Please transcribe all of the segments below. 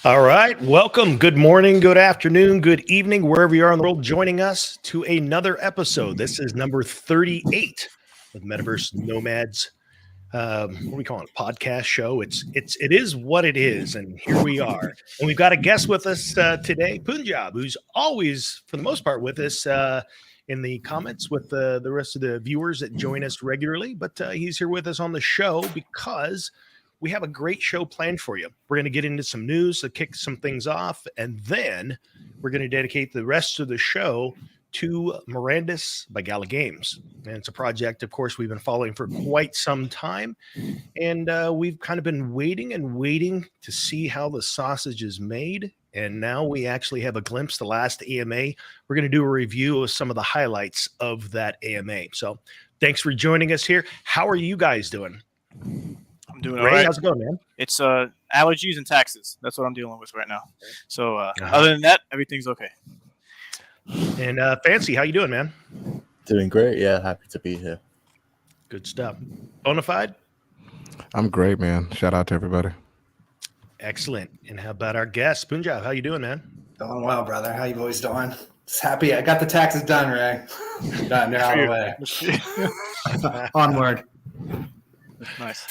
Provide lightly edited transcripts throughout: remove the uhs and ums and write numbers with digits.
All right. Welcome. Good morning, good afternoon, good evening, wherever you are in the world, joining us to another episode. This is number 38 of Metaverse Nomads. What do we call it? Podcast show. It is what it is. And here we are. And we've got a guest with us today, Punjab, who's always, for the most part, with us in the comments with the rest of the viewers that join us regularly. But he's here with us on the show because we have a great show planned for you. We're going to get into some news to kick some things off, and then we're going to dedicate the rest of the show to Mirandus by Gala Games. And it's a project, of course, we've been following for quite some time, and we've kind of been waiting and waiting to see how the sausage is made. And now we actually have a glimpse. The last AMA, we're going to do a review of some of the highlights of that AMA. So thanks for joining us here. How are you guys doing? I'm doing Ray, all right. How's it going, man? It's allergies and taxes. That's what I'm dealing with right now. So other than that, everything's okay. And Fancy, how you doing, man? Doing great. Yeah, happy to be here. Good stuff. Bonafide? I'm great, man. Shout out to everybody. Excellent. And how about our guest, Punjab? How you doing, man? Doing well, brother. How you boys doing? Just happy. I got the taxes done, Ray. Done. They're out of the way. Onward. That's nice.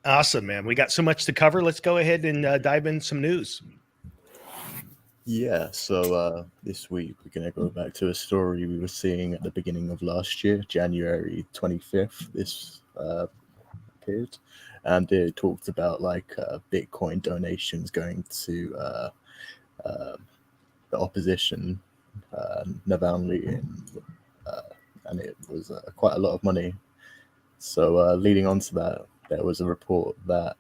Awesome, man. We got so much to cover. Let's go ahead and dive in some news. Yeah, so this week we're going to go back to a story we were seeing at the beginning of last year, January 25th, this appeared. And it talked about Bitcoin donations going to the opposition, Navalny, and it was quite a lot of money. So leading on to that, there was a report that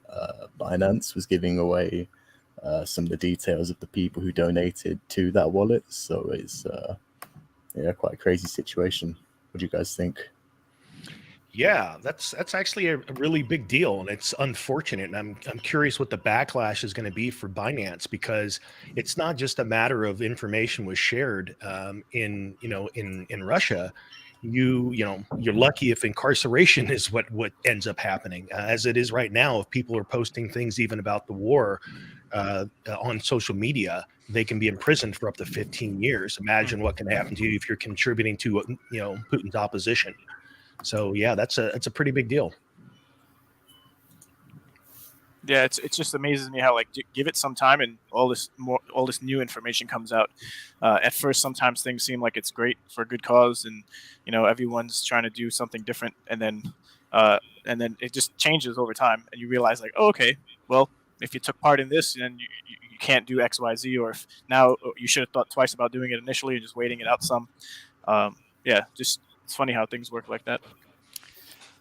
Binance was giving away some of the details of the people who donated to that wallet. So it's quite a crazy situation. What do you guys think? Yeah, that's actually a really big deal, and it's unfortunate. And I'm curious what the backlash is going to be for Binance, because it's not just a matter of information was shared in Russia. You're lucky if incarceration is what ends up happening, as it is right now. If people are posting things even about the war on social media, they can be imprisoned for up to 15 years. Imagine what can happen to you if you're contributing to Putin's opposition. So yeah, that's a pretty big deal. Yeah, it just amazes me how give it some time and all this new information comes out. At first, sometimes things seem like it's great for a good cause, and everyone's trying to do something different, and then it just changes over time, and you realize okay, well, if you took part in this, then you can't do X, Y, Z, or if now you should have thought twice about doing it initially and just waiting it out some. Just it's funny how things work like that.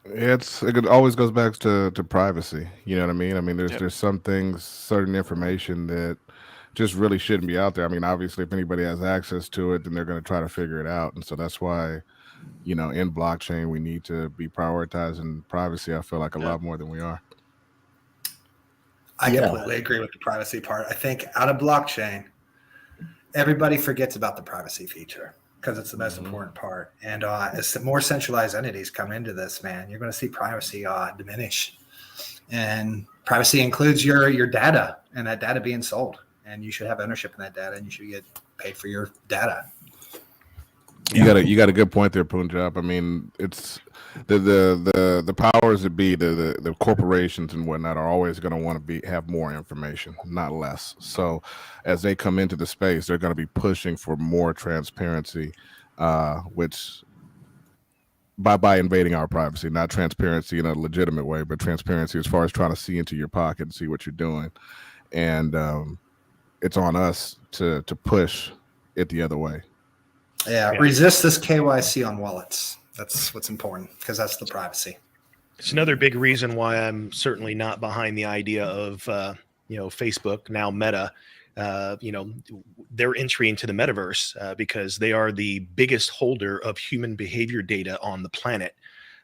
It always goes back to privacy. You know what I mean? I mean, there's some things, certain information that just really shouldn't be out there. I mean, obviously, if anybody has access to it, then they're going to try to figure it out. And so that's why, in blockchain, we need to be prioritizing privacy. I feel like a lot more than we are. I completely agree with the privacy part. I think out of blockchain, everybody forgets about the privacy feature, because it's the most important part. And as the more centralized entities come into this, man, you're going to see privacy diminish. And privacy includes your data, and that data being sold. And you should have ownership in that data, and you should get paid for your data. You got a good point there, Punjab. I mean, it's the powers that be, the corporations and whatnot are always going to want to have more information, not less. So as they come into the space, they're going to be pushing for more transparency, which by invading our privacy, not transparency in a legitimate way, but transparency as far as trying to see into your pocket and see what you're doing. And it's on us to push it the other way. Yeah, resist this KYC on wallets. That's what's important, because that's the privacy. It's another big reason why I'm certainly not behind the idea of Facebook, now Meta, their entry into the metaverse, because they are the biggest holder of human behavior data on the planet.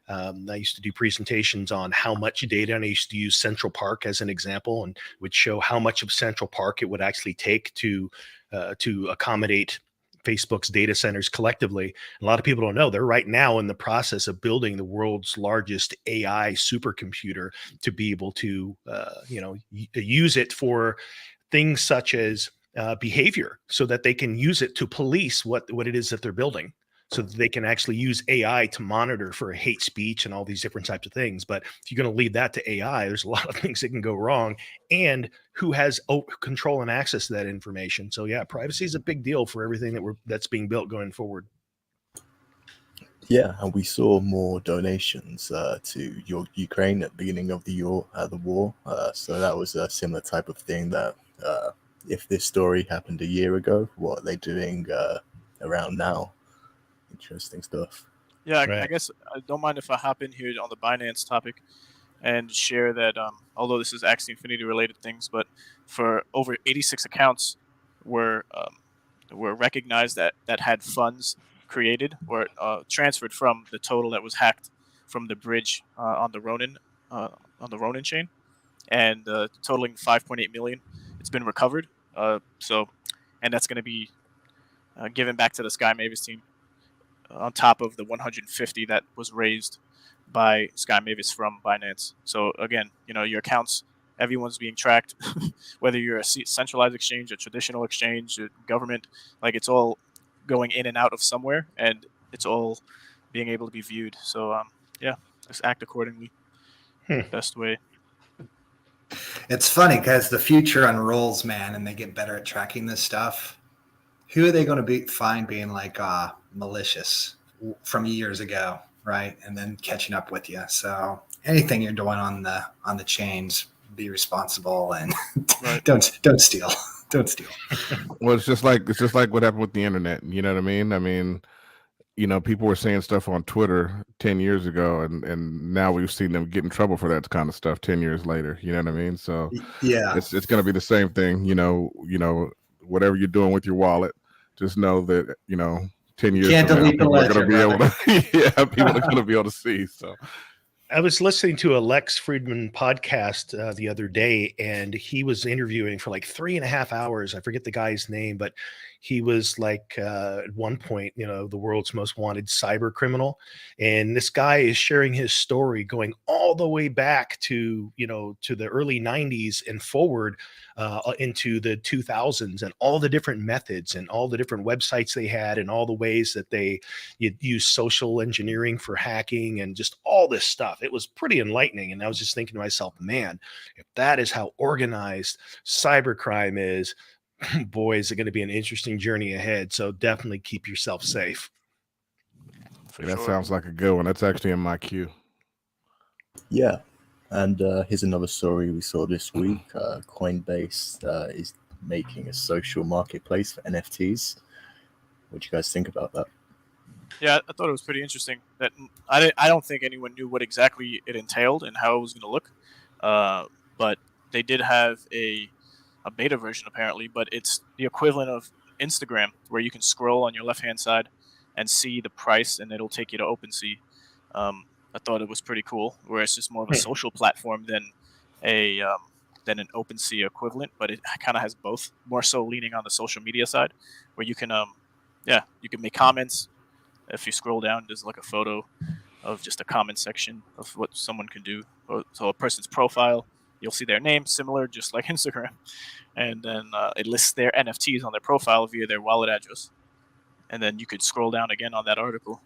I used to do presentations on how much data, and I used to use Central Park as an example, and would show how much of Central Park it would actually take to accommodate Facebook's data centers collectively. A lot of people don't know they're right now in the process of building the world's largest AI supercomputer to be able to, use it for things such as behavior, so that they can use it to police what it is that they're building, so that they can actually use AI to monitor for hate speech and all these different types of things. But if you're going to leave that to AI, there's a lot of things that can go wrong, and who has control and access to that information. So yeah, privacy is a big deal for everything that's being built going forward. Yeah, and we saw more donations to Ukraine at the beginning of the war. So that was a similar type of thing that if this story happened a year ago, what are they doing around now? Interesting stuff. Yeah, I Right. guess I don't mind if I hop in here on the Binance topic and share that although this is Axie Infinity related things, but for over 86 accounts were recognized that had funds created or transferred from the total that was hacked from the bridge on the Ronin chain, and totaling 5.8 million. It's been recovered. And that's going to be given back to the Sky Mavis team on top of the 150 that was raised by Sky Mavis from Binance. So again, your accounts, everyone's being tracked, whether you're a centralized exchange, a traditional exchange, a government, like it's all going in and out of somewhere, and it's all being able to be viewed. So yeah, just act accordingly. Best way. It's funny because the future unrolls, man, and they get better at tracking this stuff. Who are they going to find being like malicious from years ago, right? And then catching up with you. So anything you're doing on the chains, be responsible and Right. don't steal. Don't steal. Well, it's just like what happened with the internet. You know what I mean? I mean, people were saying stuff on Twitter 10 years ago, and now we've seen them get in trouble for that kind of stuff 10 years later. You know what I mean? So Yeah, it's going to be the same thing. Whatever you're doing with your wallet, just know that 10 years Can't from now, delete the people are going to ledger, be able to. People are going to be able to see. So. I was listening to a Lex Friedman podcast the other day, and he was interviewing for like 3.5 hours. I forget the guy's name, but he was like at one point, the world's most wanted cyber criminal. And this guy is sharing his story going all the way back to the early 90s and forward into the 2000s, and all the different methods and all the different websites they had, and all the ways that they use social engineering for hacking, and just all this stuff. It was pretty enlightening. And I was just thinking to myself, man, if that is how organized cybercrime is, boy, is it going to be an interesting journey ahead. So definitely keep yourself safe. That sounds like a good one. That's actually in my queue. Yeah. And here's another story we saw this week. Coinbase is making a social marketplace for NFTs. What do you guys think about that? Yeah, I thought it was pretty interesting. That I don't think anyone knew what exactly it entailed and how it was going to look. But they did have a beta version apparently, but it's the equivalent of Instagram, where you can scroll on your left-hand side and see the price, and it'll take you to OpenSea. I thought it was pretty cool, where it's just more of a social platform than an OpenSea equivalent, but it kind of has both, more so leaning on the social media side, where you can you can make comments. If you scroll down, there's like a photo of just a comment section of what someone can do. So a person's profile, you'll see their name, similar, just like Instagram. And then it lists their NFTs on their profile via their wallet address. And then you could scroll down again on that article,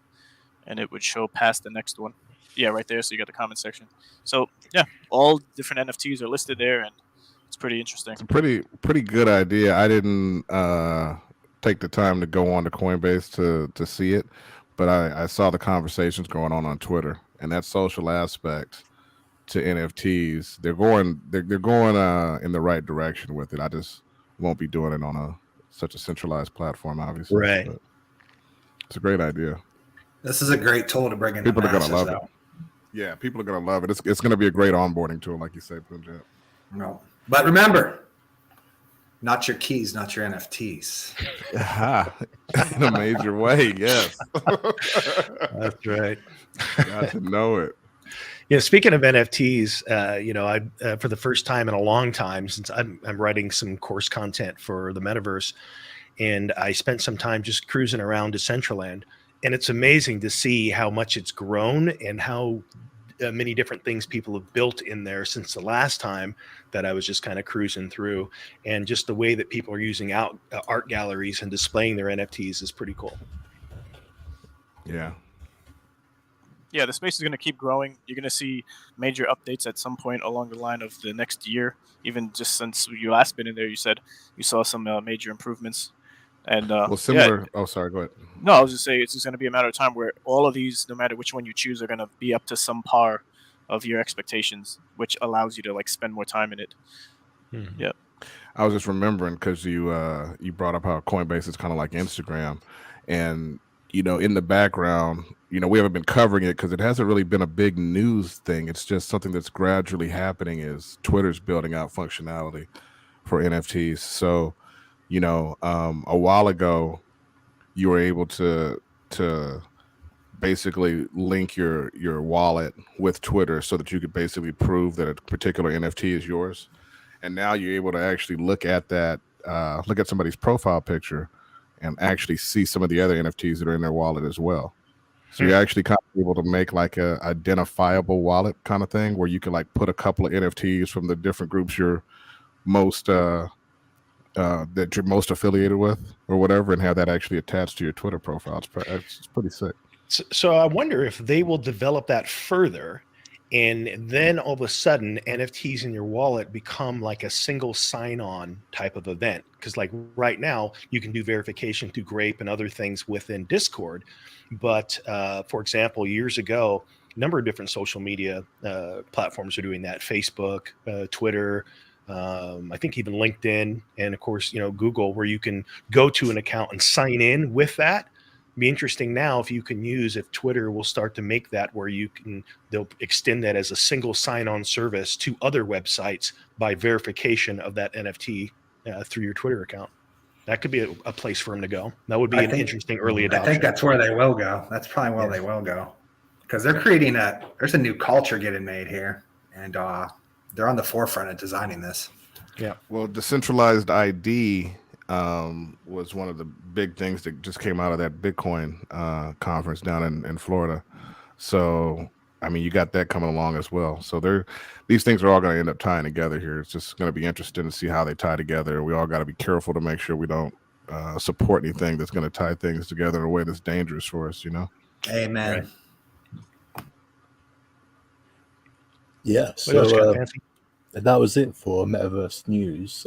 and it would show past the next one. Yeah, right there. So you got the comment section. So yeah, all different NFTs are listed there, and it's pretty interesting. It's a pretty good idea. I didn't take the time to go on to Coinbase to see it, but I saw the conversations going on Twitter, and that social aspect to NFTs, they're going in the right direction with it. I just won't be doing it on such a centralized platform, obviously. Right. But it's a great idea. This is a great tool to bring in. People are going to love it. Yeah, people are going to love it. It's going to be a great onboarding tool, like you say, Punjab. No, but remember, not your keys, not your NFTs. In a major way, yes. That's right. Got to know it. Yeah, speaking of NFTs, I for the first time in a long time, since I'm writing some course content for the Metaverse, and I spent some time just cruising around Decentraland, and it's amazing to see how much it's grown and how many different things people have built in there since the last time that I was just kind of cruising through, and just the way that people are using art galleries and displaying their NFTs is pretty cool. Yeah. Yeah, the space is going to keep growing. You're going to see major updates at some point along the line of the next year. Even just since you last been in there, you said you saw some major improvements. And Well, similar. yeah, Oh, sorry. Go ahead. no, I was just saying it's just going to be a matter of time where all of these, no matter which one you choose, are going to be up to some par of your expectations, which allows you to like spend more time in it. Mm-hmm. Yeah. I was just remembering because you brought up how Coinbase is kind of like Instagram, and in the background, we haven't been covering it because it hasn't really been a big news thing. It's just something that's gradually happening. Is Twitter's building out functionality for NFTs? So, a while ago, you were able to basically link your wallet with Twitter so that you could basically prove that a particular NFT is yours. And now you're able to actually look at that, look at somebody's profile picture and actually see some of the other NFTs that are in their wallet as well. So you're actually kind of able to make like a identifiable wallet kind of thing where you can like put a couple of NFTs from the different groups you're most that you're most affiliated with or whatever, and have that actually attached to your Twitter profile. It's pretty sick. So I wonder if they will develop that further, and then all of a sudden NFTs in your wallet become like a single sign-on type of event. Because like right now you can do verification through Grape and other things within Discord. But for example, years ago, a number of different social media platforms are doing that. Facebook, Twitter, I think even LinkedIn, and of course, Google, where you can go to an account and sign in with that. Be interesting now if Twitter will start to make that where they'll extend that as a single sign-on service to other websites by verification of that NFT through your Twitter account. That could be a place for them to go. That would be interesting early adoption. I think that's where they will go. That's probably where they will go, because they're creating there's a new culture getting made here, and they're on the forefront of designing this. Yeah. Well, decentralized ID was one of the big things that just came out of that Bitcoin conference down in Florida. So, I mean, you got that coming along as well. So these things are all going to end up tying together here. It's just going to be interesting to see how they tie together. We all got to be careful to make sure we don't support anything that's going to tie things together in a way that's dangerous for us, Amen. Right. Yeah. So that was it for Metaverse news.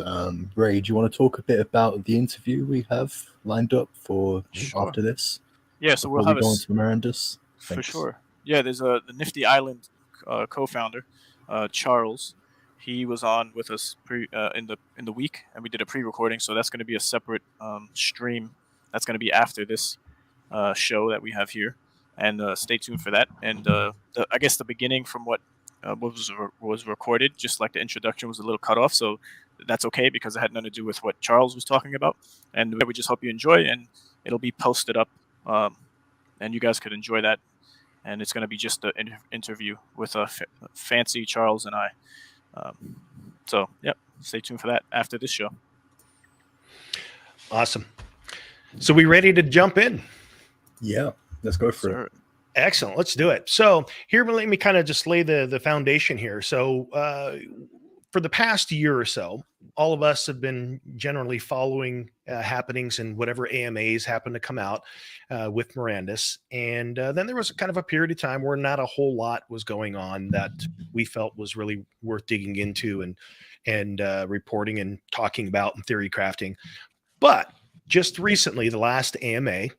Ray, do you want to talk a bit about the interview we have lined up for after this? Yeah, so we'll have go into Mirandus. For sure. Yeah, there's the Nifty Island co-founder, Charles. He was on with us in the week, and we did a pre-recording. So that's going to be a separate stream. That's going to be after this show that we have here, and stay tuned for that. And I guess the beginning from what was recorded, just like the introduction, was a little cut off. So that's okay because it had nothing to do with what Charles was talking about. And we just hope you enjoy, and it'll be posted up, and you guys could enjoy that. And it's going to be just an interview with Fancy, Charles, and I. So, yep, stay tuned for that after this show. Awesome. So we ready to jump in? Yeah, let's go for it. Excellent. Let's do it. So here, let me kind of just lay the foundation here. So for the past year or so, all of us have been generally following happenings and whatever AMAs happen to come out with Mirandus. And then there was kind of a period of time where not a whole lot was going on that we felt was really worth digging into and reporting and talking about and theory crafting. But just recently, the last AMA,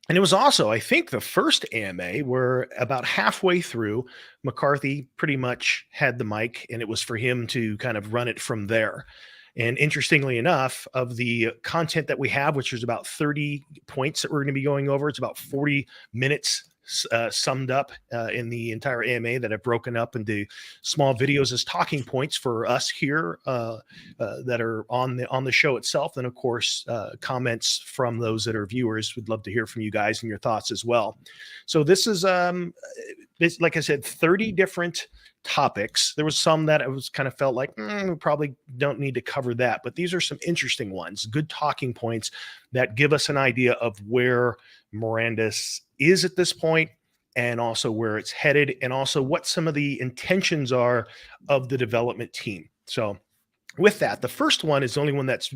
and it was also, I think, the first AMA where about halfway through, McCarthy pretty much had the mic, and it was for him to kind of run it from there. And interestingly enough, of the content that we have, which is about 30 points that we're going to be going over, it's about 40 minutes summed up in the entire AMA that I've broken up into small videos as talking points for us here that are on the show itself. And of course, comments from those that are viewers. We'd love to hear from you guys and your thoughts as well. So this is, like I said, 30 different topics. There was some that I was kind of felt like we probably don't need to cover that, but these are some interesting ones, good talking points that give us an idea of where Mirandus is at this point and also where it's headed, and also what some of the intentions are of the development team. So with that, the first one is the only one that's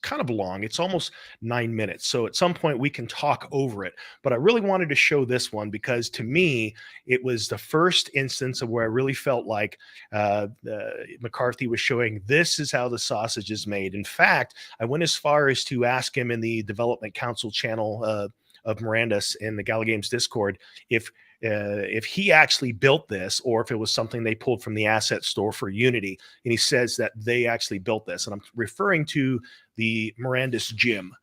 kind of long. It's almost 9 minutes. So at some point we can talk over it. But I really wanted to show this one because to me, it was the first instance of where I really felt like McCarthy was showing this is how the sausage is made. In fact, I went as far as to ask him in the development council channel of Mirandus in the Gala Games Discord if he actually built this or if it was something they pulled from the asset store for Unity. And he says that they actually built this. And I'm referring to the Mirandus gym.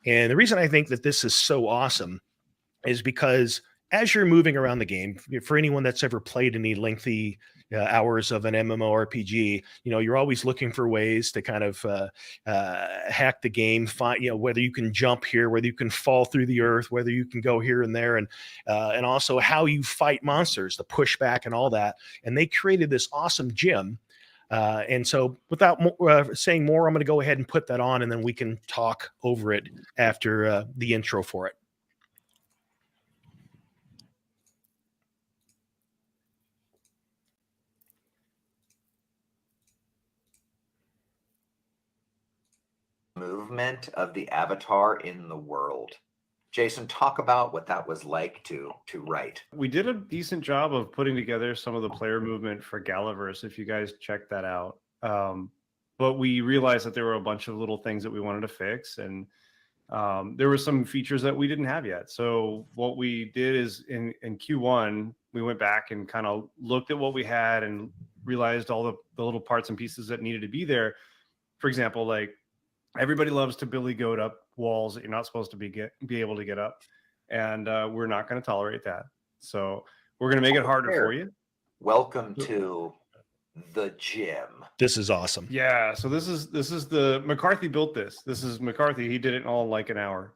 And the reason I think that this is so awesome is because as you're moving around the game, for anyone that's ever played any lengthy hours of an MMORPG, you're always looking for ways to kind of hack the game, find, whether you can jump here, whether you can fall through the earth, whether you can go here and there, and also how you fight monsters, the pushback and all that. And they created this awesome gym. And so without saying more, I'm going to go ahead and put that on, and then we can talk over it after the intro for it. Movement of the avatar in the world. Jason, talk about what that was like to write. We did a decent job of putting together some of the player movement for Galaverse, if you guys check that out. But we realized that there were a bunch of little things that we wanted to fix, and there were some features that we didn't have yet. So what we did is in Q1, we went back and kind of looked at what we had and realized all the little parts and pieces that needed to be there. For example, like, everybody loves to billy goat up walls that you're not supposed to be able to get up, and we're not going to tolerate that. So we're going to make it harder for you. Welcome to the gym. This is awesome. Yeah. So this is the McCarthy built this. This is McCarthy. He did it in all like an hour.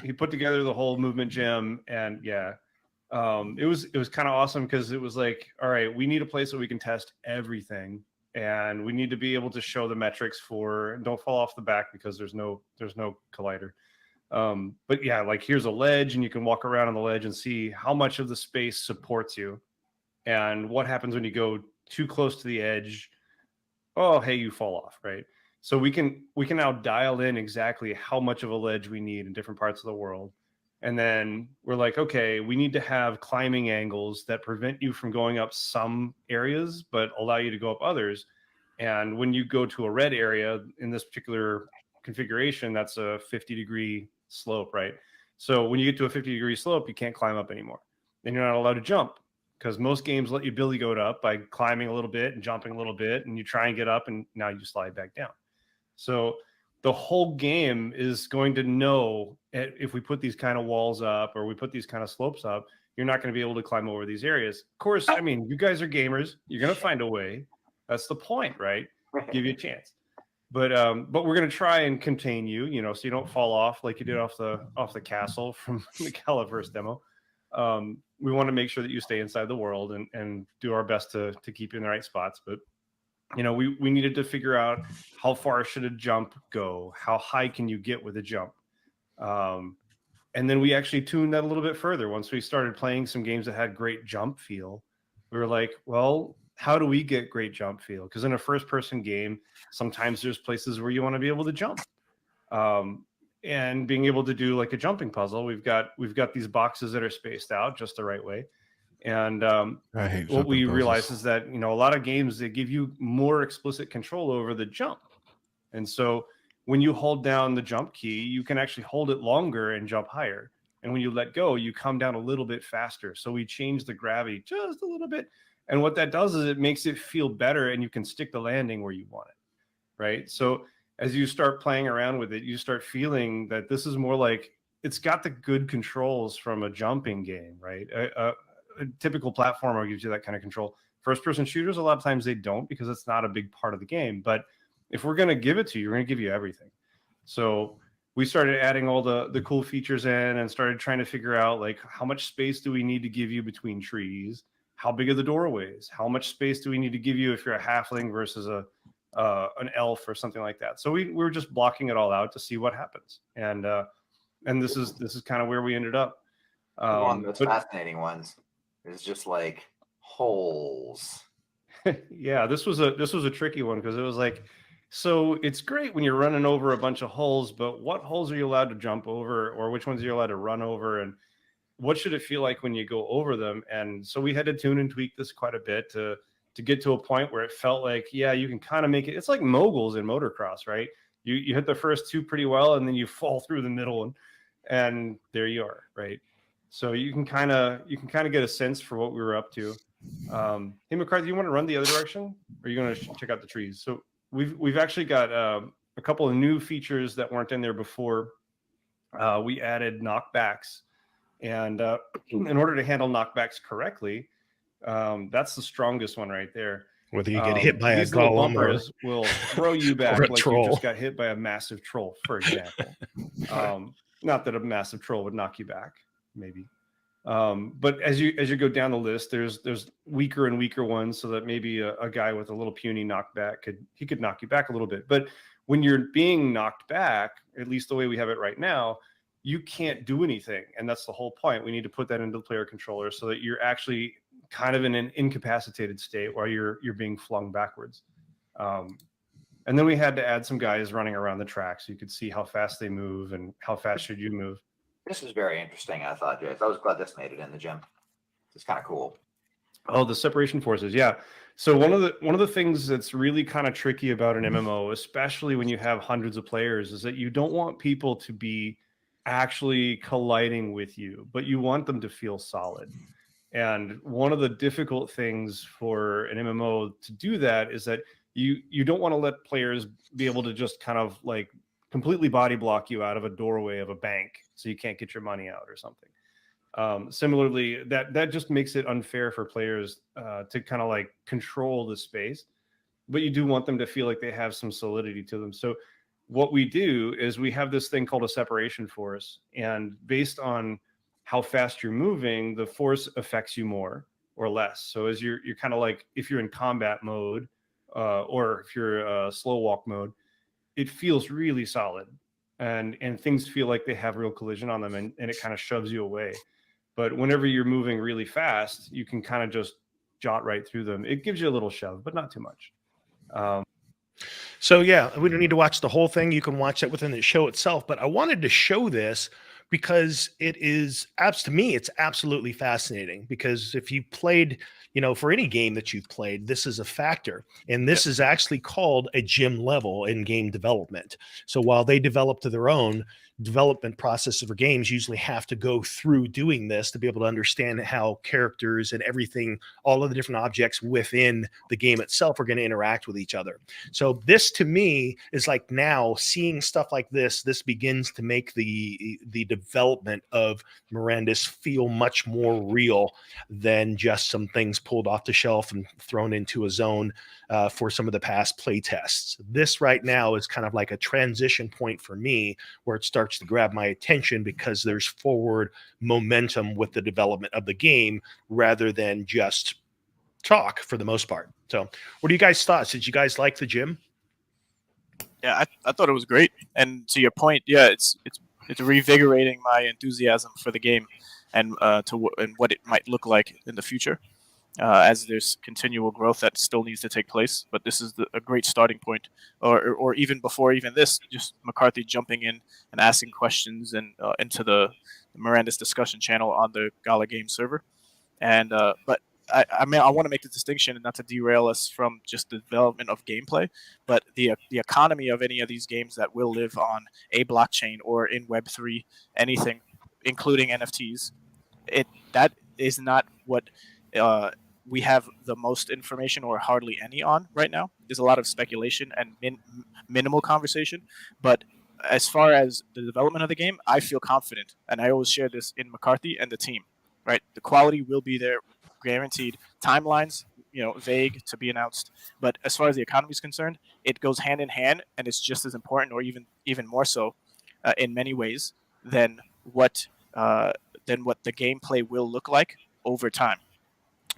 He put together the whole movement gym, and yeah, it was kind of awesome because it was like, all right, we need a place that we can test everything. And we need to be able to show the metrics for, don't fall off the back because there's no collider. But yeah, like, here's a ledge and you can walk around on the ledge and see how much of the space supports you and what happens when you go too close to the edge. Oh, hey, you fall off, right? So we can now dial in exactly how much of a ledge we need in different parts of the world. And then we're like, okay, we need to have climbing angles that prevent you from going up some areas, but allow you to go up others. And when you go to a red area in this particular configuration, that's a 50-degree slope, right? So when you get to a 50-degree slope, you can't climb up anymore. Then you're not allowed to jump because most games let you billy goat up by climbing a little bit and jumping a little bit, and you try and get up, and now you slide back down. So the whole game is going to know if we put these kind of walls up or we put these kind of slopes up, you're not going to be able to climb over these areas. Of course, I mean, you guys are gamers. You're going to find a way. That's the point, right? Give you a chance. But we're going to try and contain you, so you don't fall off like you did off the castle from the Galaverse demo. We want to make sure that you stay inside the world and do our best to keep you in the right spots. But we needed to figure out how far should a jump go? How high can you get with a jump? And then we actually tuned that a little bit further. Once we started playing some games that had great jump feel, we were like, well, how do we get great jump feel? Because in a first-person game, sometimes there's places where you want to be able to jump. And being able to do like a jumping puzzle, we've got these boxes that are spaced out just the right way. And what we realize is that, a lot of games, they give you more explicit control over the jump. And so when you hold down the jump key, you can actually hold it longer and jump higher. And when you let go, you come down a little bit faster. So we change the gravity just a little bit. And what that does is it makes it feel better, and you can stick the landing where you want it, right? So as you start playing around with it, you start feeling that this is more like, it's got the good controls from a jumping game, right? A typical platformer gives you that kind of control. First-person shooters, a lot of times they don't, because it's not a big part of the game. But if we're going to give it to you, we're going to give you everything. So we started adding all the cool features in and started trying to figure out, like, how much space do we need to give you between trees? How big are the doorways? How much space do we need to give you if you're a halfling versus an elf or something like that? So we were just blocking it all out to see what happens. And this is kind of where we ended up. One of the most fascinating ones is just like holes. Yeah, this was a tricky one because it was like, so it's great when you're running over a bunch of holes, but what holes are you allowed to jump over, or which ones are you allowed to run over, and what should it feel like when you go over them? And so we had to tune and tweak this quite a bit to get to a point where it felt like, yeah, you can kind of make it. It's like moguls in motocross, right? You hit the first two pretty well, and then you fall through the middle one, and there you are, right? So you can kind of get a sense for what we were up to. Hey McCarthy, you want to run the other direction, or are you going to check out the trees? So we've actually got a couple of new features that weren't in there before. We added knockbacks, and in order to handle knockbacks correctly, that's the strongest one right there. Whether you get hit by a these little golem bumpers will throw you back like troll. you just got hit by a massive troll, for example. Not that a massive troll would knock you back, maybe. But as you go down the list, there's weaker and weaker ones, so that maybe a guy with a little puny knockback could knock you back a little bit. But when you're being knocked back, at least the way we have it right now, you can't do anything, and that's the whole point. We need to put that into the player controller so that you're actually kind of in an incapacitated state while you're being flung backwards. And then we had to add some guys running around the track so you could see how fast they move and how fast should you move. This was very interesting, I thought, Jace. I was glad this made it in the gym. It's kind of cool. Oh, the separation forces, yeah. So one of the things that's really kind of tricky about an MMO, especially when you have hundreds of players, is that you don't want people to be actually colliding with you, but you want them to feel solid. And one of the difficult things for an MMO to do that is that you don't want to let players be able to just kind of like completely body block you out of a doorway of a bank so you can't get your money out or something. Similarly, that just makes it unfair for players to kind of like control the space, but you do want them to feel like they have some solidity to them. So what we do is we have this thing called a separation force, and based on how fast you're moving, the force affects you more or less. So as you're kind of like, if you're in combat mode or if you're slow walk mode, it feels really solid, and things feel like they have real collision on them, and it kind of shoves you away. But whenever you're moving really fast, you can kind of just jot right through them. It gives you a little shove, but not too much. So yeah, we don't need to watch the whole thing. You can watch it within the show itself. But I wanted to show this because it is, to me, it's absolutely fascinating. Because if you played, for any game that you've played, this is a factor. And this is actually called a gym level in game development. So while they developed their own development processes for games, usually have to go through doing this to be able to understand how characters and everything, all of the different objects within the game itself are going to interact with each other. So this to me is like, now seeing stuff like this begins to make the development of Mirandus feel much more real than just some things pulled off the shelf and thrown into a zone for some of the past play tests. This right now is kind of like a transition point for me where it starts to grab my attention, because there's forward momentum with the development of the game rather than just talk for the most part. So what are you guys' thoughts? Did you guys like the gym? Yeah, I thought it was great. And to your point, yeah, it's revigorating my enthusiasm for the game and what it might look like in the future. As there's continual growth that still needs to take place, but this is a great starting point, or even before even this, just McCarthy jumping in and asking questions and into the Mirandus discussion channel on the Gala Games server, and but I want to make the distinction, and not to derail us from just the development of gameplay, but the economy of any of these games that will live on a blockchain or in Web3, anything, including NFTs, that is not what we have the most information or hardly any on right now. There's a lot of speculation and minimal conversation, but as far as the development of the game, I feel confident, and I always share this in McCarthy and the team, right? The quality will be there, guaranteed. Timelines, vague to be announced, but as far as the economy is concerned, it goes hand in hand, and it's just as important, or even more so, in many ways than what the gameplay will look like over time.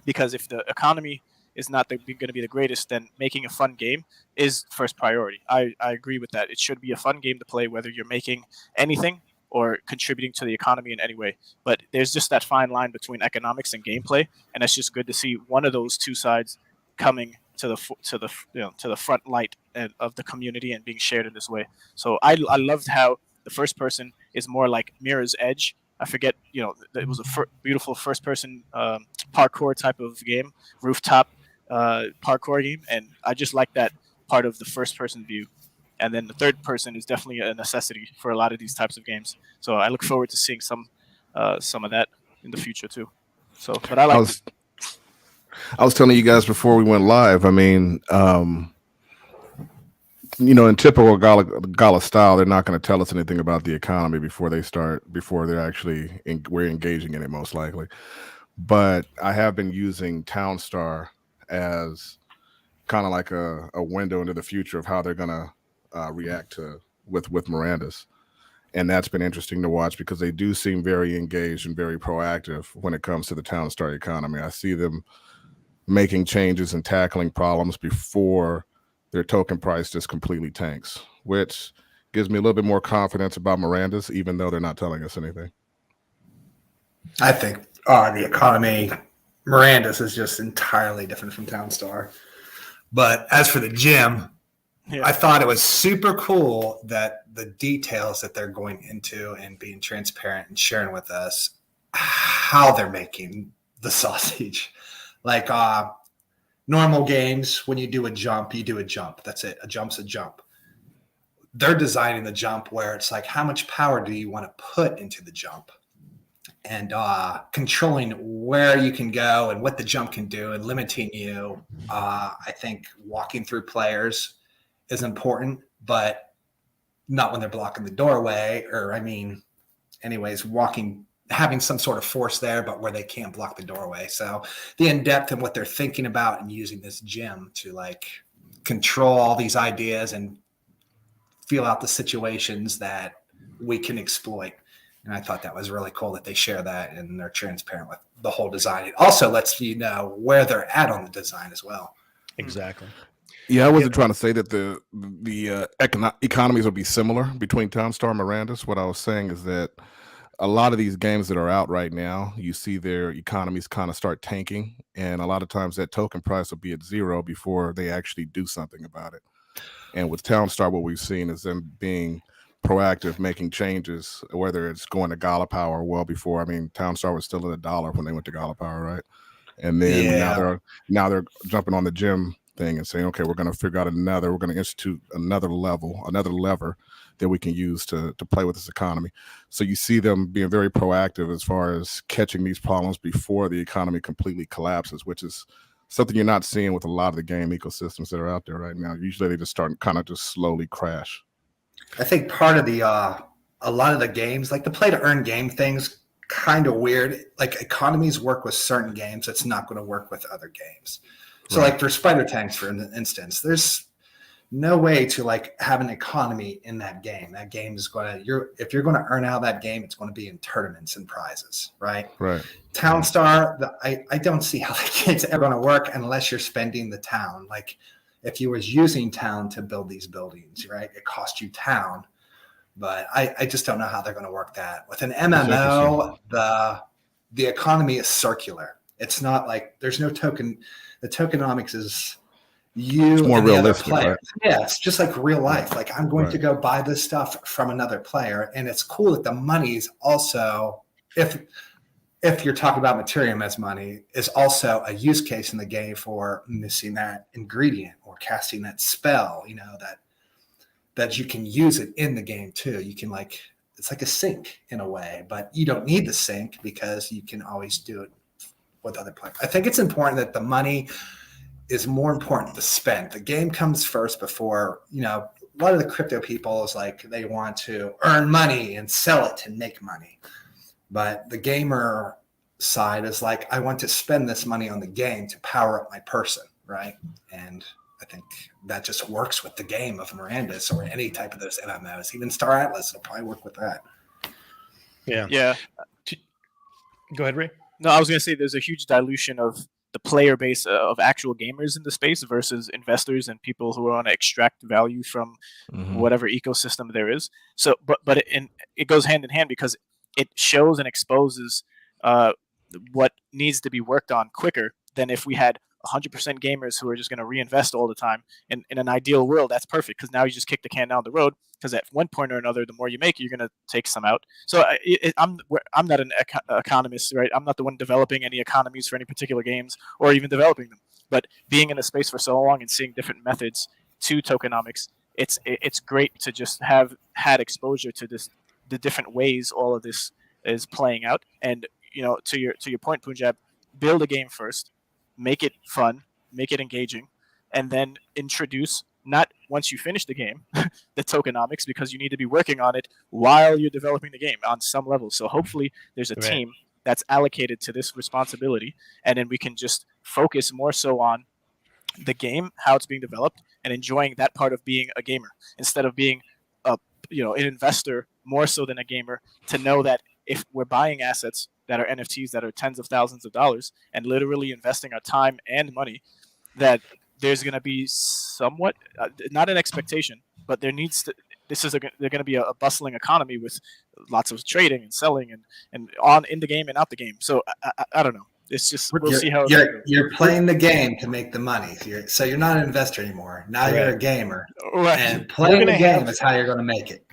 Because if the economy is not going to be the greatest, then making a fun game is first priority. I agree with that. It should be a fun game to play, whether you're making anything or contributing to the economy in any way. But there's just that fine line between economics and gameplay, and it's just good to see one of those two sides coming to the front light of the community and being shared in this way. So I loved how the first person is more like Mirror's Edge. I forget, it was a beautiful first person parkour type of game, rooftop parkour game, and I just like that part of the first person view. And then the third person is definitely a necessity for a lot of these types of games. So I look forward to seeing some of that in the future too. So, but I was telling you guys before we went live. I mean, in typical Gala style, they're not going to tell us anything about the economy before they're actually we're engaging in it, most likely. But I have been using Townstar as kind of like a window into the future of how they're going to react to with Mirandus. And that's been interesting to watch because they do seem very engaged and very proactive when it comes to the Townstar economy. I see them making changes and tackling problems before their token price just completely tanks, which gives me a little bit more confidence about Mirandus, even though they're not telling us anything. I think the economy, Mirandus is just entirely different from Townstar. But as for the gym, I thought it was super cool that the details that they're going into and being transparent and sharing with us how they're making the sausage. Like normal games, when you do a jump, you do a jump. That's it. A jump's a jump. They're designing the jump where it's like, how much power do you want to put into the jump? And controlling where you can go and what the jump can do and limiting you. I think walking through players is important, but not when they're blocking the doorway, or having some sort of force there, but where they can't block the doorway. So the in-depth and what they're thinking about and using this gym to like control all these ideas and feel out the situations that we can exploit. And I thought that was really cool that they share that and they're transparent with the whole design. It also lets you know where they're at on the design as well. Exactly. Yeah, I wasn't trying to say that the economies will be similar between Townstar and Mirandus. What I was saying is that a lot of these games that are out right now, you see their economies kind of start tanking, and a lot of times that token price will be at zero before they actually do something about it. And with Townstar, what we've seen is them being proactive, making changes, whether it's going to Gala Power well before. I mean, Townstar was still at $1 when they went to Gala Power, right? And then now they're jumping on the gym thing and saying, okay, we're going to figure out we're going to institute another lever that we can use to play with this economy. So you see them being very proactive as far as catching these problems before the economy completely collapses, which is something you're not seeing with a lot of the game ecosystems that are out there right now. Usually they just start kind of just slowly crash. I think part of the a lot of the games, like the play to earn game things, kind of weird. Like economies work with certain games, it's not going to work with other games. So like for Spider Tanks, for instance, there's no way to like have an economy in that game. That game is if you're going to earn out of that game, it's going to be in tournaments and prizes, right? Right. Townstar, I don't see how it's ever going to work unless you're spending the town. Like if you was using town to build these buildings, right? It cost you town, but I just don't know how they're going to work that. With an MMO, the economy is circular. It's not like there's no token. The tokenomics is you more and the realistic, other player. right? Yeah, it's just like real life. Like I'm going to go buy this stuff from another player, and it's cool that the money is also, if you're talking about Materium as money, is also a use case in the game for missing that ingredient or casting that spell. You know that you can use it in the game too. You can it's like a sync in a way, but you don't need the sync because you can always do it with other players. I think it's important that the money is more important to spend. The game comes first before, a lot of the crypto people is like, they want to earn money and sell it and make money. But the gamer side is like, I want to spend this money on the game to power up my person, right? And I think that just works with the game of Mirandus or any type of those MMOs. Even Star Atlas will probably work with that. Yeah. Go ahead, Ray. No, I was going to say there's a huge dilution of the player base of actual gamers in the space versus investors and people who want to extract value from whatever ecosystem there is. So, but it goes hand in hand because it shows and exposes what needs to be worked on quicker than if we had 100% gamers who are just going to reinvest all the time. In an ideal world, that's perfect because now you just kick the can down the road because at one point or another, the more you make, you're going to take some out. So I'm not an economist, right? I'm not the one developing any economies for any particular games or even developing them. But being in the space for so long and seeing different methods to tokenomics, it's great to just have had exposure to the different ways all of this is playing out. And to your point, Punjab, build a game first, make it fun, make it engaging, and then introduce, not once you finish the game, the tokenomics, because you need to be working on it while you're developing the game on some level. So hopefully there's a team that's allocated to this responsibility, and then we can just focus more so on the game, how it's being developed, and enjoying that part of being a gamer instead of being an investor more so than a gamer, to know that if we're buying assets that are NFTs that are tens of thousands of dollars and literally investing our time and money, that there's going to be somewhat, not an expectation, but they're going to be a bustling economy with lots of trading and selling and on in the game and out the game. So I don't know. It's just we'll see how you're playing the game to make the money. So you're not an investor anymore. Now you're a gamer, and playing the game is how you're going to make it.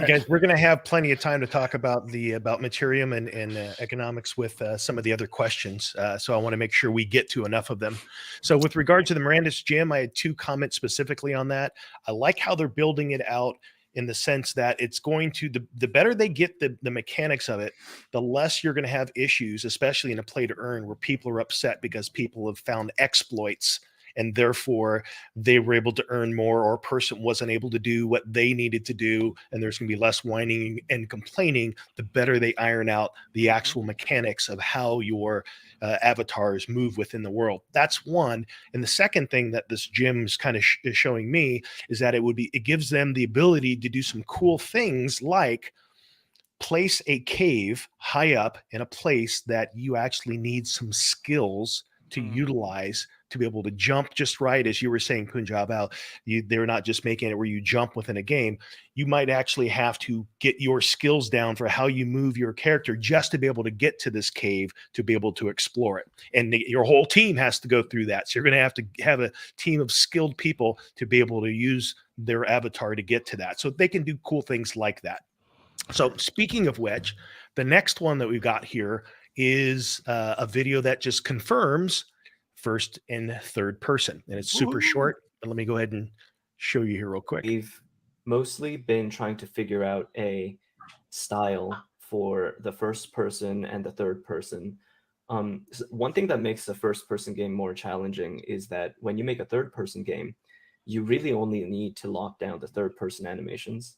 Guys, we're going to have plenty of time to talk about Materium and economics with some of the other questions. So I want to make sure we get to enough of them. So with regard to the Mirandus gym, I had 2 comments specifically on that. I like how they're building it out in the sense that it's going to, the better they get the mechanics of it, the less you're going to have issues, especially in a play to earn where people are upset because people have found exploits and therefore they were able to earn more, or a person wasn't able to do what they needed to do, and there's going to be less whining and complaining. The better they iron out the actual mechanics of how your avatars move within the world. That's one. And the second thing that this gym is kind of is showing me is that it gives them the ability to do some cool things, like place a cave high up in a place that you actually need some skills to utilize to be able to jump just right. As you were saying, Punjab, how they're not just making it where you jump within a game. You might actually have to get your skills down for how you move your character just to be able to get to this cave, to be able to explore it. And your whole team has to go through that. So you're going to have a team of skilled people to be able to use their avatar to get to that. So they can do cool things like that. So speaking of which, the next one that we've got here is a video that just confirms first and third person. And it's super short, but let me go ahead and show you here real quick. We've mostly been trying to figure out a style for the first person and the third person. One thing that makes the first person game more challenging is that when you make a third person game, you really only need to lock down the third person animations.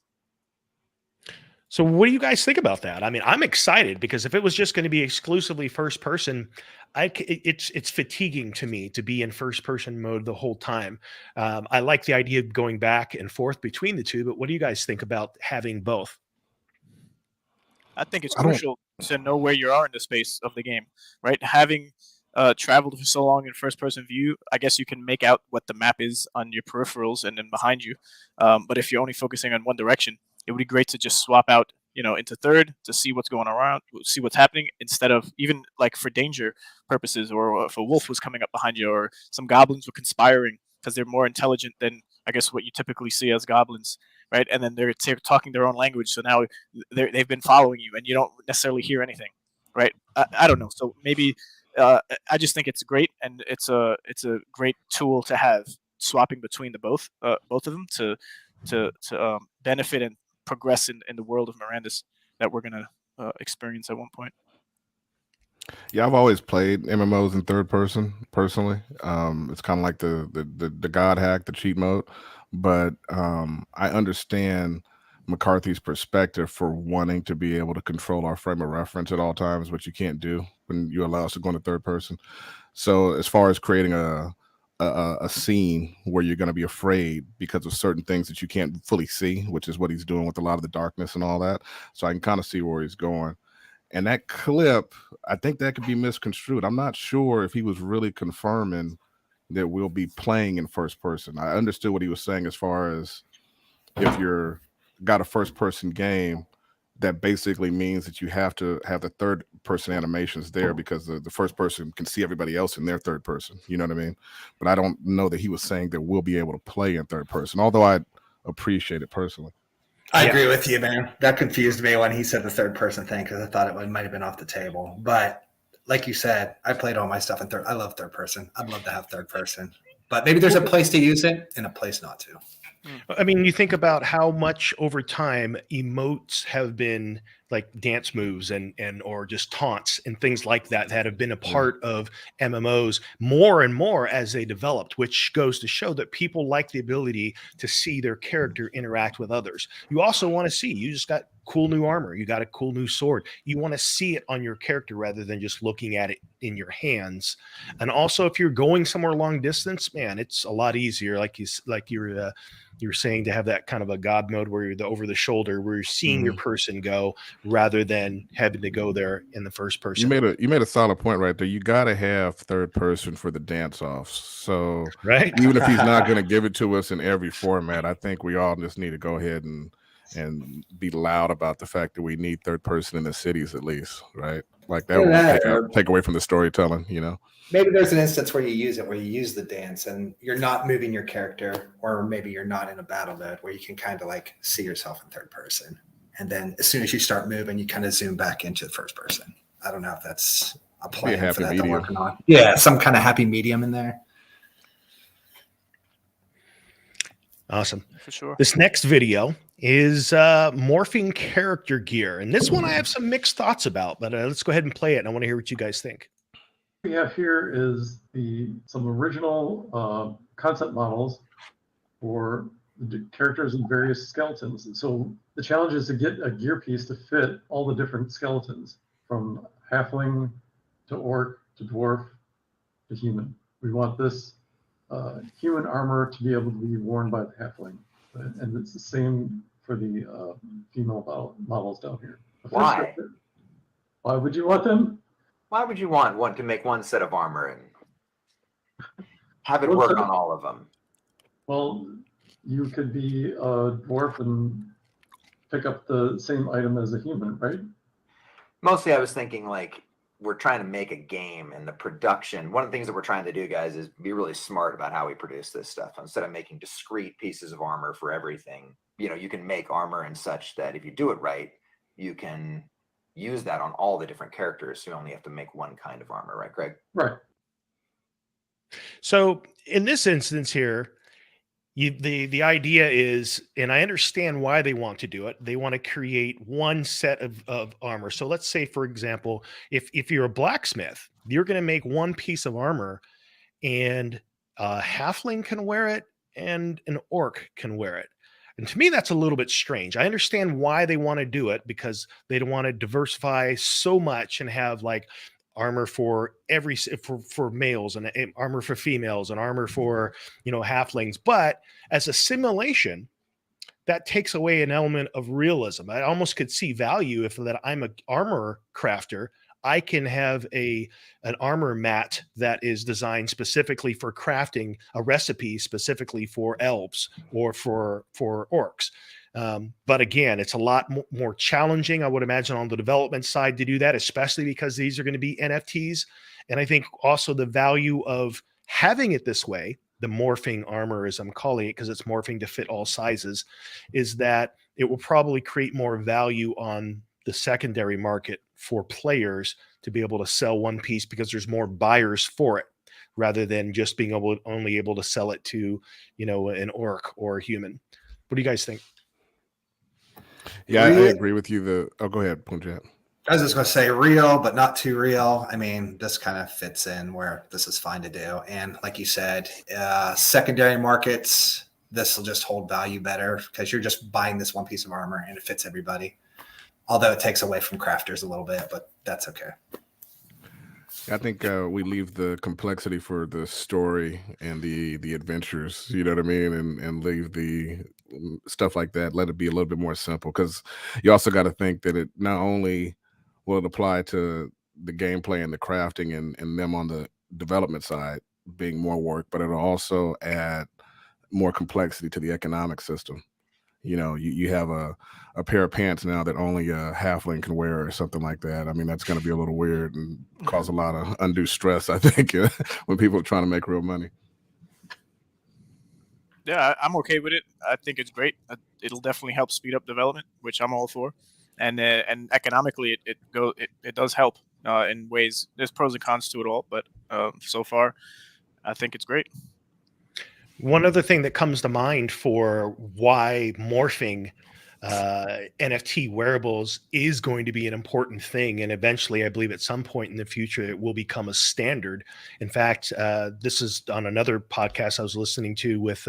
So what do you guys think about that? I mean, I'm excited because if it was just going to be exclusively first person, it's fatiguing to me to be in first person mode the whole time. I like the idea of going back and forth between the two, but what do you guys think about having both? I think it's crucial to know where you are in the space of the game, right? Having traveled for so long in first person view, I guess you can make out what the map is on your peripherals and then behind you. But if you're only focusing on one direction, it would be great to just swap out, into third to see what's going around, see what's happening, instead of even like for danger purposes, or if a wolf was coming up behind you, or some goblins were conspiring because they're more intelligent than I guess what you typically see as goblins, right? And then they're talking their own language, so now they've been following you, and you don't necessarily hear anything, right? I don't know. So maybe I just think it's great, and it's a great tool to have, swapping between the both of them to benefit and progress in the world of Mirandus that we're going to experience at one point. Yeah, I've always played MMOs in third person personally. It's kind of like the God hack, the cheat mode, but I understand McCarthy's perspective for wanting to be able to control our frame of reference at all times, which you can't do when you allow us to go into third person. So as far as creating a scene where you're going to be afraid because of certain things that you can't fully see, which is what he's doing with a lot of the darkness and all that. So I can kind of see where he's going. And that clip, I think that could be misconstrued. I'm not sure if he was really confirming that we'll be playing in first person. I understood what he was saying as far as if you're got a first person game, that basically means that you have to have the third person animations there because the first person can see everybody else in their third person. You know what I mean? But I don't know that he was saying that we'll be able to play in third person, although I appreciate it personally. I agree with you, man. That confused me when he said the third person thing because I thought it might have been off the table. But like you said, I played all my stuff in third. I love third person. I'd love to have third person. But maybe there's a place to use it and a place not to. I mean, you think about how much over time emotes have been like dance moves and or just taunts and things like that have been a part of MMOs more and more as they developed, which goes to show that people like the ability to see their character interact with others. You also want to see, you just got cool new armor, you got a cool new sword. You want to see it on your character rather than just looking at it in your hands. And also, if you're going somewhere long distance, man, it's a lot easier. Like you're saying, to have that kind of a God mode where you're over the shoulder, where you're seeing your person go rather than having to go there in the first person. You made a solid point right there. You got to have third person for the dance offs. So right, even if he's not going to give it to us in every format, I think we all just need to go ahead and be loud about the fact that we need third person in the cities at least, right? Like that will take away from the storytelling, you know. Maybe there's an instance where you use the dance and you're not moving your character, or maybe you're not in a battle mode where you can kind of like see yourself in third person. And then as soon as you start moving, you kind of zoom back into the first person. I don't know if that's a plan for that to work or not. Yeah, some kind of happy medium in there. Awesome. For sure. This next video is morphing character gear. And this one I have some mixed thoughts about, but let's go ahead and play it. And I want to hear what you guys think. What we have here is some original concept models for the characters and various skeletons. And so the challenge is to get a gear piece to fit all the different skeletons, from halfling to orc to dwarf to human. We want this human armor to be able to be worn by the halfling. And it's the same for the female models down here. Why? Why would you want them? Why would you want one to make one set of armor and have it work on all of them? Well, you could be a dwarf and pick up the same item as a human, right? Mostly I was thinking like we're trying to make a game, and the production, one of the things that we're trying to do, guys, is be really smart about how we produce this stuff. Instead of making discrete pieces of armor for everything, you know, you can make armor in such that if you do it right, you can use that on all the different characters. So you only have to make one kind of armor, right, Greg? Right. So in this instance here, the idea is, and I understand why they want to do it. They want to create one set of armor. So let's say, for example, if you're a blacksmith, you're going to make one piece of armor, and a halfling can wear it and an orc can wear it. And to me, that's a little bit strange. I understand why they want to do it, because they don't want to diversify so much and have like armor for for males and armor for females and armor for, you know, halflings. But as a simulation, that takes away an element of realism. I almost could see value if that I'm an armor crafter. I can have an armor mat that is designed specifically for crafting a recipe specifically for elves or for orcs. But again, it's a lot more challenging, I would imagine, on the development side to do that, especially because these are going to be NFTs. And I think also the value of having it this way, the morphing armor, as I'm calling it, because it's morphing to fit all sizes, is that it will probably create more value on the secondary market for players to be able to sell one piece, because there's more buyers for it, rather than just being only able to sell it to, you know, an orc or a human. What do you guys think? Yeah, I agree with you. Go ahead, Punjab. I was just going to say real, but not too real. I mean, this kind of fits in where this is fine to do. And like you said, secondary markets, this will just hold value better because you're just buying this one piece of armor and it fits everybody. Although it takes away from crafters a little bit, but that's okay. I think we leave the complexity for the story and the adventures, you know what I mean? And leave the stuff like that. Let it be a little bit more simple, because you also got to think that it not only will it apply to the gameplay and the crafting and them on the development side being more work, but it'll also add more complexity to the economic system. You know, you have a pair of pants now that only a halfling can wear or something like that. I mean, that's going to be a little weird and cause a lot of undue stress, I think, when people are trying to make real money. Yeah, I'm okay with it. I think it's great. It'll definitely help speed up development, which I'm all for. And economically, it does help in ways. There's pros and cons to it all, but so far, I think it's great. One other thing that comes to mind for why morphing NFT wearables is going to be an important thing, and eventually, I believe at some point in the future, it will become a standard. In fact, this is on another podcast I was listening to with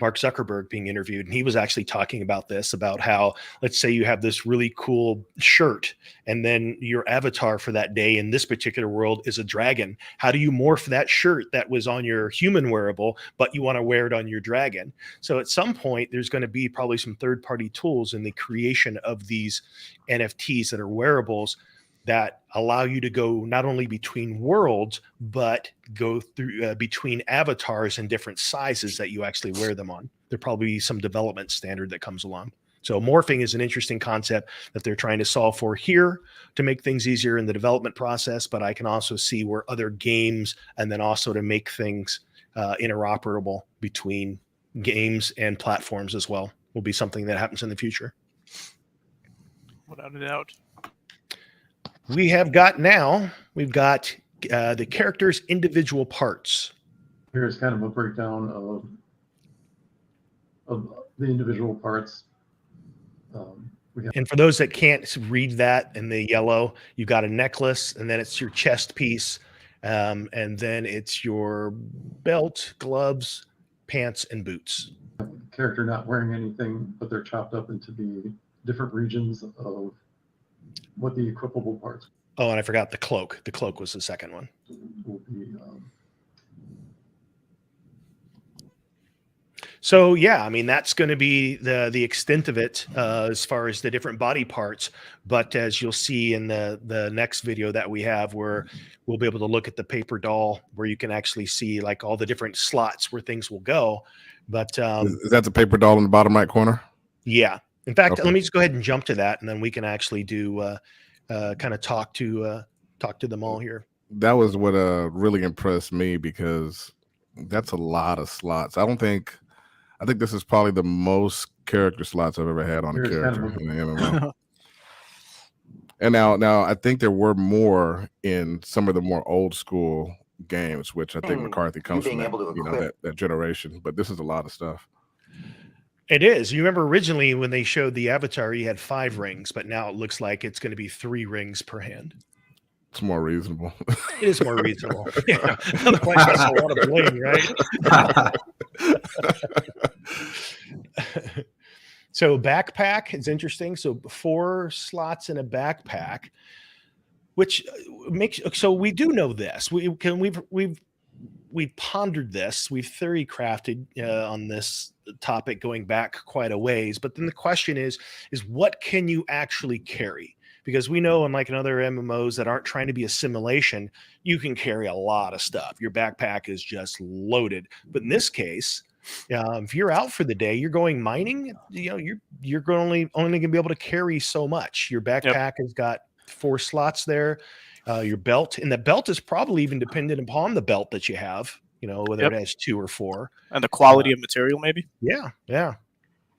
Mark Zuckerberg being interviewed, and he was actually talking about this, about how, let's say you have this really cool shirt, and then your avatar for that day in this particular world is a dragon. How do you morph that shirt that was on your human wearable, but you want to wear it on your dragon? So at some point, there's going to be probably some third-party tools in the creation of these NFTs that are wearables that allow you to go not only between worlds, but go through between avatars in different sizes that you actually wear them on. There'll probably be some development standard that comes along. So morphing is an interesting concept that they're trying to solve for here to make things easier in the development process, but I can also see where other games, and then also to make things interoperable between games and platforms as well, will be something that happens in the future. Without a doubt. We've got the character's individual parts. Here's kind of a breakdown of the individual parts. And for those that can't read that in the yellow, you've got a necklace, and then it's your chest piece, and then it's your belt, gloves, pants, and boots. Character not wearing anything, but they're chopped up into the different regions of what the equipable parts. Oh, and I forgot the cloak. The cloak was the second one. Will be, So yeah, I mean, that's going to be the extent of it as far as the different body parts. But as you'll see in the next video that we have, where we'll be able to look at the paper doll, where you can actually see like all the different slots where things will go. But is that the paper doll in the bottom right corner? Yeah. In fact, Okay. Let me just go ahead and jump to that, and then we can actually do kind of talk to them all here. That was what really impressed me, because that's a lot of slots. I think this is probably the most character slots I've ever had on a character in the MMO. And now I think there were more in some of the more old school games, which I think McCarthy comes from that generation. But this is a lot of stuff. It is. You remember originally when they showed the avatar, you had 5 rings, but now it looks like it's going to be 3 rings per hand. It's more reasonable. It is more reasonable. Yeah. Otherwise, that's a lot of bling, right? So backpack is interesting. So 4 slots in a backpack, which makes, so we do know this. We've pondered this. We've theory crafted on this topic going back quite a ways. But then the question is what can you actually carry? Because we know, unlike in other MMOs that aren't trying to be a simulation, you can carry a lot of stuff. Your backpack is just loaded. But in this case, if you're out for the day, you're going mining, you're only going to be able to carry so much. Your backpack has got 4 slots there. Your belt, and the belt is probably even dependent upon the belt that you have, whether it has 2 or 4. And the quality of material, maybe. Yeah.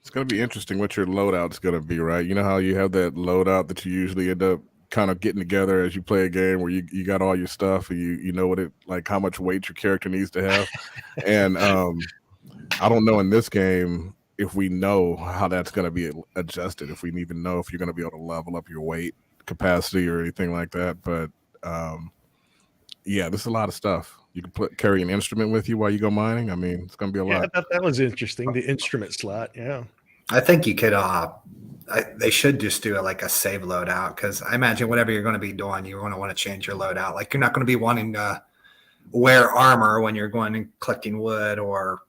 It's going to be interesting what your loadout's going to be, right? You know how you have that loadout that you usually end up kind of getting together as you play a game, where you got all your stuff, and you know what it, like how much weight your character needs to have. And I don't know in this game if we know how that's going to be adjusted, if we even know if you're going to be able to level up your weight capacity or anything like that. But yeah, there's a lot of stuff. You can carry an instrument with you while you go mining. I mean, it's going to be a lot. That was interesting. The instrument slot. Yeah. I think you could, they should just do it like a save loadout, because I imagine whatever you're going to be doing, you're going to want to change your loadout. Like, you're not going to be wanting to wear armor when you're going and collecting wood or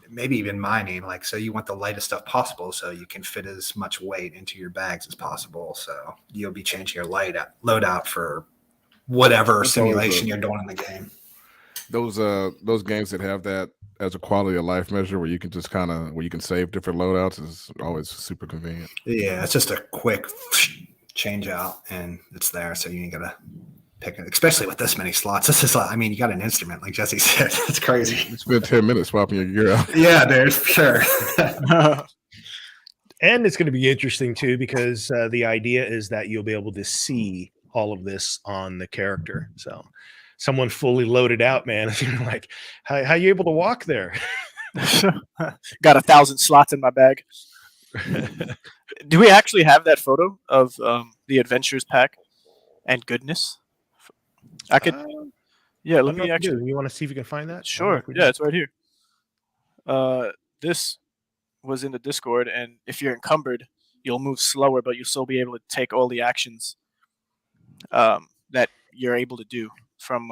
maybe even mining. Like, so you want the lightest stuff possible so you can fit as much weight into your bags as possible. So you'll be changing your loadout for whatever simulation you're doing in the game. Those games that have that as a quality of life measure where you can just where you can save different loadouts is always super convenient. Yeah, it's just a quick change out and it's there. So you ain't gotta pick it, especially with this many slots. This is, I mean, you got an instrument, like Jesse said. It's crazy. You spend 10 minutes swapping your gear out. Yeah, dude, sure. And it's going to be interesting too, because the idea is that you'll be able to see all of this on the character. So someone fully loaded out, man, you're like, how you able to walk there? Got 1,000 slots in my bag. Do we actually have that photo of the Adventures pack and goodness? I could, yeah. Let me actually. You want to see if you can find that? Sure. Yeah, it's right here. This was in the Discord, and if you're encumbered, you'll move slower, but you'll still be able to take all the actions that you're able to do from.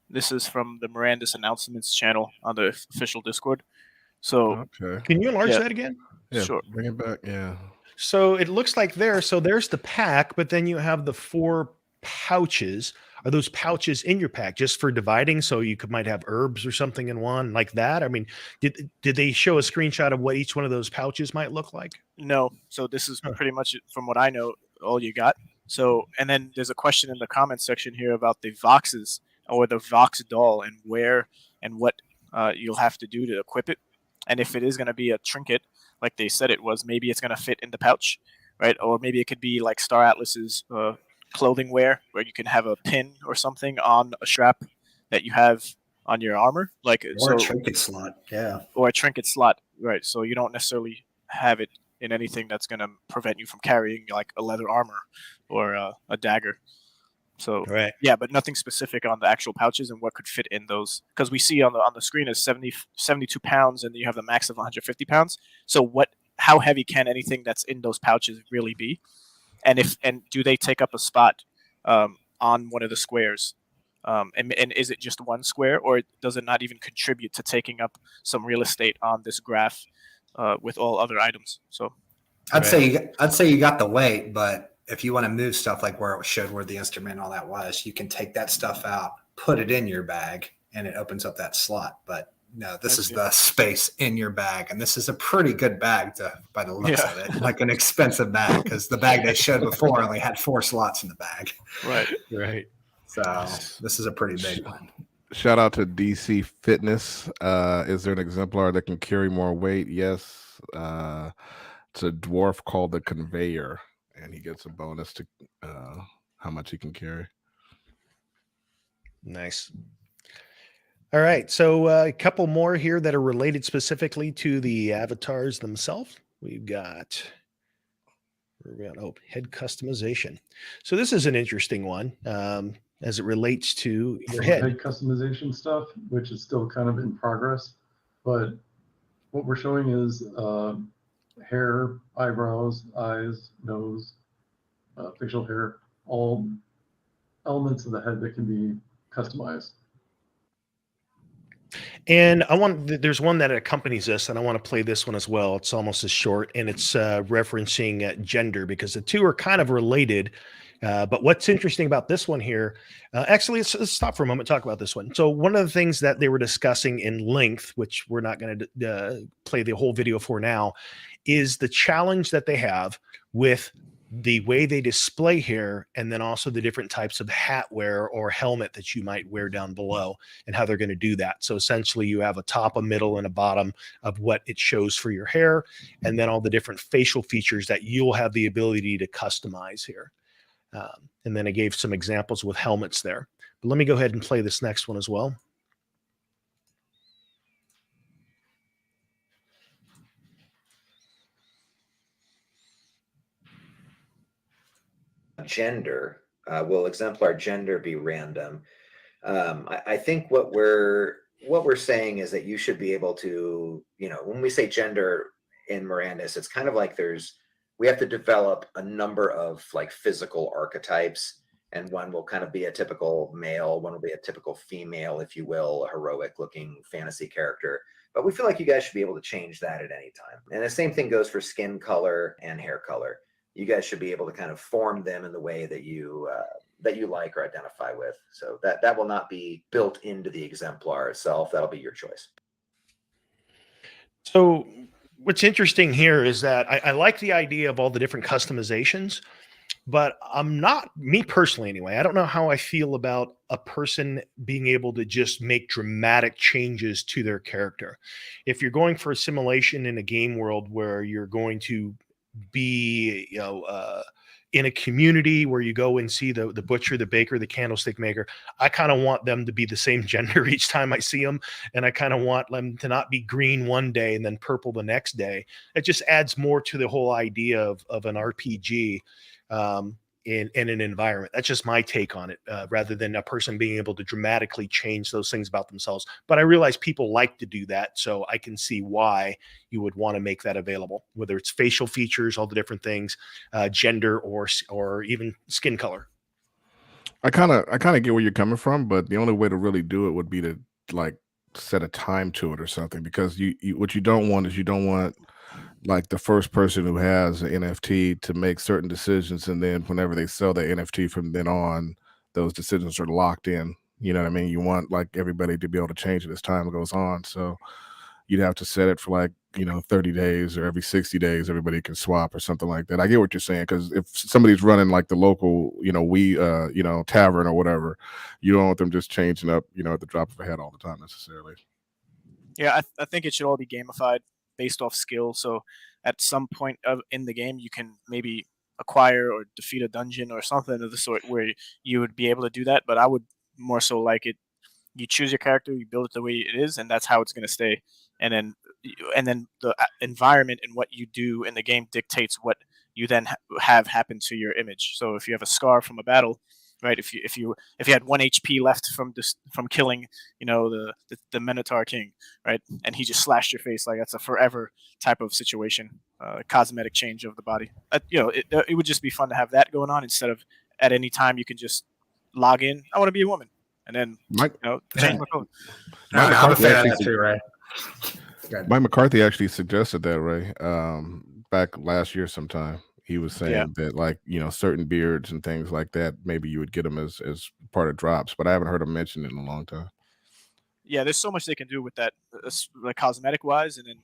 This is from the Mirandus announcements channel on the official Discord. So, okay. Can you enlarge that again? Yeah, sure. Bring it back. Yeah. So it looks like there's the pack, but then you have the 4 pouches. Are those pouches in your pack just for dividing? So you might have herbs or something in one like that. I mean, did they show a screenshot of what each one of those pouches might look like? No. So this is pretty much, from what I know, all you got. So, and then there's a question in the comments section here about the Voxes or the Vox doll and where and what you'll have to do to equip it. And if it is going to be a trinket, like they said it was, maybe it's going to fit in the pouch, right? Or maybe it could be like Star Atlas's clothing wear, where you can have a pin or something on a strap that you have on your armor, like a trinket slot, or a trinket slot, right? So you don't necessarily have it in anything that's going to prevent you from carrying like a leather armor or a dagger. So yeah, but nothing specific on the actual pouches and what could fit in those, because we see on the screen is 72 pounds, and you have the max of 150 pounds. So how heavy can anything that's in those pouches really be? And do they take up a spot on one of the squares? And is it just one square, or does it not even contribute to taking up some real estate on this graph with all other items? So I'd say you got the weight, but if you want to move stuff like where it showed where the instrument and all that was, you can take that stuff out, put it in your bag, and it opens up that slot. But no, this is the space in your bag, and this is a pretty good bag by the looks of it, like an expensive bag, because the bag they showed before only had 4 slots in the bag. Right. So this is a pretty big one. Shout out to DC Fitness. Is there an exemplar that can carry more weight? Yes. It's a dwarf called the Conveyor, and he gets a bonus to how much he can carry. Nice. All right, so a couple more here that are related specifically to the avatars themselves. We've got head customization. So this is an interesting one as it relates to your head customization stuff, which is still kind of in progress. But what we're showing is hair, eyebrows, eyes, nose, facial hair, all elements of the head that can be customized. And there's one that accompanies this, and I want to play this one as well. It's almost as short, and it's referencing gender, because the two are kind of related. But what's interesting about this one here, actually, let's stop for a moment, talk about this one. So one of the things that they were discussing in length, which we're not going to play the whole video for now, is the challenge that they have with the way they display hair, and then also the different types of hat wear or helmet that you might wear down below, and how they're going to do that. So essentially you have a top, a middle, and a bottom of what it shows for your hair, and then all the different facial features that you'll have the ability to customize here. And then I gave some examples with helmets there. But let me go ahead and play this next one as well. Gender, will exemplar gender be random? I think what we're saying is that you should be able to, when we say gender in Mirandus, it's kind of like we have to develop a number of like physical archetypes, and one will kind of be a typical male, one will be a typical female, if you will, a heroic looking fantasy character. But we feel like you guys should be able to change that at any time. And the same thing goes for skin color and hair color. You guys should be able to kind of form them in the way that you like or identify with. So that will not be built into the exemplar itself. That'll be your choice. So what's interesting here is that I like the idea of all the different customizations, but I'm not, me personally anyway, I don't know how I feel about a person being able to just make dramatic changes to their character. If you're going for a simulation in a game world where you're going to be, in a community where you go and see the butcher, the baker, the candlestick maker, I kind of want them to be the same gender each time I see them. And I kind of want them to not be green one day and then purple the next day. It just adds more to the whole idea of an RPG in an environment. That's just my take on it, rather than a person being able to dramatically change those things about themselves. But I realize people like to do that, so I can see why you would want to make that available, whether it's facial features, all the different things, gender, or even skin color. I kind of get where you're coming from, but the only way to really do it would be to like set a time to it or something, because you what you don't want is, you don't want like the first person who has an NFT to make certain decisions, and then whenever they sell the NFT from then on, those decisions are locked in. You know what I mean? You want like everybody to be able to change it as time goes on. So you'd have to set it for like, 30 days, or every 60 days, everybody can swap or something like that. I get what you're saying, because if somebody's running like the local, tavern or whatever, you don't want them just changing up, at the drop of a hat all the time necessarily. Yeah, I think it should all be gamified based off skill. So at some point in the game, you can maybe acquire or defeat a dungeon or something of the sort where you would be able to do that. But I would more so like it. You choose your character, you build it the way it is, and that's how it's going to stay. And then the environment and what you do in the game dictates what you then have happen to your image. So if you have a scar from a battle, right? If you had 1 HP left from killing, the Minotaur King, right, and he just slashed your face, like that's a forever type of situation, cosmetic change of the body. It would just be fun to have that going on, instead of at any time you can just log in. I want to be a woman, and then change my color. I'm a fan of that too, Ray. Mike McCarthy actually suggested that, Ray, back last year sometime. He was saying that, like, certain beards and things like that, maybe you would get them as part of drops, but I haven't heard him mention it in a long time. Yeah, there's so much they can do with that, like cosmetic wise, and then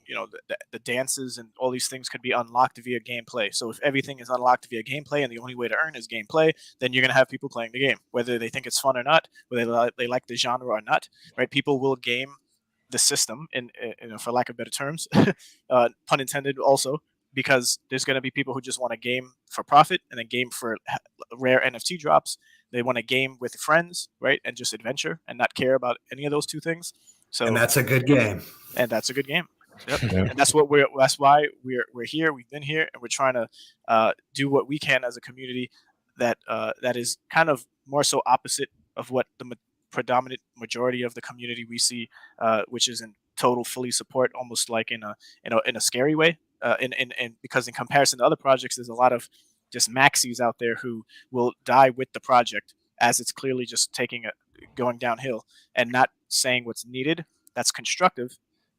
the dances and all these things could be unlocked via gameplay. So if everything is unlocked via gameplay, and the only way to earn is gameplay, then you're gonna have people playing the game, whether they think it's fun or not, whether they like the genre or not. Right? People will game the system, in for lack of better terms, pun intended, also, because there's going to be people who just want to game for profit and then game for rare NFT drops. They want to game with friends, right, and just adventure and not care about any of those two things. So, and that's a good game. And that's a good game. Yep. Yeah. And that's why we're here. We've been here, and we're trying to do what we can as a community that is kind of more so opposite of what the predominant majority of the community we see, which is in total fully support, almost like in a scary way. And because in comparison to other projects, there's a lot of just maxis out there who will die with the project as it's clearly just going downhill, and not saying what's needed that's constructive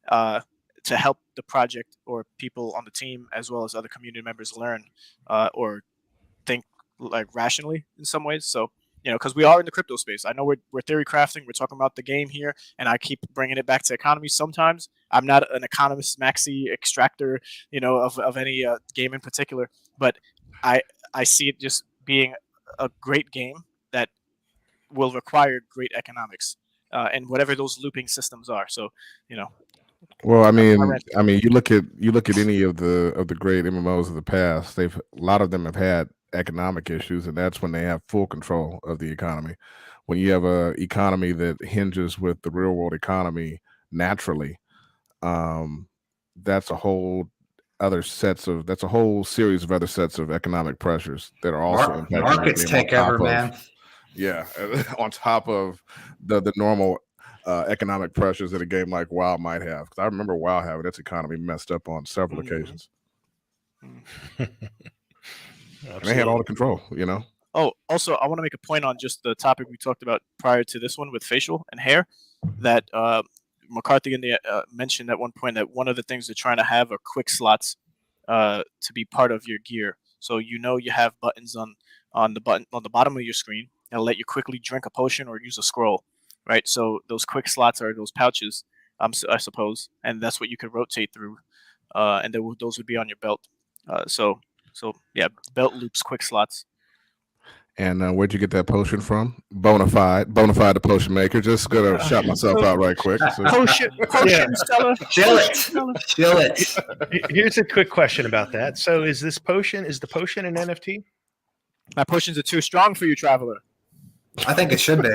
to help the project or people on the team, as well as other community members, learn or think like rationally in some ways. So, because we are in the crypto space. I know we're theory crafting. We're talking about the game here, and I keep bringing it back to economy. Sometimes I'm not an economist, maxi extractor, of any game in particular, but I see it just being a great game that will require great economics and whatever those looping systems are. So, Well, I mean, you look at any of the great MMOs of the past. A lot of them have had economic issues, and that's when they have full control of the economy. When you have a economy that hinges with the real world economy naturally, that's a whole series of other sets of economic pressures that are also impacting markets take over, man. Yeah, on top of the normal economic pressures that a game like WoW might have. Because I remember WoW having its economy messed up on several occasions. And they had all the control, Oh, also, I want to make a point on just the topic we talked about prior to this one with facial and hair. That McCarthy mentioned at one point that one of the things they're trying to have are quick slots to be part of your gear. So you have buttons on the bottom of your screen. It'll let you quickly drink a potion or use a scroll, right? So those quick slots are those pouches, I suppose, and that's what you could rotate through, and those would be on your belt. So yeah, belt loops, quick slots. And where'd you get that potion from? Bonafide, the potion maker. Just gonna shout myself out right quick. So. Potion seller. Chill it. Here's a quick question about that. So is the potion an NFT? My potions are too strong for you, traveler. I think it should be.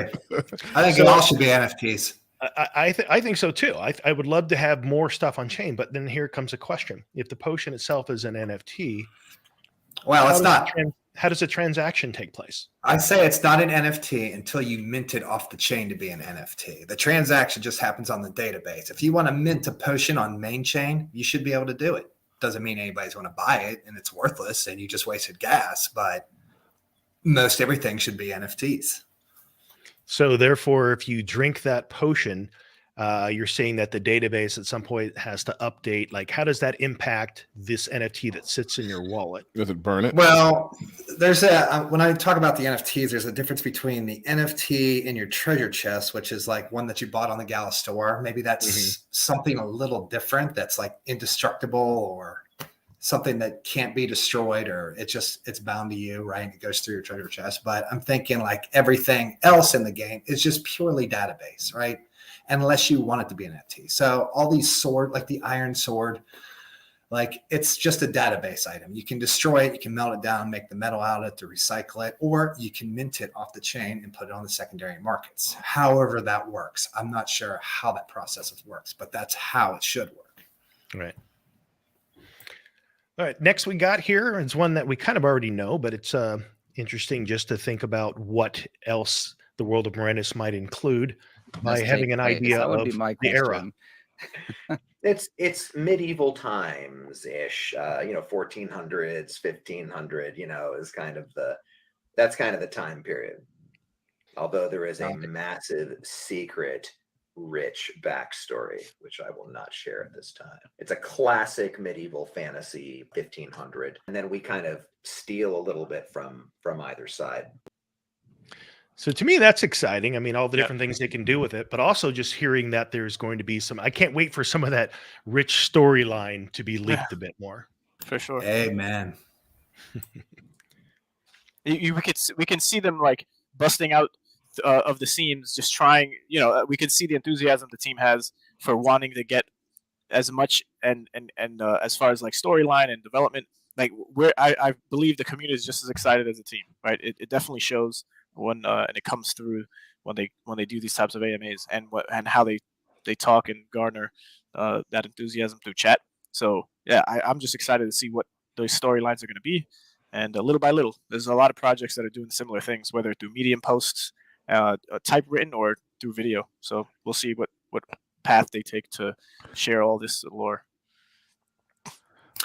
I think it all should be NFTs. I think so too. I would love to have more stuff on chain, but then here comes a question: if the potion itself is an NFT, well, it's not. How does a transaction take place? I say it's not an NFT until you mint it off the chain to be an NFT. The transaction just happens on the database. If you want to mint a potion on main chain, you should be able to do it. Doesn't mean anybody's going to buy it and it's worthless and you just wasted gas, but most everything should be NFTs. So therefore, if you drink that potion, you're saying that the database at some point has to update. Like, how does that impact this NFT that sits in your wallet? Does it burn it? Well, when I talk about the NFTs, there's a difference between the NFT in your treasure chest, which is like one that you bought on the Gala store. Maybe that's something a little different that's like indestructible or something that can't be destroyed, or it's bound to you, right? It goes through your treasure chest. But I'm thinking like everything else in the game is just purely database, right? Unless you want it to be an NFT. So all these sword, like the iron sword, like it's just a database item. You can destroy it, you can melt it down, make the metal out of it to recycle it, or you can mint it off the chain and put it on the secondary markets. However that works. I'm not sure how that process works, but that's how it should work. Right. All right. Next we got here is one that we kind of already know, but it's interesting just to think about what else the world of Mirandus might include. By having an idea of the era. It's medieval times ish, 1400s, 1500, is that's kind of the time period. Although there is a massive secret rich backstory, which I will not share at this time. It's a classic medieval fantasy 1500. And then we kind of steal a little bit from either side. So to me, that's exciting. I mean, all the different things they can do with it, but also just hearing that there's going to be I can't wait for some of that rich storyline to be leaked a bit more. For sure. Amen. we can see them like busting out of the seams, just trying, we can see the enthusiasm the team has for wanting to get as much and as far as like storyline and development, like I believe the community is just as excited as the team, right? It definitely shows when and it comes through when they do these types of AMAs and how they talk and garner that enthusiasm through chat. So yeah, I'm just excited to see what those storylines are going to be, and little by little, there's a lot of projects that are doing similar things, whether through Medium posts, typewritten, or through video. So we'll see what path they take to share all this lore.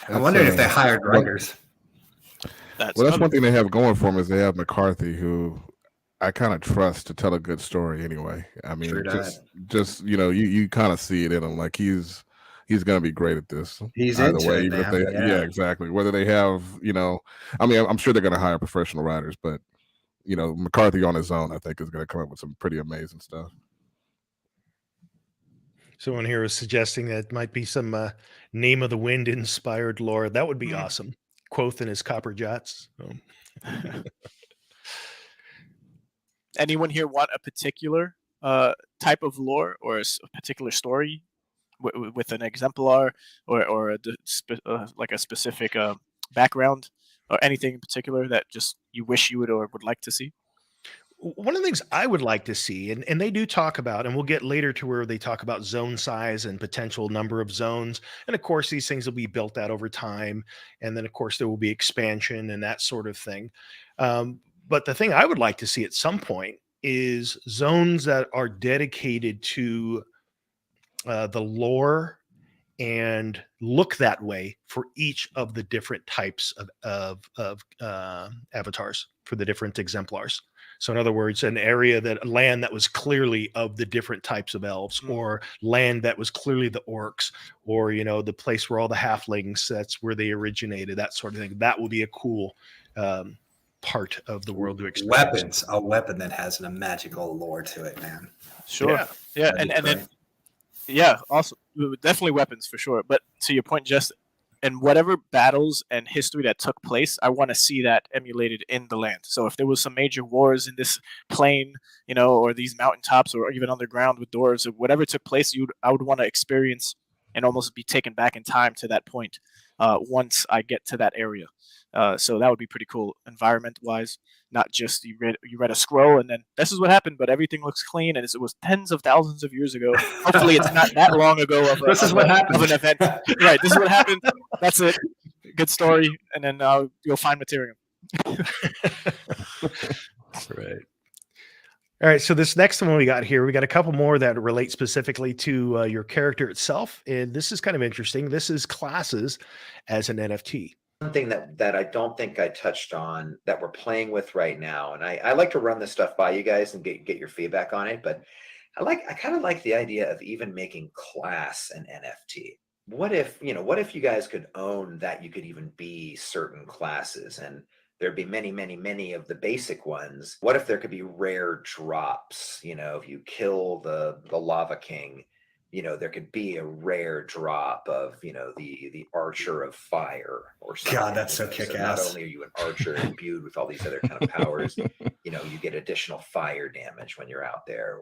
I wonder if they hired writers. That's one thing they have going for them is they have McCarthy, who I kind of trust to tell a good story anyway. I mean, just you kind of see it in him. Like he's going to be great at this. He's into way, it, even if they, yeah, exactly. Whether they have, I mean, I'm sure they're going to hire professional writers, but McCarthy on his own, I think, is going to come up with some pretty amazing stuff. Someone here is suggesting that it might be some Name of the Wind inspired lore. That would be awesome. Quoth and his copper jets. Anyone here want a particular type of lore or a particular story with an exemplar or like a specific background or anything in particular that just you wish you would or would like to see? One of the things I would like to see, and they do talk about, and we'll get later to where they talk about zone size and potential number of zones. And of course, these things will be built out over time. And then, of course, there will be expansion and that sort of thing. But the thing I would like to see at some point is zones that are dedicated to the lore and look that way for each of the different types of avatars for the different exemplars. So in other words, land that was clearly of the different types of elves, or land that was clearly the orcs, or, the place where all the halflings, that's where they originated, that sort of thing. That would be a cool part of the world to experience. A weapon that has a magical lore to it, man. Sure. Yeah. And then, also definitely weapons for sure. But to your point, just and whatever battles and history that took place, I want to see that emulated in the land. So if there was some major wars in this plain, or these mountaintops, or even underground with doors, or whatever took place, I would want to experience and almost be taken back in time to that point once I get to that area. So that would be pretty cool, environment-wise. Not just you read a scroll and then this is what happened, but everything looks clean and it was tens of thousands of years ago. Hopefully, it's not that long ago of an event. Right, this is what happened. That's it. Good story, and then you'll find material. Right. All right. So this next one we got a couple more that relate specifically to your character itself, and this is kind of interesting. This is classes as an NFT. One thing that I don't think I touched on that we're playing with right now, and I like to run this stuff by you guys and get your feedback on it, but I kind of like the idea of even making class an NFT. What if you guys could own that you could even be certain classes, and there'd be many, many, many of the basic ones. What if there could be rare drops? If you kill the Lava King, there could be a rare drop of, the Archer of Fire or something. God, that's so kick-ass. So not only are you an archer imbued with all these other kind of powers, you get additional fire damage when you're out there.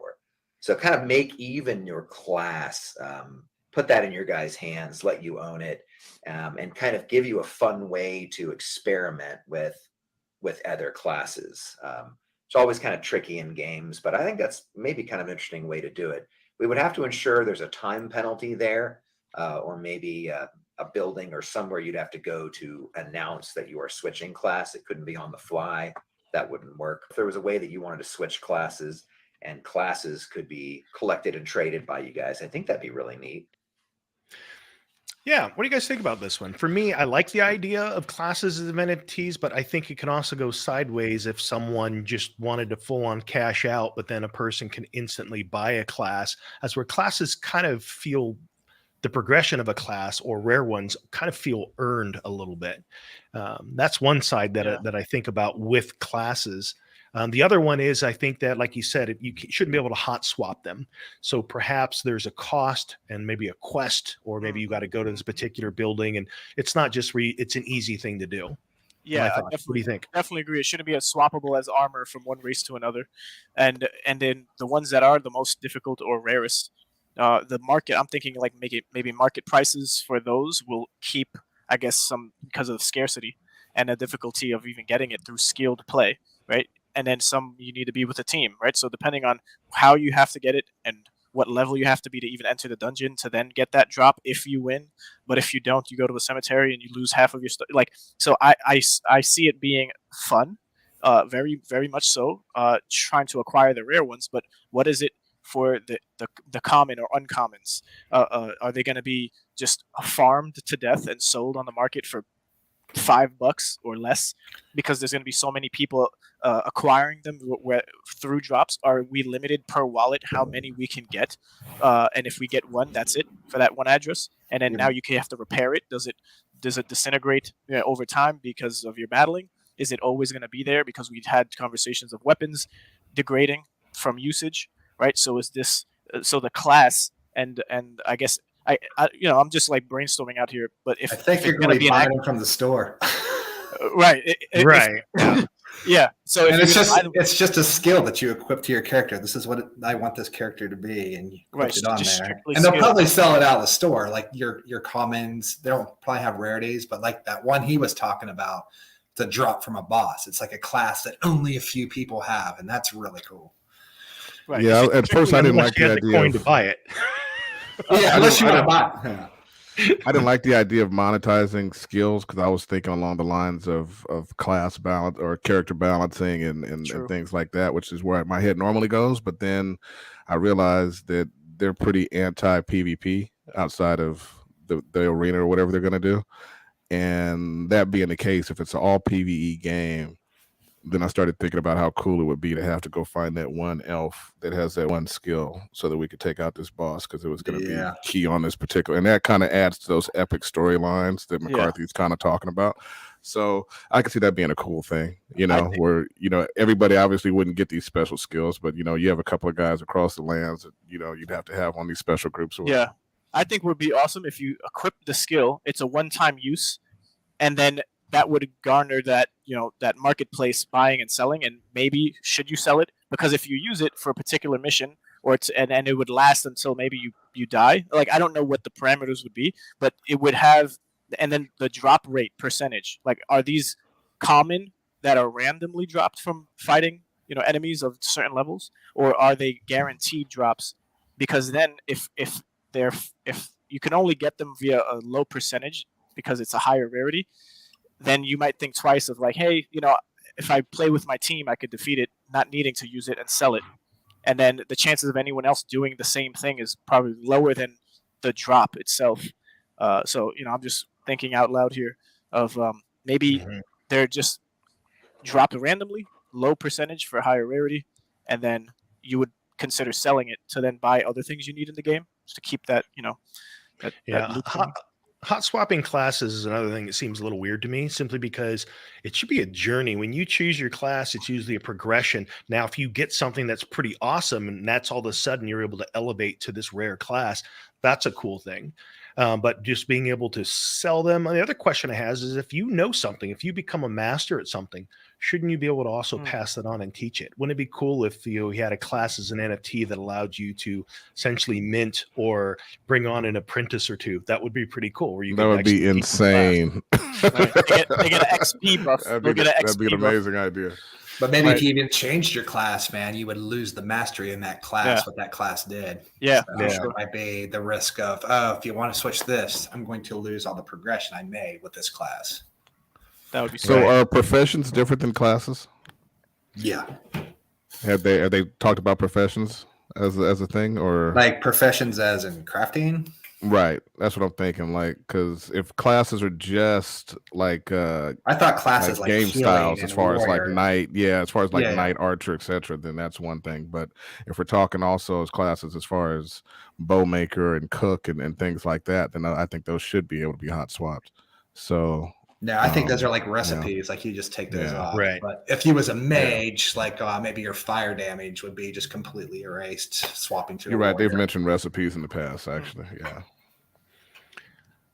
So kind of make even your class, put that in your guys' hands, let you own it, and kind of give you a fun way to experiment with other classes. It's always kind of tricky in games, but I think that's maybe kind of an interesting way to do it. We would have to ensure there's a time penalty there, or maybe a building or somewhere you'd have to go to announce that you are switching class. It couldn't be on the fly. That wouldn't work. If there was a way that you wanted to switch classes and classes could be collected and traded by you guys, I think that'd be really neat. Yeah. What do you guys think about this one? For me, I like the idea of classes as NFTs, but I think it can also go sideways if someone just wanted to full on cash out, but then a person can instantly buy a class. That's where classes kind of feel the progression of a class, or rare ones kind of feel earned a little bit. That's one side that I think about with classes. The other one is, I think that, like you said, you shouldn't be able to hot swap them. So perhaps there's a cost and maybe a quest, or maybe you got to go to this particular building, and it's not just it's an easy thing to do. Yeah, what do you think? Definitely agree. It shouldn't be as swappable as armor from one race to another. And then the ones that are the most difficult or rarest, the market, I'm thinking like maybe market prices for those will keep, I guess, some, because of scarcity and the difficulty of even getting it through skilled play, right? And then some you need to be with a team, right? So depending on how you have to get it and what level you have to be to even enter the dungeon to then get that drop if you win. But if you don't, you go to a cemetery and you lose half of your stuff. So I see it being fun, very, very much so, trying to acquire the rare ones. But what is it for the common or uncommons? Are they going to be just farmed to death and sold on the market for $5 or less because there's going to be so many people acquiring them through drops? Are we limited per wallet how many we can get, and if we get one, that's it for that one address, and then now you have to repair it? Does it disintegrate over time because of your battling? Is it always going to be there? Because we've had conversations of weapons degrading from usage, right? So is this the class, and I guess I'm just like brainstorming out here, but I think you're going to be buying them from the store, right? Right. Yeah. So it's just a skill that you equip to your character. This is what I want this character to be, and you put it on there. And they'll probably sell it out of the store, like your commons. They'll probably have rarities, but like that one he was talking about, the drop from a boss. It's like a class that only a few people have, and that's really cool. Right. Yeah. At first, I didn't like the idea to buy it. Yeah, unless you want to buy it. I didn't like the idea of monetizing skills, because I was thinking along the lines of class balance or character balancing and things like that, which is where my head normally goes. But then I realized that they're pretty anti-PvP outside of the arena or whatever they're going to do. And that being the case, if it's an all PvE game, then I started thinking about how cool it would be to have to go find that one elf that has that one skill so that we could take out this boss, because it was going to be key on this particular. And that kind of adds to those epic storylines that McCarthy's kind of talking about. So I can see that being a cool thing, where, everybody obviously wouldn't get these special skills, but, you have a couple of guys across the lands that, you'd have to have on these special groups. Yeah. I think would be awesome if you equip the skill. It's a one-time use, and then that would garner that that marketplace buying and selling. And maybe should you sell it, because if you use it for a particular mission, or and it would last until maybe you die. Like, I don't know what the parameters would be, but it would have. And then the drop rate percentage. Like, are these common that are randomly dropped from fighting enemies of certain levels, or are they guaranteed drops? Because then if you can only get them via a low percentage because it's a higher rarity, then you might think twice of like, hey, if I play with my team, I could defeat it, not needing to use it and sell it. And then the chances of anyone else doing the same thing is probably lower than the drop itself. So, I'm just thinking out loud here of maybe they're just dropped randomly, low percentage for higher rarity, and then you would consider selling it to then buy other things you need in the game just to keep that, that loop going. Hot swapping classes is another thing that seems a little weird to me, simply because it should be a journey. When you choose your class, it's usually a progression. Now, if you get something that's pretty awesome and that's all of a sudden you're able to elevate to this rare class, that's a cool thing. But just being able to sell them. And the other question I have is, if you know something, if you become a master at something, shouldn't you be able to also pass that on and teach it? Wouldn't it be cool if you had a class as an NFT that allowed you to essentially mint or bring on an apprentice or two? That would be pretty cool. Where you that would be insane. Right. They get an XP buff. That'd be an amazing idea. But maybe if you even changed your class, man, you would lose the mastery in that class, what that class did. Yeah. So it might be the risk of, if you want to switch this, I'm going to lose all the progression I made with this class. That would be so. Are professions different than classes? Yeah. Have they talked about professions as a thing, or like professions as in crafting? Right, that's what I'm thinking. Like, because if classes are just like, I thought classes like game styles, as far as like knight, as far as like knight, archer, etc., then that's one thing. But if we're talking also as classes, as far as bow maker and cook and things like that, then I think those should be able to be hot swapped. So. No, I think those are like recipes. Like you just take those off. Right. But if you was a mage, like maybe your fire damage would be just completely erased, swapping to. You're right. They've mentioned recipes in the past, actually. Yeah.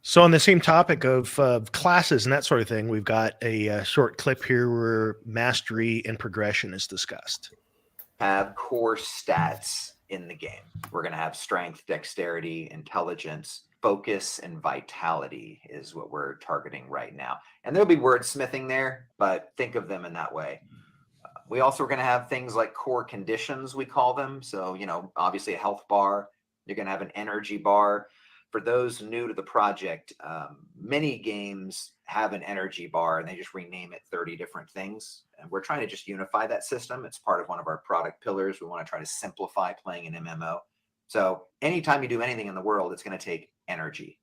So on the same topic of classes and that sort of thing, we've got a short clip here where mastery and progression is discussed. Have core stats in the game. We're going to have strength, dexterity, intelligence, focus, and vitality is what we're targeting right now. And there'll be wordsmithing there, but think of them in that way. We also are going to have things like core conditions, we call them. So, obviously a health bar. You're going to have an energy bar. For those new to the project, many games have an energy bar and they just rename it 30 different things. And we're trying to just unify that system. It's part of one of our product pillars. We want to try to simplify playing an MMO. So anytime you do anything in the world, it's going to take energy.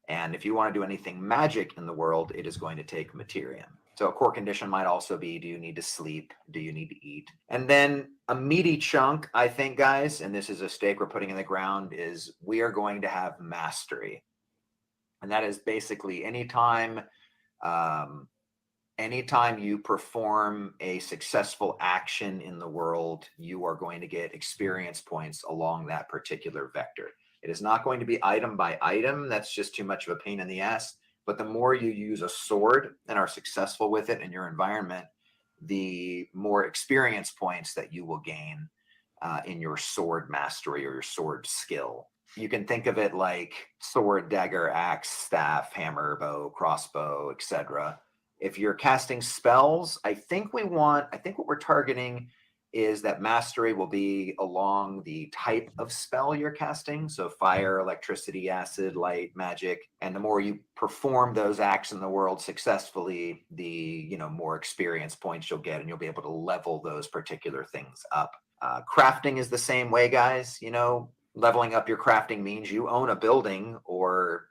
And if you want to do anything magic in the world, it is going to take Materium. So a core condition might also be, do you need to sleep? Do you need to eat? And then a meaty chunk, I think, guys, and this is a stake we're putting in the ground, is we are going to have mastery. And that is basically anytime you perform a successful action in the world, you are going to get experience points along that particular vector. It is not going to be item by item. That's just too much of a pain in the ass. But the more you use a sword and are successful with it in your environment, the more experience points that you will gain in your sword mastery or your sword skill. You can think of it like sword, dagger, axe, staff, hammer, bow, crossbow, etc. If you're casting spells, I think what we're targeting is that mastery will be along the type of spell you're casting. So fire, electricity, acid, light, magic. And the more you perform those acts in the world successfully, the more experience points you'll get, and you'll be able to level those particular things up. Crafting is the same way, guys. leveling up your crafting means you own a building or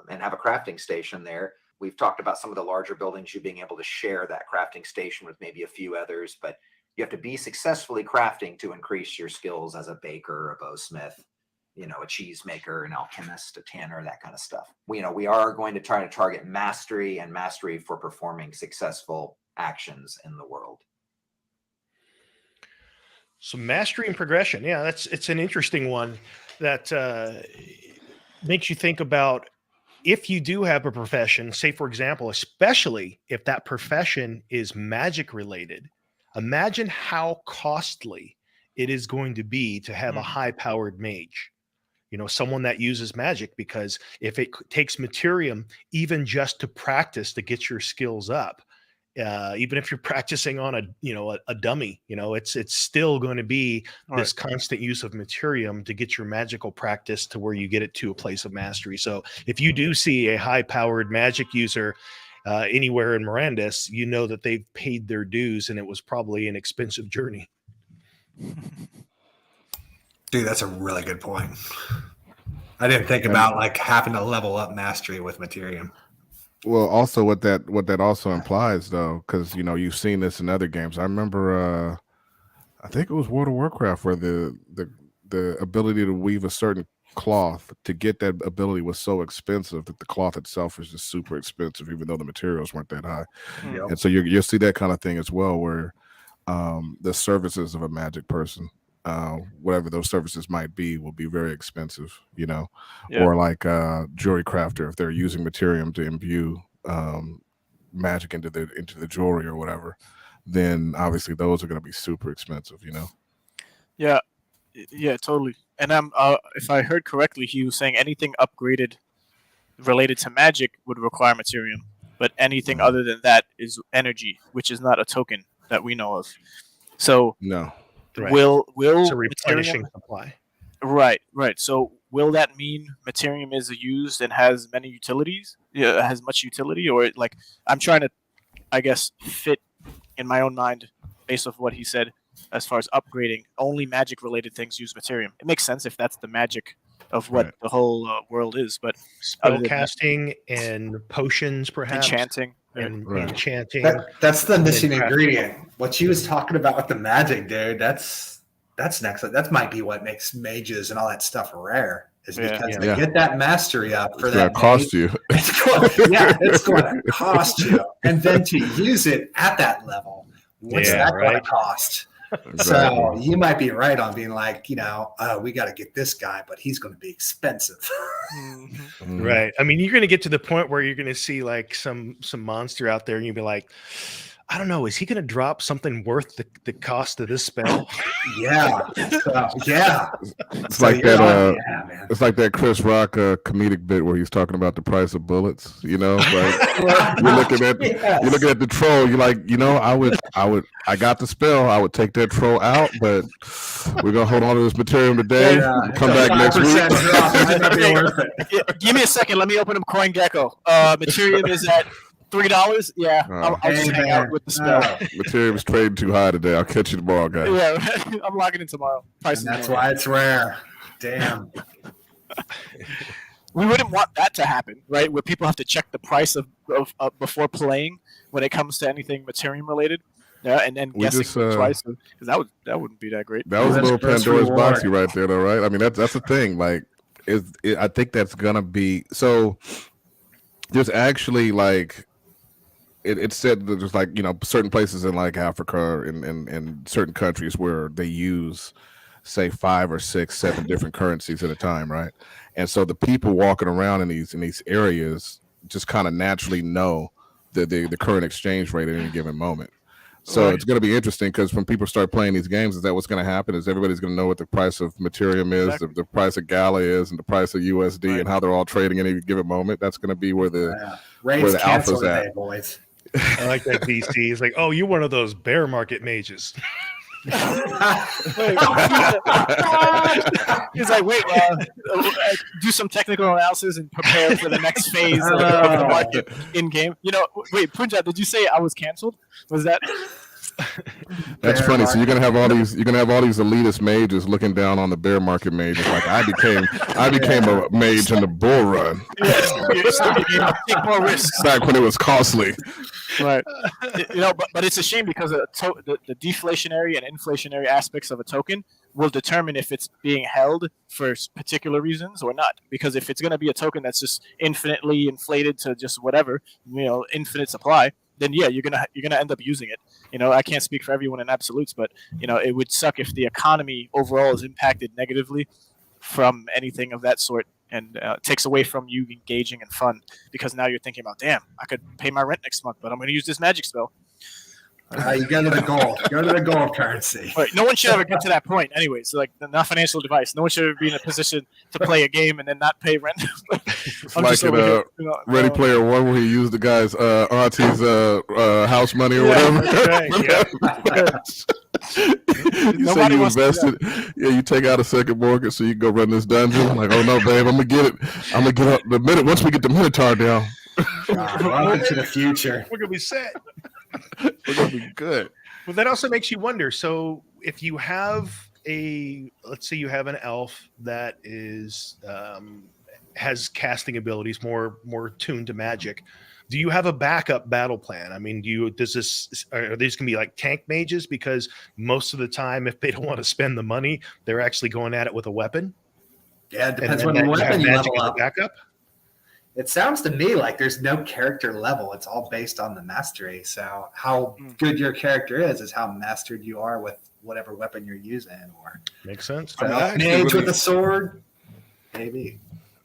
and have a crafting station there. We've talked about some of the larger buildings, you being able to share that crafting station with maybe a few others, but you have to be successfully crafting to increase your skills as a baker, a bowsmith, a cheesemaker, an alchemist, a tanner, that kind of stuff. We are going to try to target mastery and mastery for performing successful actions in the world. So mastery and progression. Yeah, it's an interesting one that makes you think about if you do have a profession, say, for example, especially if that profession is magic related, imagine how costly it is going to be to have a high powered mage, someone that uses magic, because if it takes materium, even just to practice to get your skills up, even if you're practicing on a dummy, it's still going to be this constant use of materium to get your magical practice to where you get it to a place of mastery. So if you do see a high powered magic user anywhere in Mirandus, that they've paid their dues and it was probably an expensive journey. Dude, that's a really good point. I didn't think about like having to level up mastery with materium. Well, also what that also implies, though, because you've seen this in other games. I remember, I think it was World of Warcraft, where the ability to weave a certain cloth, to get that ability was so expensive that the cloth itself was just super expensive, even though the materials weren't that high. Yep. And so you'll see that kind of thing as well, where the services of a magic person, whatever those services might be, will be very expensive, or like jewelry crafter, if they're using materium to imbue magic into the jewelry or whatever, then obviously those are going to be super expensive, Yeah, totally. And if I heard correctly, he was saying anything upgraded related to magic would require materium, but anything other than that is energy, which is not a token that we know of. So no. Right. Will it's a replenishing supply? Right. So will that mean materium is used and has many utilities? Yeah, has much utility, or like I'm trying to, I guess, fit in my own mind based off what he said as far as upgrading. Only magic related things use materium. It makes sense if that's the magic of what the whole world is, but spell casting and potions, perhaps enchanting. Enchanting. That's the missing ingredient. What she was talking about with the magic, dude. That's next. That might be what makes mages and all that stuff rare. Is because they get that mastery up for that. Cost you. It's going to cost you, and then to use it at that level, what's that going to cost? Exactly. So you might be right on being like, we got to get this guy, but he's going to be expensive. Right. I mean, you're going to get to the point where you're going to see like some monster out there and you'll be like, I don't know, is he going to drop something worth the cost of this spell? Yeah. It's like that. It's like that Chris Rock comedic bit where he's talking about the price of bullets. Like you're looking at the troll. You're like, I got the spell. I would take that troll out, but we're gonna hold on to this material today. Come back next week. Give me a second. Let me open up CoinGecko. Material is at $3. Yeah, I'll just hang out with the spell. Material is trading too high today. I'll catch you tomorrow, guys. Yeah, I'm logging in tomorrow. That's why it's rare. Damn. We wouldn't want that to happen, right? Where people have to check the price of before playing when it comes to anything materium related. Yeah, and guessing the price, because that wouldn't be that great. That was a little Pandora's box right there, though, right? I mean, that's the thing. Like, I think that's gonna be so. There's actually like. It said that there's like certain places in like Africa and certain countries where they use say 5 or 6, 7 different currencies at a time, right? And so the people walking around in these areas just kind of naturally know the current exchange rate at any given moment. So it's going to be interesting because when people start playing these games, is that what's going to happen? Is everybody's going to know what the price of materium is, the price of Gala is, and the price of USD, and how they're all trading at any given moment? That's going to be where the alpha's at. Boys. I like that DC. He's like, oh, you're one of those bear market mages. He's like, wait, do some technical analysis and prepare for the next phase of the market in game. Wait, Punjab, did you say I was canceled? Was that? That's Bear funny. So you're gonna market. have all these elitist mages looking down on the bear market mages. Like I became a mage in the bull run. Take more risks. Back when it was costly. Right. But it's a shame because the deflationary and inflationary aspects of a token will determine if it's being held for particular reasons or not. Because if it's going to be a token that's just infinitely inflated to just whatever, infinite supply, then yeah, you're gonna end up using it. I can't speak for everyone in absolutes, but it would suck if the economy overall is impacted negatively from anything of that sort, and takes away from you engaging in fun, because now you're thinking about, damn, I could pay my rent next month, but I'm going to use this magic spell. You go to the gold. Go to the gold currency. Right. No one should ever get to that point anyway. So, not financial advice. No one should ever be in a position to play a game and then not pay rent. Like in Ready Player One, where he used the guy's auntie's house money or whatever. Right, You say you invested. Yeah, you take out a second mortgage so you can go run this dungeon. Like, oh no, babe, I'm gonna get it. I'm gonna get up the minute once we get the Minotaur down. Welcome to the future. We're gonna be set. We're gonna be good. Well, that also makes you wonder. So, if you have let's say you have an elf that is has casting abilities more tuned to magic, do you have a backup battle plan? I mean, are these gonna be like tank mages? Because most of the time, if they don't want to spend the money, they're actually going at it with a weapon. Yeah, it depends what weapon you level up. Backup. It sounds to me like there's no character level. It's all based on the mastery. So how good your character is how mastered you are with whatever weapon you're using. Or makes sense. So mage with a sword, maybe.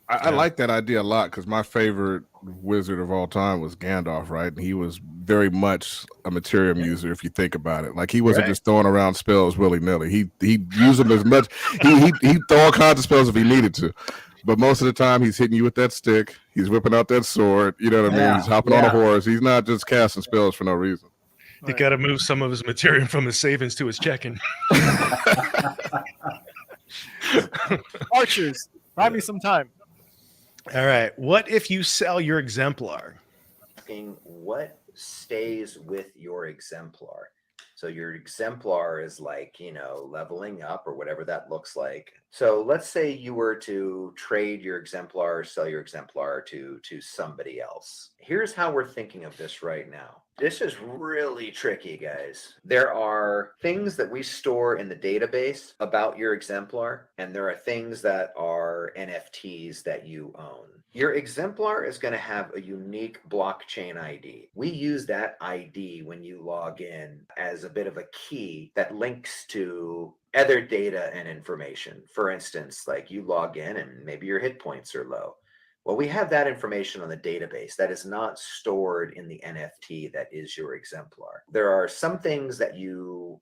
I like that idea a lot because my favorite wizard of all time was Gandalf, right? And he was very much a materium user, if you think about it. Like he wasn't just throwing around spells willy nilly. He used them as much. He throw all kinds of spells if he needed to. But most of the time, he's hitting you with that stick. He's whipping out that sword. You know what I mean? He's hopping on a horse. He's not just casting spells for no reason. He got to move some of his material from his savings to his checking. Archers, buy me some time. All right. What if you sell your exemplar? What stays with your exemplar? So your exemplar is like, leveling up or whatever that looks like. So let's say you were to trade your exemplar, sell your exemplar to somebody else. Here's how we're thinking of this right now. This is really tricky, guys. There are things that we store in the database about your exemplar, and there are things that are NFTs that you own. Your exemplar is going to have a unique blockchain ID. We use that ID when you log in as a bit of a key that links to other data and information. For instance, like you log in and maybe your hit points are low. Well, we have that information on the database that is not stored in the NFT that is your exemplar. There are some things that you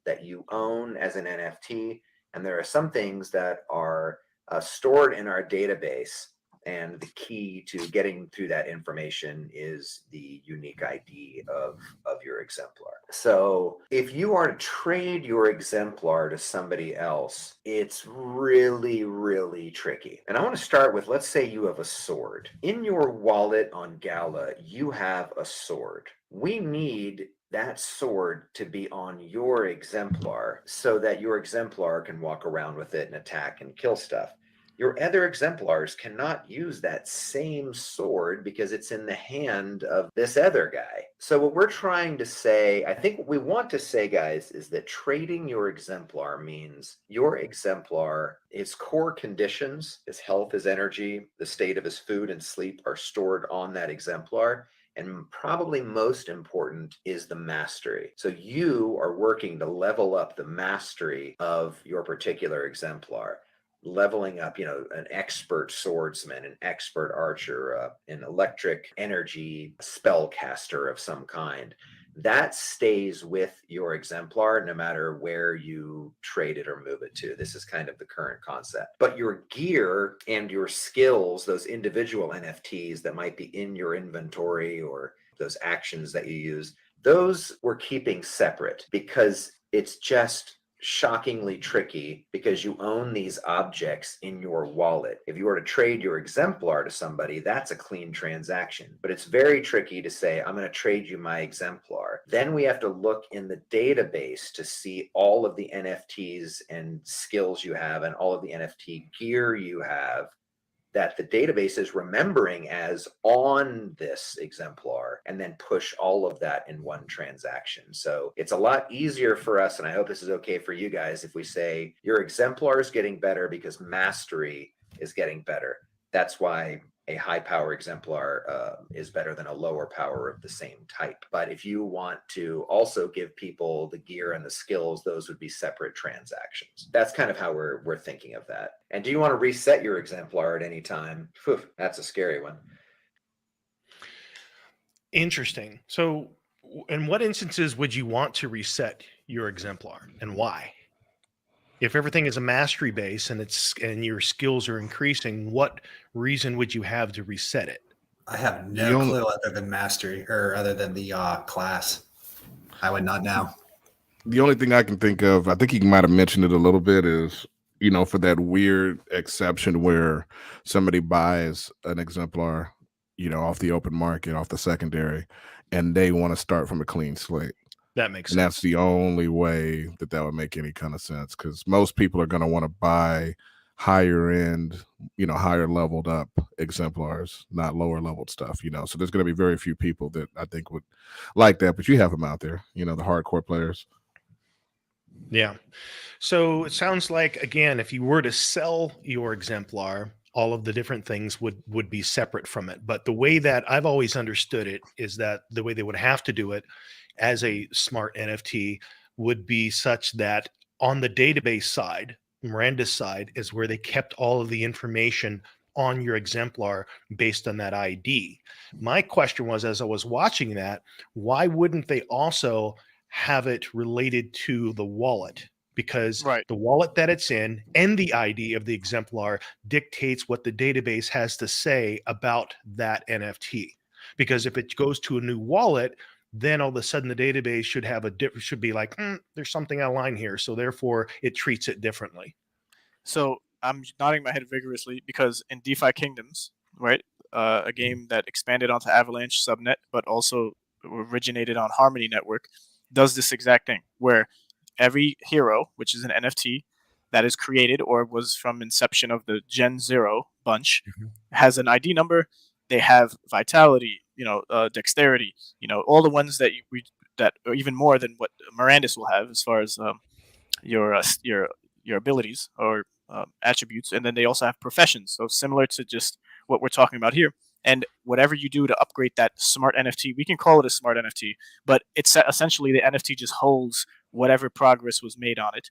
own as an NFT, and there are some things that are stored in our database. And the key to getting through that information is the unique ID of your exemplar. So if you are to trade your exemplar to somebody else, it's really, really tricky. And I want to start with, let's say you have a sword. In your wallet on Gala, you have a sword. We need that sword to be on your exemplar so that your exemplar can walk around with it and attack and kill stuff. Your other exemplars cannot use that same sword because it's in the hand of this other guy. So what we're trying to say, I think what we want to say, guys, is that trading your exemplar means your exemplar, its core conditions, his health, his energy, the state of his food and sleep are stored on that exemplar. And probably most important is the mastery. So you are working to level up the mastery of your particular exemplar. Leveling up, an expert swordsman, an expert archer, an electric energy spellcaster of some kind. That stays with your exemplar no matter where you trade it or move it to. This is kind of the current concept. But your gear and your skills, those individual NFTs that might be in your inventory or those actions that you use, those we're keeping separate because it's just shockingly tricky because you own these objects in your wallet. If you were to trade your Exemplar to somebody, that's a clean transaction. But it's very tricky to say, I'm going to trade you my Exemplar. Then we have to look in the database to see all of the NFTs and skills you have and all of the NFT gear you have that the database is remembering as on this Exemplar, and then push all of that in one transaction. So it's a lot easier for us, and I hope this is okay for you guys, if we say your Exemplar is getting better because mastery is getting better. That's why a high power Exemplar is better than a lower power of the same type. But if you want to also give people the gear and the skills, those would be separate transactions. That's kind of how we're thinking of that. And do you want to reset your Exemplar at any time? Whew, that's a scary one. Interesting. So in what instances would you want to reset your Exemplar, and why? If everything is a mastery base and your skills are increasing, what reason would you have to reset it? I have no clue other than mastery, or other than the class. I would not know. The only thing I can think of, I think he might have mentioned it a little bit, is, you know, for that weird exception where somebody buys an Exemplar, you know, off the open market, off the secondary, and they want to start from a clean slate. That makes sense. And that's the only way that would make any kind of sense, because most people are going to want to buy higher end, you know, higher leveled up Exemplars, not lower leveled stuff, you know. So there's going to be very few people that I think would like that, but you have them out there, you know, the hardcore players. Yeah. So it sounds like, again, if you were to sell your Exemplar, all of the different things would be separate from it. But the way that I've always understood it is that the way they would have to do it as a smart NFT would be such that on the database side, Mirandus side, is where they kept all of the information on your Exemplar based on that ID. My question was, as I was watching that, why wouldn't they also have it related to the wallet? Because the wallet that it's in and the ID of the Exemplar dictates what the database has to say about that NFT. Because if it goes to a new wallet, then all of a sudden the database should have should be like, there's something out of line here. So therefore it treats it differently. So I'm nodding my head vigorously because in DeFi Kingdoms, right, a game that expanded onto Avalanche subnet, but also originated on Harmony Network, does this exact thing where every hero, which is an NFT that is created or was from inception of the Gen 0 bunch, has an ID number. They have vitality, you know, dexterity, you know, all the ones that that are even more than what Mirandus will have as far as your abilities or attributes. And then they also have professions, so similar to just what we're talking about here. And whatever you do to upgrade that smart NFT, we can call it a smart NFT, but it's essentially the NFT just holds whatever progress was made on it.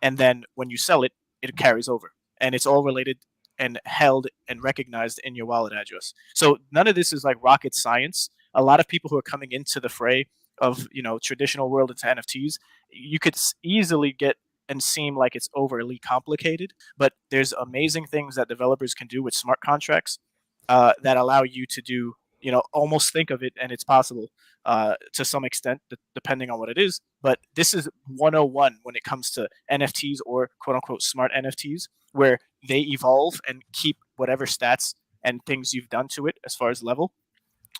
And then when you sell it, it carries over. And it's all related and held and recognized in your wallet address. So none of this is like rocket science. A lot of people who are coming into the fray of, you know, traditional world into NFTs, you could easily get and seem like it's overly complicated, but there's amazing things that developers can do with smart contracts that allow you to do, you know, almost think of it, and it's possible to some extent, depending on what it is. But this is 101 when it comes to NFTs or quote unquote smart NFTs, where they evolve and keep whatever stats and things you've done to it as far as level,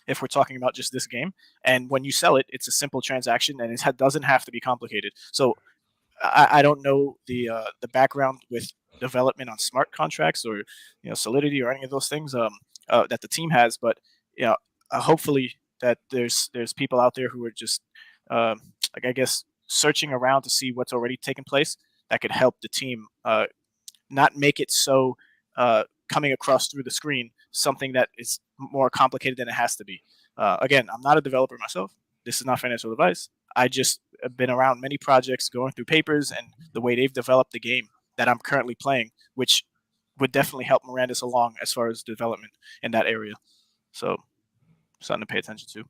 if we're talking about just this game. And when you sell it, it's a simple transaction and it doesn't have to be complicated. So I don't know the background with development on smart contracts or, you know, Solidity or any of those things that the team has, but you know, hopefully that there's people out there who are just like, I guess, searching around to see what's already taken place that could help the team not make it so coming across through the screen something that is more complicated than it has to be. Again, I'm not a developer myself. This is not financial advice. I just have been around many projects, going through papers and the way they've developed the game that I'm currently playing, which would definitely help Mirandus along as far as development in that area. So something to pay attention to.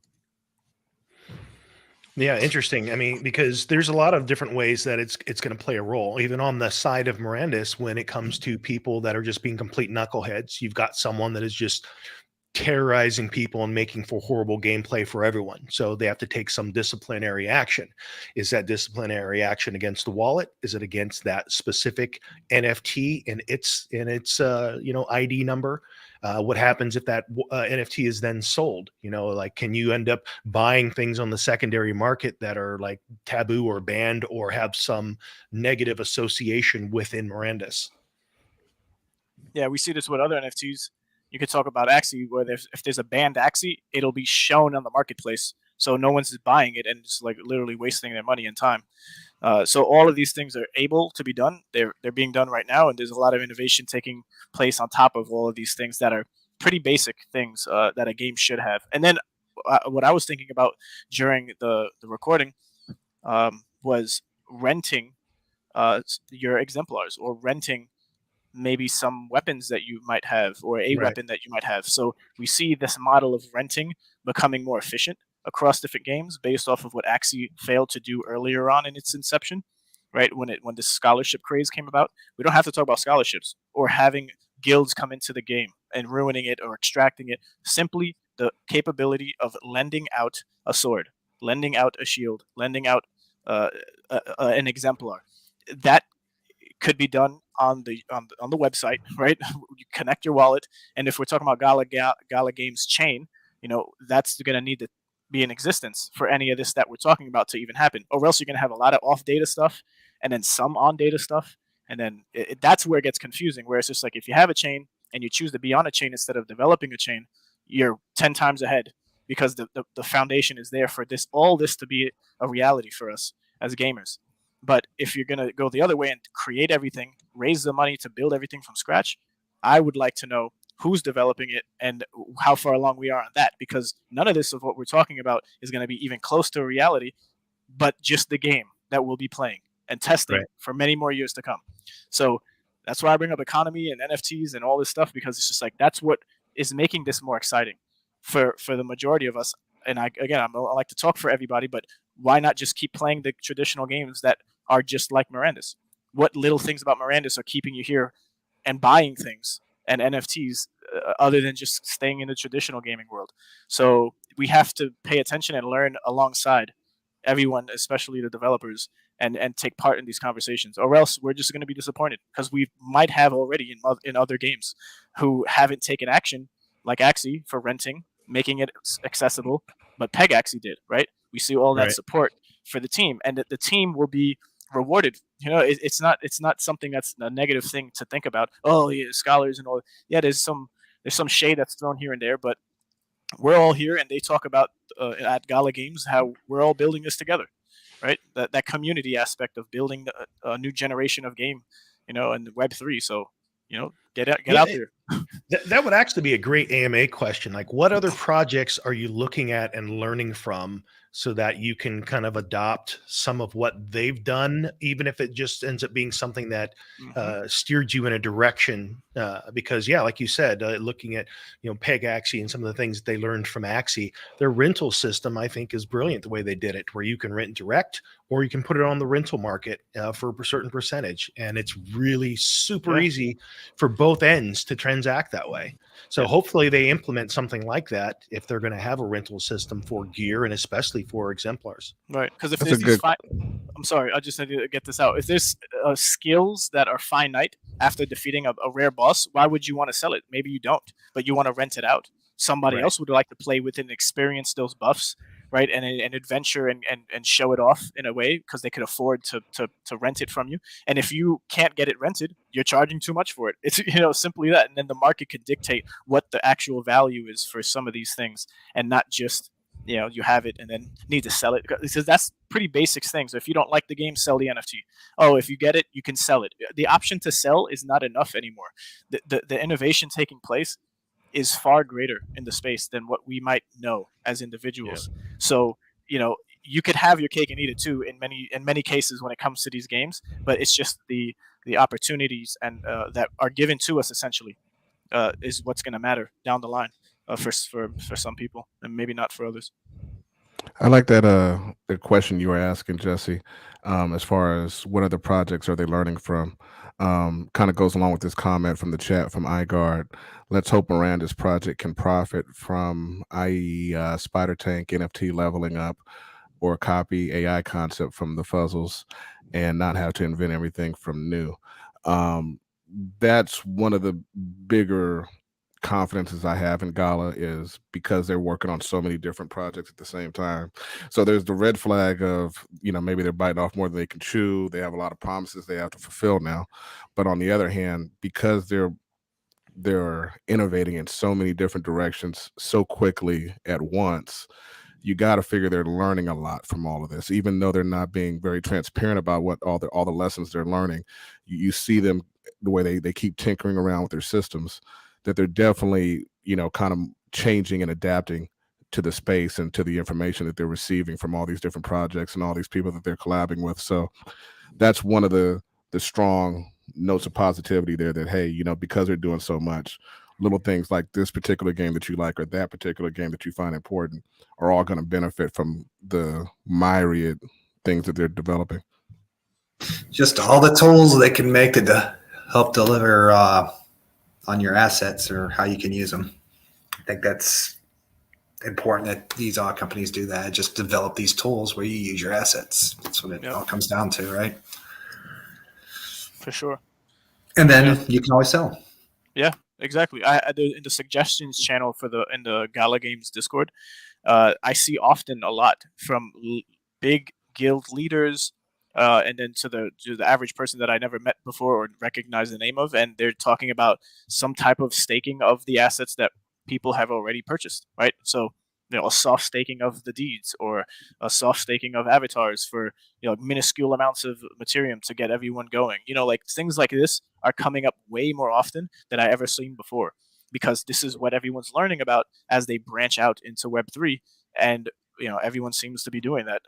Yeah, interesting. I mean, because there's a lot of different ways that it's going to play a role, even on the side of Mirandus when it comes to people that are just being complete knuckleheads. You've got someone that is just terrorizing people and making for horrible gameplay for everyone. So they have to take some disciplinary action. Is that disciplinary action against the wallet? Is it against that specific NFT and its ID number? What happens if that NFT is then sold? Like, can you end up buying things on the secondary market that are like taboo or banned or have some negative association within Mirandus? Yeah, we see this with other NFTs. You could talk about Axie, where if there's a banned Axie, it'll be shown on the marketplace, so no one's buying it and just like literally wasting their money and time. So all of these things are able to be done. They're being done right now, and there's a lot of innovation taking place on top of all of these things that are pretty basic things that a game should have. And then what I was thinking about during the recording was renting your exemplars, or renting maybe some weapons that you might have, or a weapon that you might have. So we see this model of renting becoming more efficient across different games based off of what Axie failed to do earlier on in its inception, right? When this scholarship craze came about. We don't have to talk about scholarships or having guilds come into the game and ruining it or extracting it. Simply the capability of lending out a sword, lending out a shield, lending out an exemplar. That could be done on the website, right? You connect your wallet, and if we're talking about Gala Games chain, that's going to need to be in existence for any of this that we're talking about to even happen. Or else you're going to have a lot of off data stuff, and then some on data stuff, and then that's where it gets confusing. Where it's just like, if you have a chain and you choose to be on a chain instead of developing a chain, you're 10 times ahead, because the foundation is there for all this to be a reality for us as gamers. But if you're going to go the other way and create everything, raise the money to build everything from scratch, I would like to know who's developing it and how far along we are on that, because none of this of what we're talking about is going to be even close to a reality, but just the game that we'll be playing and testing for many more years to come. So that's why I bring up economy and NFTs and all this stuff, because it's just like, that's what is making this more exciting for the majority of us. And I like to talk for everybody, but why not just keep playing the traditional games that are just like Mirandus? What little things about Mirandus are keeping you here and buying things and NFTs other than just staying in the traditional gaming world? So we have to pay attention and learn alongside everyone, especially the developers, and take part in these conversations, or else we're just going to be disappointed, because we might have already in other games who haven't taken action, like Axie for renting, making it accessible, but Peg Axie did, right? We see all that support for the team, and the team will be rewarded. It's not something that's a negative thing to think about. Oh yeah, scholars and all. Yeah, there's some shade that's thrown here and there, but we're all here, and they talk about at Gala Games how we're all building this together, right? That community aspect of building a new generation of game, and Web3. So get out there. That would actually be a great AMA question. Like, what other projects are you looking at and learning from, so that you can kind of adopt some of what they've done, even if it just ends up being something that steered you in a direction? Because like you said, looking at Peg Axie and some of the things that they learned from Axie, their rental system, I think, is brilliant the way they did it, where you can rent direct, or you can put it on the rental market for a certain percentage, and it's really super easy for both ends to transact that way. So hopefully they implement something like that if they're going to have a rental system for gear, and especially for exemplars. Right, because if there's I'm sorry, I just need to get this out. If there's skills that are finite after defeating a rare boss, why would you want to sell it? Maybe you don't, but you want to rent it out. Somebody else would like to play with and experience those buffs, right? And adventure and show it off in a way, because they could afford to rent it from you. And if you can't get it rented, you're charging too much for it. It's simply that. And then the market could dictate what the actual value is for some of these things, and not just you have it and then need to sell it, because that's pretty basic things. So if you don't like the game, sell the NFT. Oh, if you get it, you can sell it. The option to sell is not enough anymore. The innovation taking place is far greater in the space than what we might know as individuals. So you could have your cake and eat it too in many cases when it comes to these games, but it's just the opportunities and that are given to us essentially is what's going to matter down the line for some people, and maybe not for others. I like that the question you were asking, Jesse, as far as what other projects are they learning from. Kind of goes along with this comment from the chat from iGuard. Let's hope Mirandus project can profit from, i.e., Spider Tank NFT leveling up, or copy AI concept from the Fuzzles and not have to invent everything from new. That's one of the bigger confidences I have in Gala, is because they're working on so many different projects at the same time. So there's the red flag of, maybe they're biting off more than they can chew. They have a lot of promises they have to fulfill now. But on the other hand, because they're innovating in so many different directions so quickly at once, you got to figure they're learning a lot from all of this, even though they're not being very transparent about what all the lessons they're learning. You see them, the way they keep tinkering around with their systems, that they're definitely, kind of changing and adapting to the space and to the information that they're receiving from all these different projects and all these people that they're collabing with. So that's one of the strong notes of positivity there, that, hey, because they're doing so much, little things like this particular game that you like or that particular game that you find important are all going to benefit from the myriad things that they're developing. Just all the tools they can make to help deliver on your assets or how you can use them. I think that's important that these companies do that. Just develop these tools where you use your assets. That's what it all comes down to, right? For sure. And then you can always sell. Yeah, exactly. In the suggestions channel in the Gala Games Discord, I see often a lot from big guild leaders, and then to the average person that I never met before or recognized the name of, and they're talking about some type of staking of the assets that people have already purchased, right? So, a soft staking of the deeds, or a soft staking of avatars for, minuscule amounts of Materium to get everyone going. Like things like this are coming up way more often than I ever seen before, because this is what everyone's learning about as they branch out into Web3, and everyone seems to be doing that.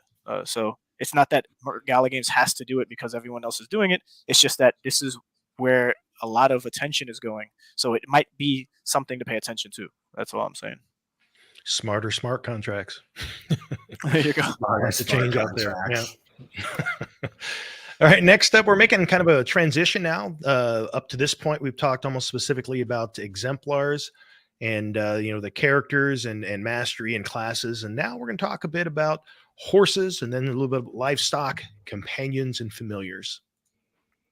So it's not that Gala Games has to do it because everyone else is doing it. It's just that this is where a lot of attention is going. So it might be something to pay attention to. That's all I'm saying. Smarter smart contracts. There you go. Lots of change out there. Yeah. All right. Next up, we're making kind of a transition now. Up to this point, we've talked almost specifically about exemplars and the characters and mastery and classes. And now we're going to talk a bit about horses, and then a little bit of livestock, companions, and familiars.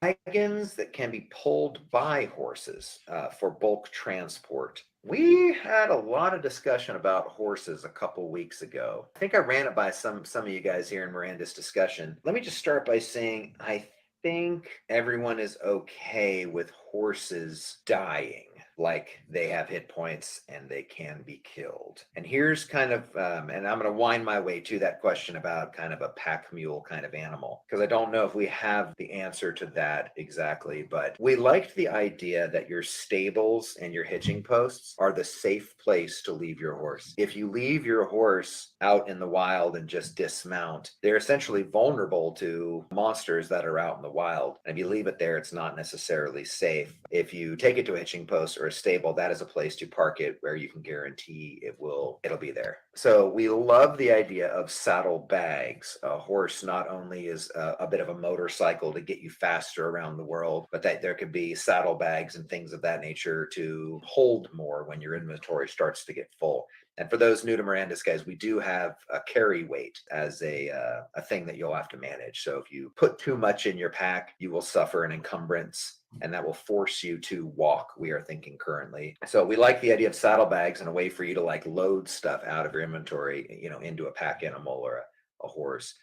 Wagons that can be pulled by horses for bulk transport. We had a lot of discussion about horses a couple weeks ago. I think I ran it by some of you guys here in Mirandus discussion. Let me just start by saying I think everyone is okay with horses dying. Like they have hit points and they can be killed. And here's kind of, and I'm going to wind my way to that question about kind of a pack mule kind of animal, because I don't know if we have the answer to that exactly, but we liked the idea that your stables and your hitching posts are the safe place to leave your horse. If you leave your horse out in the wild and just dismount, they're essentially vulnerable to monsters that are out in the wild. And if you leave it there, it's not necessarily safe. If you take it to a hitching post or a stable, that is a place to park it where you can guarantee it'll be there. So we love the idea of saddle bags. A horse not only is a bit of a motorcycle to get you faster around the world, but that there could be saddle bags and things of that nature to hold more when your inventory starts to get full. And for those new to Mirandus, guys, we do have a carry weight as a thing that you'll have to manage. So if you put too much in your pack, you will suffer an encumbrance, and that will force you to walk, we are thinking currently. So we like the idea of saddlebags and a way for you to like load stuff out of your inventory, into a pack animal or a horse.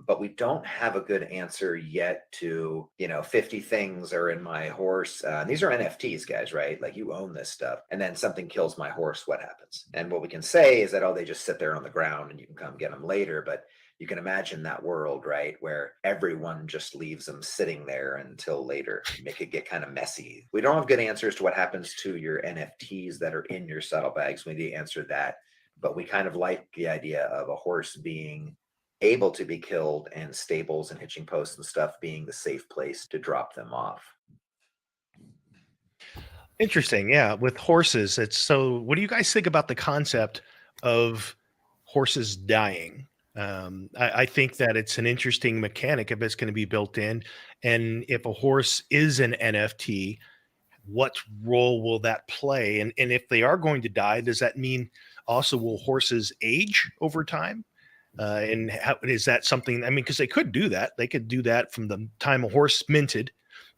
But we don't have a good answer yet to, 50 things are in my horse. These are NFTs, guys, right? Like you own this stuff, and then something kills my horse. What happens? And what we can say is that, they just sit there on the ground and you can come get them later. But you can imagine that world, right, where everyone just leaves them sitting there until later. Make it get kind of messy. We don't have good answers to what happens to your NFTs that are in your saddlebags. We need to answer that. But we kind of like the idea of a horse being able to be killed and stables and hitching posts and stuff being the safe place to drop them off. Interesting. Yeah. With horses, what do you guys think about the concept of horses dying? I think that it's an interesting mechanic if it's going to be built in. And if a horse is an NFT, what role will that play? And if they are going to die, does that mean also will horses age over time? And how, is that something? I mean, because they could do that. They could do that from the time a horse minted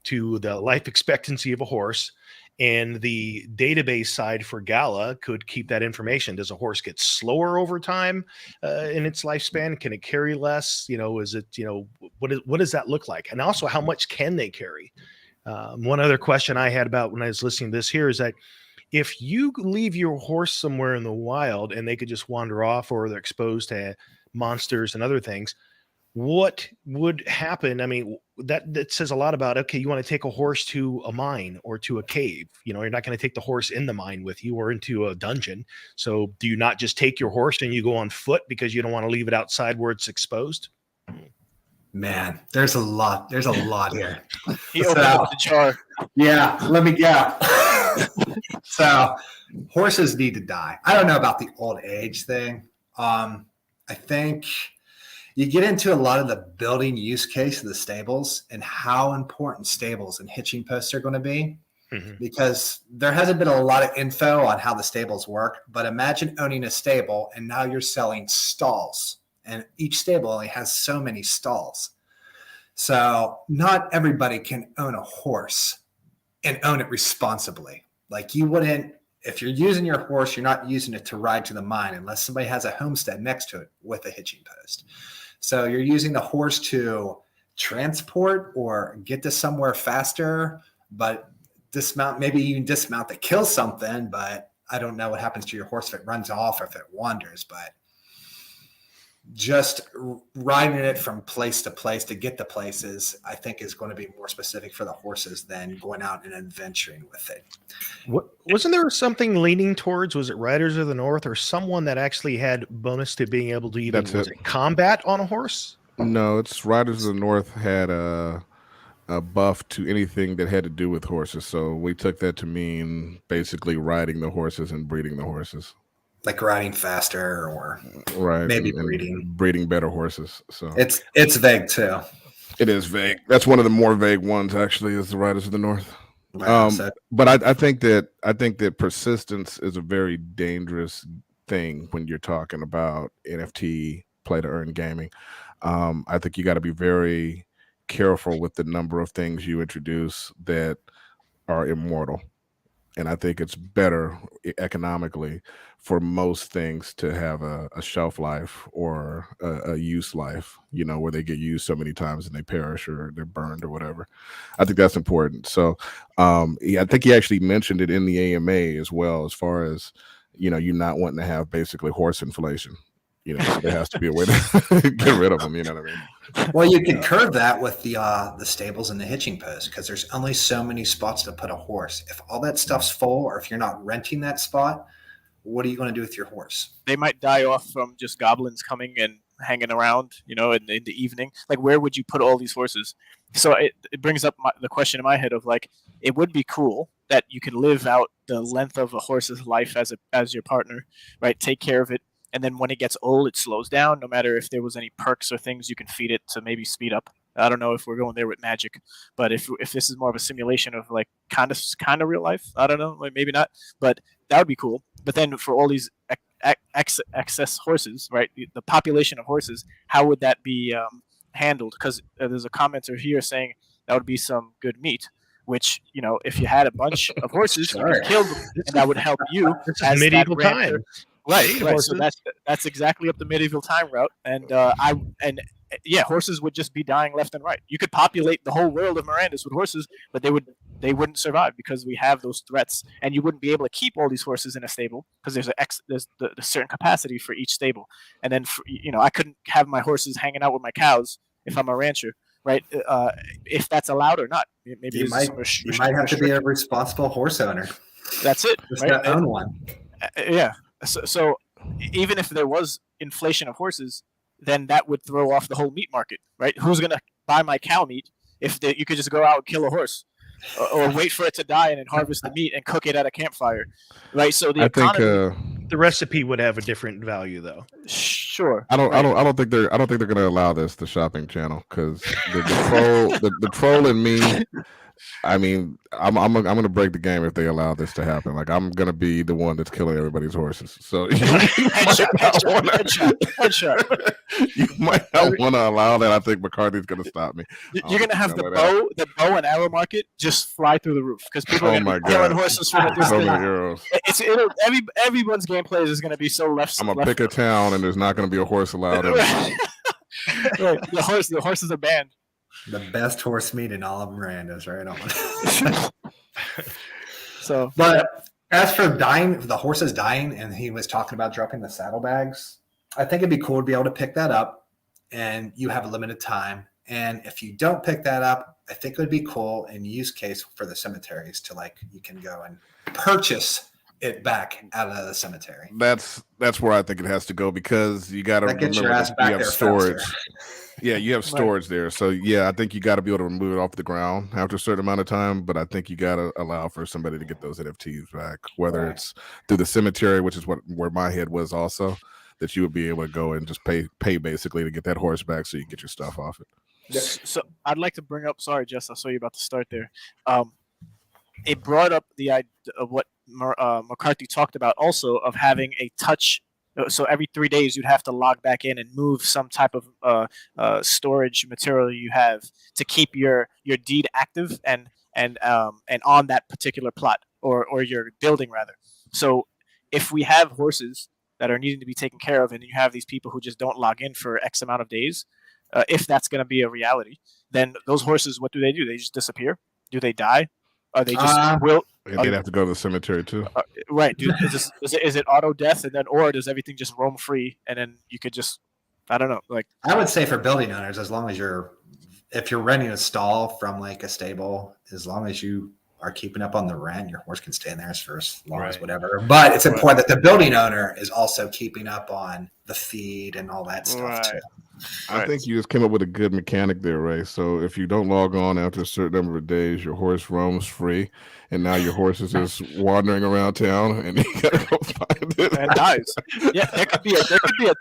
to the life expectancy of a horse. And the database side for Gala could keep that information. Does a horse get slower over time in its lifespan? Can it carry less? Is it, what does that look like? And also, how much can they carry? One other question I had about when I was listening to this here is that if you leave your horse somewhere in the wild and they could just wander off, or they're exposed to monsters and other things, what would happen? I mean, that says a lot about, okay, you want to take a horse to a mine or to a cave. You're not going to take the horse in the mine with you or into a dungeon. So do you not just take your horse and you go on foot because you don't want to leave it outside where it's exposed? Man, there's a lot here. He opened up the jar. Yeah, So horses need to die. I don't know about the old age thing. I think you get into a lot of the building use case of the stables and how important stables and hitching posts are going to be, because there hasn't been a lot of info on how the stables work. But imagine owning a stable and now you're selling stalls, and each stable only has so many stalls. So not everybody can own a horse and own it responsibly. Like, you wouldn't, if you're using your horse, you're not using it to ride to the mine unless somebody has a homestead next to it with a hitching post. So you're using the horse to transport or get to somewhere faster, but dismount, maybe you can dismount to kill something, but I don't know what happens to your horse if it runs off or if it wanders. But just riding it from place to place to get to places, I think, is going to be more specific for the horses than going out and adventuring with it. Wasn't there something leaning towards, was it Riders of the North or someone that actually had bonus to being able to even combat on a horse? No, it's Riders of the North had a buff to anything that had to do with horses. So we took that to mean basically riding the horses and breeding the horses. Like riding faster, or maybe breeding better horses. So it's vague too. It is vague. That's one of the more vague ones, actually, is the Riders of the North. But I think that persistence is a very dangerous thing when you're talking about NFT play to earn gaming. I think you got to be very careful with the number of things you introduce that are immortal. And I think it's better economically for most things to have a shelf life or a use life, where they get used so many times and they perish or they're burned or whatever. I think that's important. So I think he actually mentioned it in the AMA as well, as far as, you not wanting to have basically horse inflation. So there has to be a way to get rid of them. You know what I mean? Well, you can curb that with the stables and the hitching post, because there's only so many spots to put a horse. If all that stuff's full, or if you're not renting that spot, what are you going to do with your horse? They might die off from just goblins coming and hanging around, in the evening. Like, where would you put all these horses? So it brings up the question in my head of, like, it would be cool that you can live out the length of a horse's life as your partner, right? Take care of it. And then when it gets old, it slows down, no matter if there was any perks or things you can feed it to maybe speed up. I don't know if we're going there with magic, but if this is more of a simulation of, like, kind of real life, I don't know, like, maybe not, but that would be cool. But then for all these excess horses, right, the population of horses, how would that be handled? Because there's a commenter here saying that would be some good meat, which, if you had a bunch of horses, you could kill them, and that would help you. As medieval time. Right. So that's exactly up the medieval time route, and horses would just be dying left and right. You could populate the whole world of Mirandus with horses, but they wouldn't survive because we have those threats, and you wouldn't be able to keep all these horses in a stable because there's the certain capacity for each stable, and then I couldn't have my horses hanging out with my cows if I'm a rancher, right? If that's allowed or not. Maybe you might have to be a responsible horse owner. That's it. Just right? Not own one. Yeah. So even if there was inflation of horses, then that would throw off the whole meat market, right? Who's going to buy my cow meat if you could just go out and kill a horse, or wait for it to die and then harvest the meat and cook it at a campfire, right? So the recipe would have a different value, though. Sure. I don't think they're going to allow this, the shopping channel, because the troll in me. I mean, I'm going to break the game if they allow this to happen. Like, I'm going to be the one that's killing everybody's horses. So headshot. You might not want to allow that. I think McCarthy's going to stop me. You're going to have the bow and arrow market just fly through the roof because people are going to be killing horses from a distance. So many arrows. Everyone's gameplay is going to be so left. I'm going to pick a town, and there's not going to be a horse allowed. The horses are banned. The best horse meat in all of Mirandus, right on. So, but as for the horses dying, and he was talking about dropping the saddlebags, I think it'd be cool to be able to pick that up, and you have a limited time. And if you don't pick that up, I think it would be cool in use case for the cemeteries to you can go and purchase it back out of the cemetery. That's where I think it has to go, because you got to remember your ass back you have storage. Yeah, you have storage there. So, yeah, I think you got to be able to remove it off the ground after a certain amount of time. But I think you got to allow for somebody to get those NFTs back, whether it's through the cemetery, which is where my head was also, that you would be able to go and just pay basically to get that horse back so you can get your stuff off it. So I'd like to bring up, sorry, Jess, I saw you about to start there. It brought up the idea of what McCarthy talked about also of having a touch. So every 3 days you'd have to log back in and move some type of storage material you have to keep your deed active and on that particular plot or your building rather. So if we have horses that are needing to be taken care of and you have these people who just don't log in for X amount of days, if that's going to be a reality, then those horses, what do? They just disappear? Do they die? Are they just they'd have to go to the cemetery too. Right. Is it auto death or does everything just roam free and then you could just, I don't know. I would say for building owners, as long as if you're renting a stall from a stable, as long as you are keeping up on the rent, your horse can stay in there for as long as whatever. But it's important that the building owner is also keeping up on the feed and all that stuff too. I think you just came up with a good mechanic there, Ray. So if you don't log on after a certain number of days, your horse roams free, and now your horse is just wandering around town, and you gotta go find it and dies. Yeah, there could be a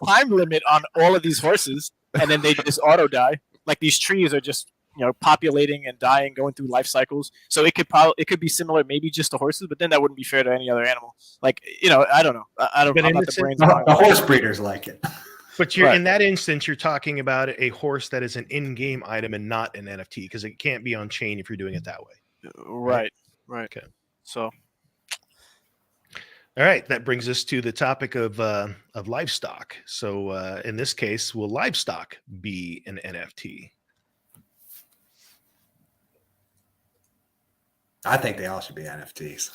time limit on all of these horses, and then they just auto die. Like these trees are just populating and dying, going through life cycles. So it could be similar, maybe just to horses, but then that wouldn't be fair to any other animal. I don't know. I'm not the brains. The horse breeders like it. But in that instance, you're talking about a horse that is an in-game item and not an NFT because it can't be on chain if you're doing it that way. Right. Okay. So, all right, that brings us to the topic of livestock. So, in this case, will livestock be an NFT? I think they all should be NFTs.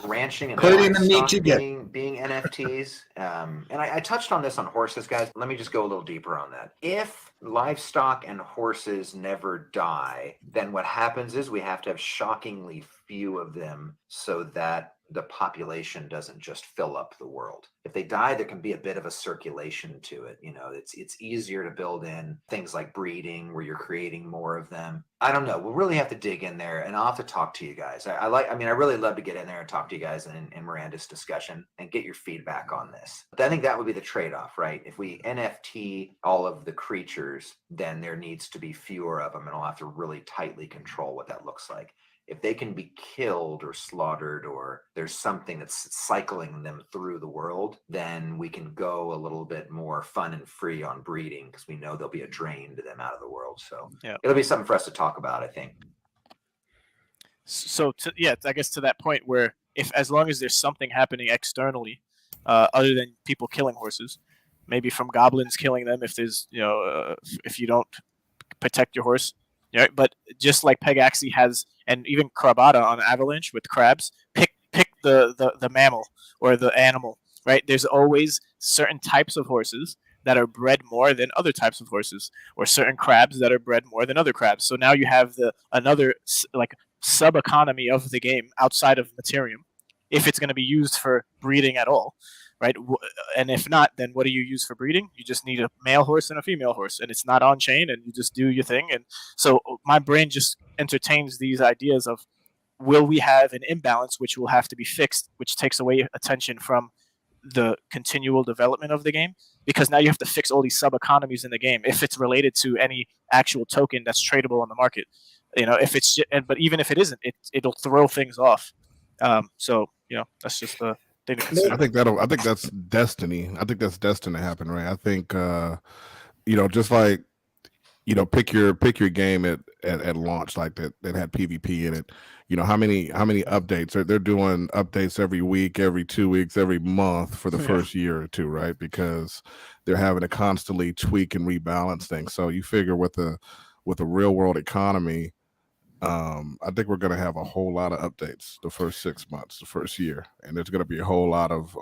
Ranching and including the meat livestock you being NFTs. And I touched on this on horses, guys. Let me just go a little deeper on that. If livestock and horses never die, then what happens is we have to have shockingly few of them so that the population doesn't just fill up the world. If they die, there can be a bit of a circulation to it. It's easier to build in things like breeding where you're creating more of them. I don't know. We'll really have to dig in there, and I'll have to talk to you guys. I really love to get in there and talk to you guys in Mirandus discussion and get your feedback on this. But I think that would be the trade-off, right? If we NFT all of the creatures, then there needs to be fewer of them, and I'll have to really tightly control what that looks like. If they can be killed or slaughtered, or there's something that's cycling them through the world, then we can go a little bit more fun and free on breeding because we know there'll be a drain to them out of the world. So it'll be something for us to talk about, I think. So I guess to that point where as long as there's something happening externally, other than people killing horses, maybe from goblins killing them if there's if you don't protect your horse. Yeah, but just like Pegaxi has, and even Crabata on Avalanche with crabs, pick the mammal or the animal, right? There's always certain types of horses that are bred more than other types of horses, or certain crabs that are bred more than other crabs. So now you have another sub economy of the game outside of Materium, if it's going to be used for breeding at all. Right, and if not, then what do you use for breeding? You just need a male horse and a female horse, and it's not on chain, and you just do your thing. And so my brain just entertains these ideas of, will we have an imbalance which will have to be fixed, which takes away attention from the continual development of the game, because now you have to fix all these sub economies in the game if it's related to any actual token that's tradable on the market. If it's but even if it isn't, it'll throw things off. So that's just the thing to consider. I think that's destiny. I think that's destined to happen, right? I think just like pick your game at launch, like that had PvP in it. How many updates they're doing updates every week, every 2 weeks, every month for the first year or two, right? Because they're having to constantly tweak and rebalance things. So you figure with a real world economy, I think we're going to have a whole lot of updates the first 6 months, the first year, and there's going to be a whole lot of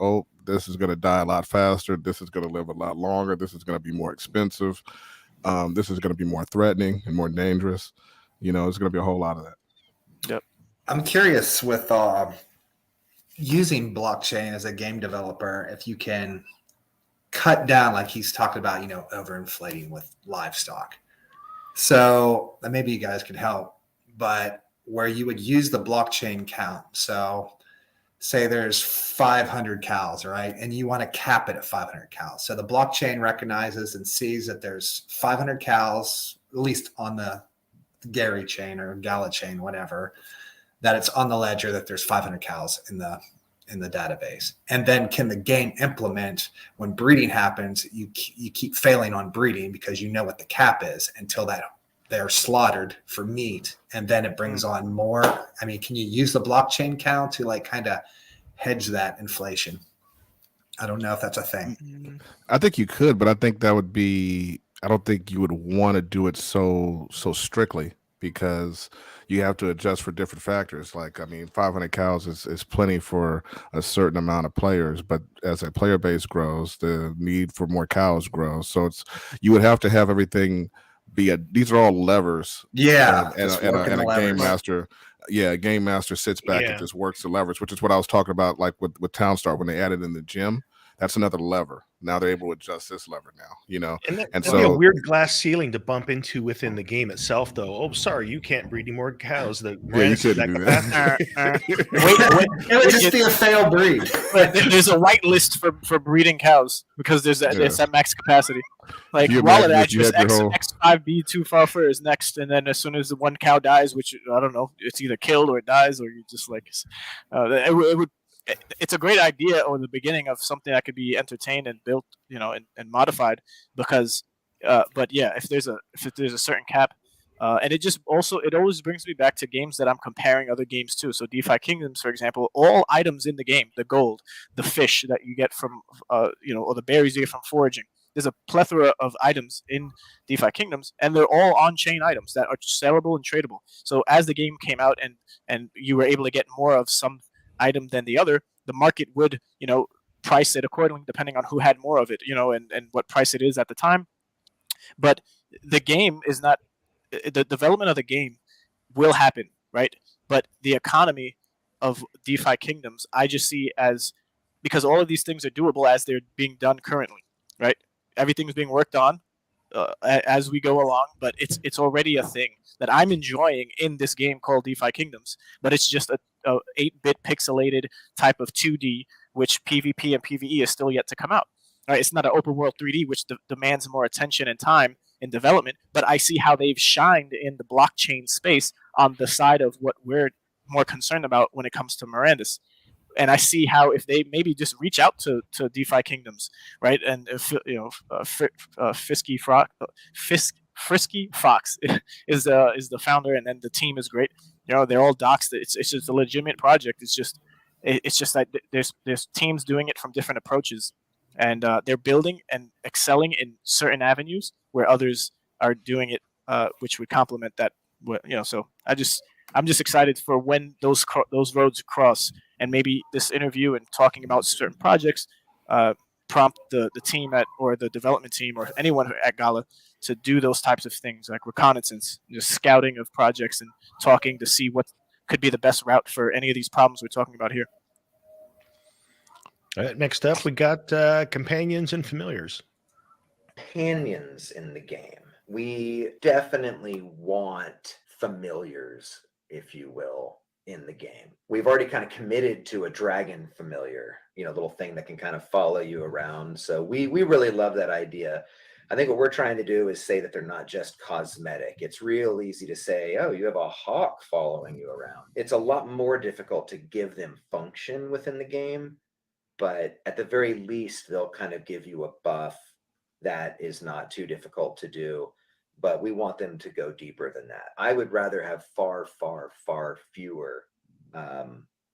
this is going to die a lot faster, this is going to live a lot longer, this is going to be more expensive. This is going to be more threatening and more dangerous. It's going to be a whole lot of that. Yep. I'm curious with using blockchain as a game developer, if you can cut down, like he's talking about, overinflating with livestock. So maybe you guys can help, but where you would use the blockchain count. So say there's 500 cows, right? And you want to cap it at 500 cows. So the blockchain recognizes and sees that there's 500 cows, at least on the Gary chain or Gala chain, whatever, that it's on the ledger that there's 500 cows in the database. And then can the game implement when breeding happens, you keep failing on breeding because you know what the cap is until they're slaughtered for meat, and then it brings on more. I mean, can you use the blockchain count to kind of hedge that inflation? I don't know if that's a thing. I think you could, but I think that would be. I don't think you would want to do it so strictly, because you have to adjust for different factors. 500 cows is plenty for a certain amount of players, but as a player base grows, the need for more cows grows. So you would have to have everything. These are all levers. Yeah. And a game master. Yeah, a game master sits back and just works the levers, which is what I was talking about, like with Townstar when they added in the gym. That's another lever. Now they're able to adjust this lever now, And so a weird glass ceiling to bump into within the game itself, though. Oh, sorry, you can't breed any more cows. You couldn't do that. It would just be a failed breed. There's a whitelist for breeding cows because there's at max capacity. Like wallet address X5B24 is next, and then as soon as the one cow dies, which I don't know, it's either killed or it dies, or you just it's a great idea or the beginning of something that could be entertained and built, and modified. Because, but yeah, if there's a certain cap, and it always brings me back to games that I'm comparing other games to. So DeFi Kingdoms, for example, all items in the game, the gold, the fish that you get from, or the berries you get from foraging. There's a plethora of items in DeFi Kingdoms, and they're all on-chain items that are sellable and tradable. So as the game came out and you were able to get more of some item than the other, the market would, price it accordingly depending on who had more of it, and what price it is at the time. But the game is not, the development of the game will happen, right? But the economy of DeFi Kingdoms, I just see as, because all of these things are doable as they're being done currently, right? Everything's being worked on as we go along, but it's already a thing that I'm enjoying in this game called DeFi Kingdoms. But it's just a 8-bit pixelated type of 2D, which PvP and PvE is still yet to come out. Right? It's not an open world 3D, which demands more attention and time in development. But I see how they've shined in the blockchain space on the side of what we're more concerned about when it comes to Mirandus. And I see how if they maybe just reach out to DeFi Kingdoms, right? And if Frisky Fox is the founder, and then the team is great. They're all doxed. It's just a legitimate project. It's just that there's teams doing it from different approaches, and they're building and excelling in certain avenues where others are doing it, which would complement that. So I'm just excited for when those roads cross, and maybe this interview and talking about certain projects prompt the team or the development team or anyone at Gala to do those types of things, like reconnaissance, just scouting of projects and talking to see what could be the best route for any of these problems we're talking about here. All right, next up, we got companions and familiars. Companions in the game. We definitely want familiars, if you will, in the game. We've already kind of committed to a dragon familiar little thing that can kind of follow you around. So we really love that idea. I think what we're trying to do is say that they're not just cosmetic. It's real easy to say, oh, you have a hawk following you around. It's a lot more difficult to give them function within the game, but at the very least, they'll kind of give you a buff that is not too difficult to do. But we want them to go deeper than that. I would rather have far, far, far fewer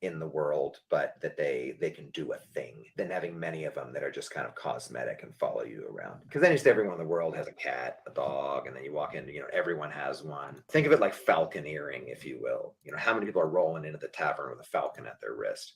in the world, but that they can do a thing, than having many of them that are just kind of cosmetic and follow you around. Because then just everyone in the world has a cat, a dog, and then you walk in, everyone has one. Think of it like falconeering, if you will. How many people are rolling into the tavern with a falcon at their wrist?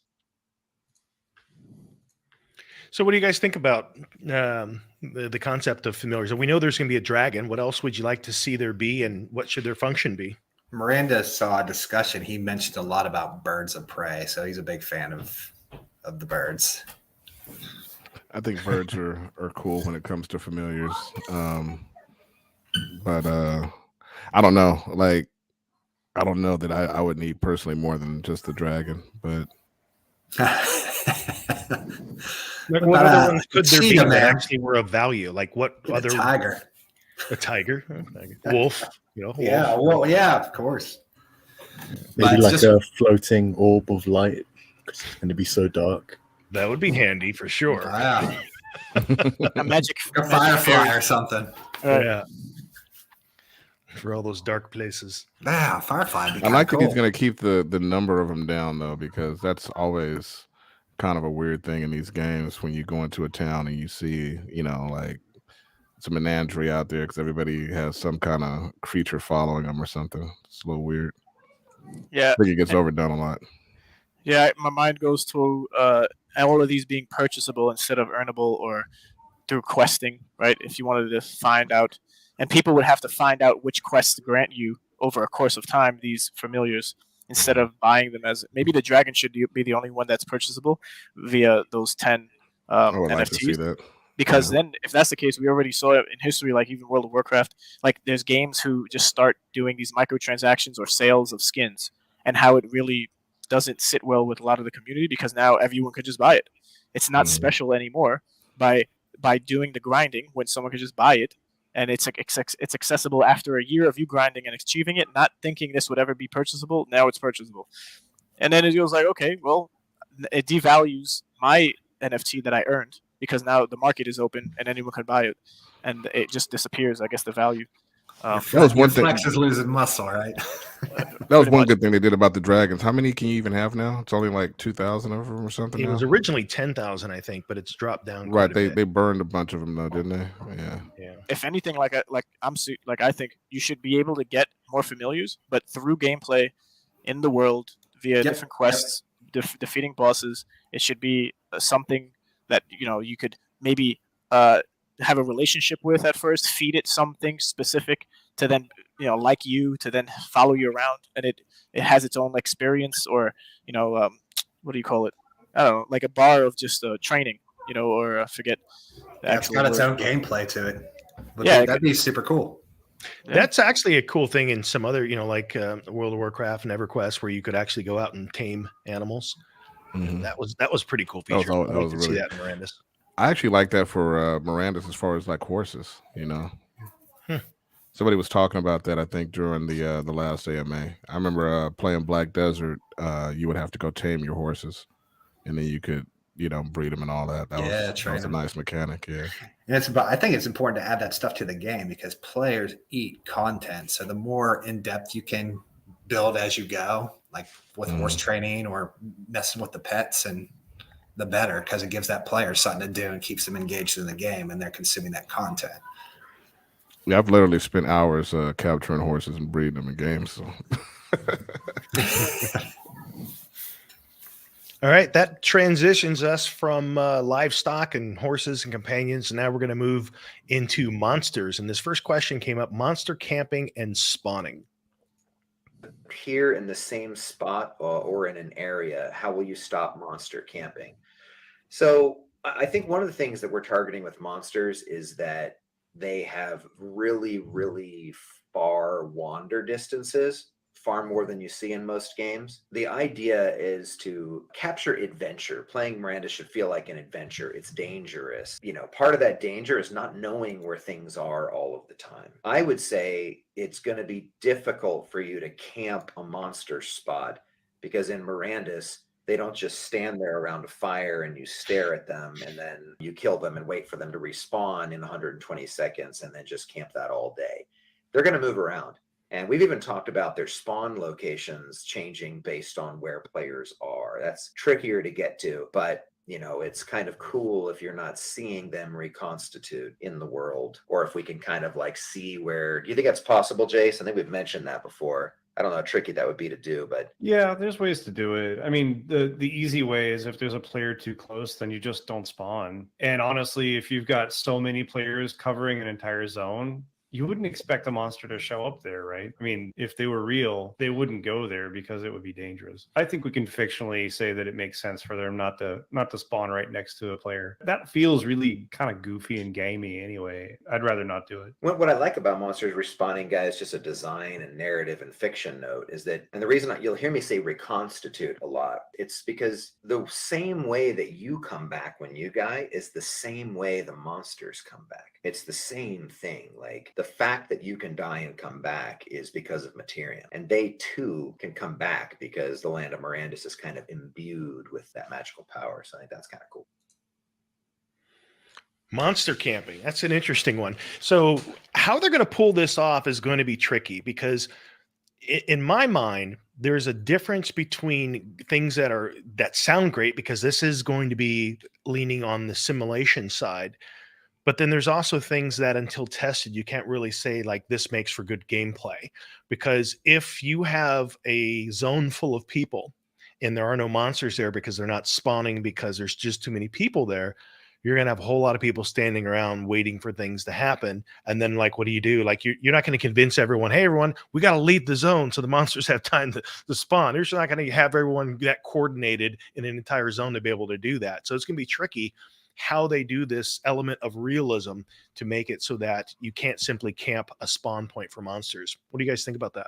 So what do you guys think about the concept of familiars? And we know there's going to be a dragon. What else would you like to see there be, and what should their function be? Miranda saw a discussion. He mentioned a lot about birds of prey, so he's a big fan of the birds. I think birds are cool when it comes to familiars. But I don't know. Like, I don't know that I would need personally more than just the dragon, but what other ones could there be that actually were of value? Like what other tiger? A tiger, wolf, wolf. Yeah, well, yeah, of course. Maybe like a floating orb of light, because it's going to be so dark. That would be handy for sure. Wow. a magic firefly or something. Yeah. For all those dark places. Yeah, firefly. I like that he's going to keep the number of them down, though, because that's always kind of a weird thing in these games when you go into a town and you see, like, it's a menagerie out there because everybody has some kind of creature following them or something. It's a little weird. Yeah. I think it gets overdone a lot. Yeah, my mind goes to all of these being purchasable instead of earnable or through questing, right? If you wanted to find out, and people would have to find out which quests grant you over a course of time these familiars instead of buying them as maybe the dragon should be the only one that's purchasable via those 10 I would NFTs. like to see that. Because then, if that's the case, we already saw it in history, like even World of Warcraft. Like, there's games who just start doing these microtransactions or sales of skins, and how it really doesn't sit well with a lot of the community because now everyone could just buy it. It's not special anymore by doing the grinding when someone could just buy it, and it's accessible after a year of you grinding and achieving it, not thinking this would ever be purchasable. Now it's purchasable, and then it feels like, okay, well, it devalues my NFT that I earned. Because now the market is open and anyone can buy it, and it just disappears. I guess the value. That was one thing. Flex is losing muscle, right? That was one good thing they did about the dragons. How many can you even have now? It's only like 2,000 of them or something. It was originally 10,000, I think, but it's dropped down. Right, they burned a bunch of them though, didn't they? Yeah. If anything, I think you should be able to get more familiars, but through gameplay in the world via different quests, defeating bosses. It should be something that you could maybe have a relationship with at first, feed it something specific to then like you, to then follow you around, and it has its own experience, or what do you call it? I don't know, like a bar of just training, or I forget the actual it's got its own gameplay to it. That'd be super cool. Yeah. That's actually a cool thing in some other, like World of Warcraft and EverQuest, where you could actually go out and tame animals. Mm-hmm. That was pretty cool feature. That was really, see that in Mirandus. I actually like that for Mirandus as far as like horses. Somebody was talking about that, I think, during the last AMA. I remember playing Black Desert. You would have to go tame your horses, and then you could breed them and all that. That was a nice mechanic. Yeah. And I think it's important to add that stuff to the game because players eat content. So the more in depth you can build as you go, like with horse training or messing with the pets, and the better, because it gives that player something to do and keeps them engaged in the game, and they're consuming that content. Yeah, I've literally spent hours capturing horses and breeding them in games. So. All right, that transitions us from livestock and horses and companions. And now we're going to move into monsters. And this first question came up: monster camping and spawning. Here in the same spot or in an area, how will you stop monster camping? So I think one of the things that we're targeting with monsters is that they have really, really far wander distances far more than you see in most games. The idea is to capture adventure. Playing Mirandus should feel like an adventure. It's dangerous. You know, part of that danger is not knowing where things are all of the time. I would say it's going to be difficult for you to camp a monster spot, because in Mirandus, they don't just stand there around a fire and you stare at them and then you kill them and wait for them to respawn in 120 seconds and then just camp that all day. They're going to move around. And we've even talked about their spawn locations changing based on where players are. That's trickier to get to, but you know, it's kind of cool if you're not seeing them reconstitute in the world, or if we can kind of like see where. Do you think that's possible, Jace? I think we've mentioned that before. I don't know how tricky that would be to do, but yeah, there's ways to do it. I mean, the easy way is if there's a player too close, then you just don't spawn. And honestly, if you've got so many players covering an entire zone, you wouldn't expect a monster to show up there, right? I mean, if they were real, they wouldn't go there because it would be dangerous. I think we can fictionally say that it makes sense for them not to spawn right next to a player. That feels really kind of goofy and gamey anyway. I'd rather not do it. What I like about monsters respawning, guys, just a design and narrative and fiction note, is that, and the reason you'll hear me say reconstitute a lot, it's because the same way that you come back when you die is the same way the monsters come back. It's the same thing. Like, the fact that you can die and come back is because of Materium. And they too can come back because the land of Mirandus is kind of imbued with that magical power. So I think that's kind of cool. Monster camping. That's an interesting one. So how they're going to pull this off is going to be tricky, because in my mind, there's a difference between things that sound great, because this is going to be leaning on the simulation side. But then there's also things that until tested, you can't really say like this makes for good gameplay, because if you have a zone full of people and there are no monsters there because they're not spawning because there's just too many people there, you're going to have a whole lot of people standing around waiting for things to happen. And then like, what do you do? Like, you're not going to convince everyone, hey, everyone, we got to leave the zone so the monsters have time to spawn. You're just not going to have everyone that coordinated in an entire zone to be able to do that. So it's going to be tricky how they do this element of realism to make it so that you can't simply camp a spawn point for monsters. What do you guys think about that?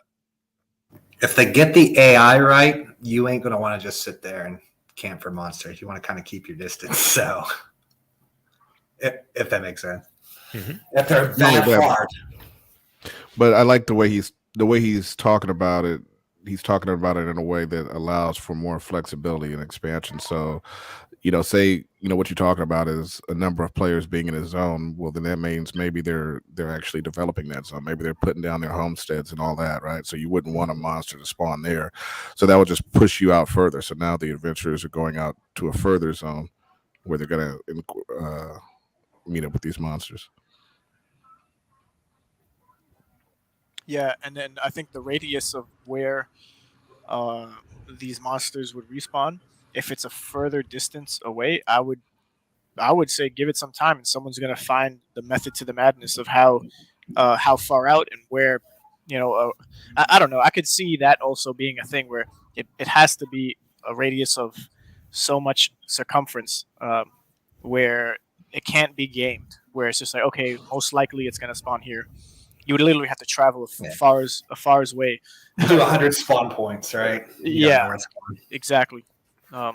If they get the AI right, you ain't going to want to just sit there and camp for monsters. You want to kind of keep your distance. So if that makes sense. Mm-hmm. If they're that far. But I like the way he's talking about it. He's talking about it in a way that allows for more flexibility and expansion. So, you know, say, you know, what you're talking about is a number of players being in a zone. Well, then that means maybe they're actually developing that zone. Maybe they're putting down their homesteads and all that, right? So you wouldn't want a monster to spawn there. So that would just push you out further. So now the adventurers are going out to a further zone where they're going to meet up with these monsters. Yeah, and then I think the radius of where these monsters would respawn, if it's a further distance away, I would say give it some time, and someone's going to find the method to the madness of how far out and where, you know, I don't know. I could see that also being a thing where it has to be a radius of so much circumference where it can't be gamed, where it's just like, okay, most likely it's going to spawn here. You would literally have to travel as far as way. Do 100 spawn points, right? Yeah, exactly. I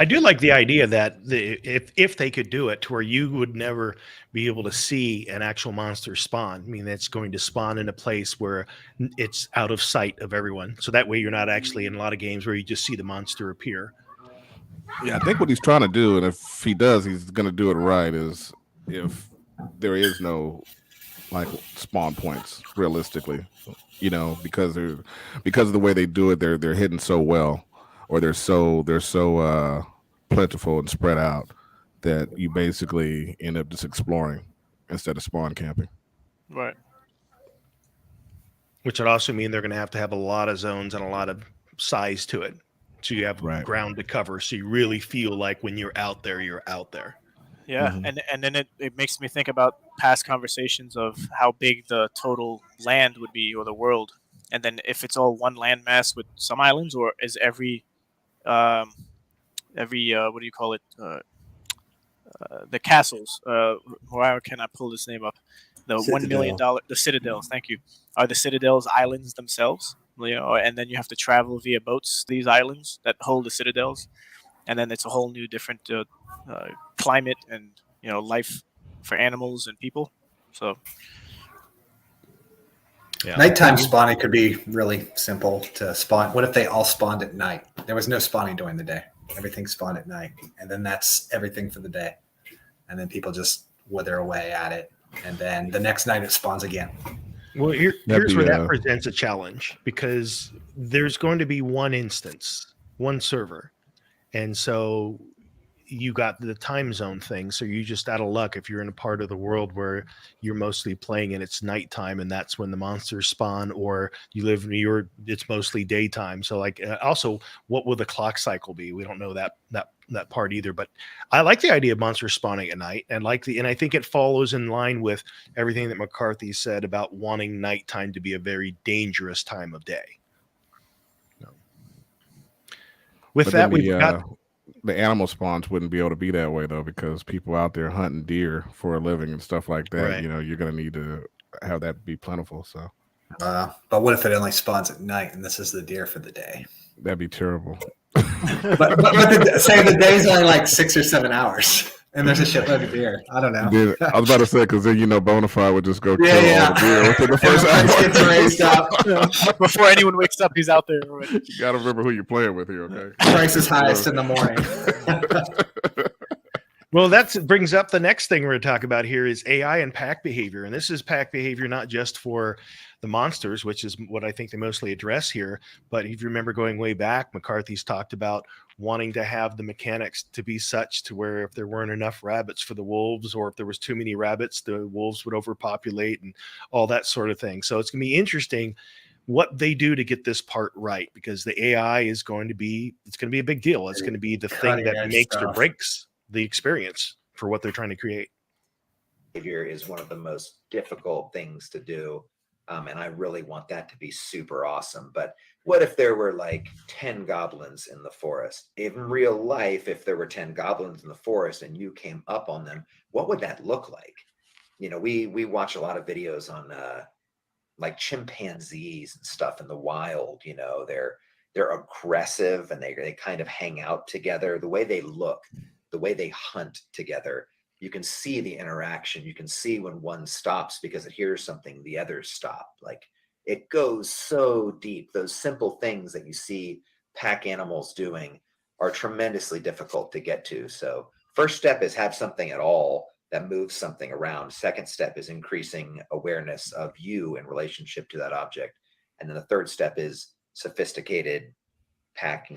do like the idea that if they could do it to where you would never be able to see an actual monster spawn. I mean, it's going to spawn in a place where it's out of sight of everyone. So that way you're not actually in a lot of games where you just see the monster appear. Yeah, I think what he's trying to do, and if he does, he's going to do it right, is if there is no like spawn points realistically, you know, because of the way they do it, they're hidden so well, or they're so plentiful and spread out that you basically end up just exploring instead of spawn camping. Right. Which would also mean they're going to have a lot of zones and a lot of size to it. So you have ground to cover. So you really feel like when you're out there, you're out there. Yeah, and then it makes me think about past conversations of how big the total land would be, or the world, and then if it's all one landmass with some islands, or is every what do you call it, the castles? Why can I pull this name up? the $1 million, the citadels. Thank you. Are the citadels islands themselves? And then you have to travel via boats to these islands that hold the citadels, and then it's a whole new different climate and life for animals and people. So. Yeah. Nighttime spawning could be really simple to spawn. What if they all spawned at night? There was no spawning during the day. Everything spawned at night. And then that's everything for the day. And then people just wither away at it. And then the next night it spawns again. Well, here's where that presents a challenge, because there's going to be one instance, one server. And so you got the time zone thing. So you just out of luck if you're in a part of the world where you're mostly playing and it's nighttime and that's when the monsters spawn, or you live in it's mostly daytime. So like also, what will the clock cycle be? We don't know that part either, but I like the idea of monsters spawning at night, and and I think it follows in line with everything that McCarthy said about wanting nighttime to be a very dangerous time of day. With that, we've got the animal spawns wouldn't be able to be that way though, because people out there hunting deer for a living and stuff like that. Right. You're going to need to have that be plentiful. So, but what if it only spawns at night and this is the deer for the day? That'd be terrible. but say the day's only like 6 or 7 hours, and there's a shitload of deer. I don't know. Dude, I was about to say, because then Bonafide would just go kill all the deer within the first hour. Raised up. Before anyone wakes up, he's out there. You got to remember who you're playing with here, okay? Price is highest in the morning. Well, that brings up the next thing we're going to talk about here is AI and pack behavior. And this is pack behavior not just for the monsters, which is what I think they mostly address here. But if you remember going way back, McCarthy's talked about wanting to have the mechanics to be such to where if there weren't enough rabbits for the wolves, or if there was too many rabbits, the wolves would overpopulate and all that sort of thing. So it's going to be interesting what they do to get this part right, because the AI is going to be a big deal. It's going to be the thing that makes or breaks the experience for what they're trying to create. Behavior is one of the most difficult things to do. And I really want that to be super awesome. But what if there were like 10 goblins in the forest? In real life, if there were 10 goblins in the forest and you came up on them, what would that look like? We watch a lot of videos on like chimpanzees and stuff in the wild. They're aggressive and they kind of hang out together. The way they look, the way they hunt together, you can see the interaction. You can see when one stops because it hears something, the others stop. Like, it goes so deep. Those simple things that you see pack animals doing are tremendously difficult to get to. So first step is have something at all that moves something around. Second step is increasing awareness of you in relationship to that object. And then the third step is sophisticated pack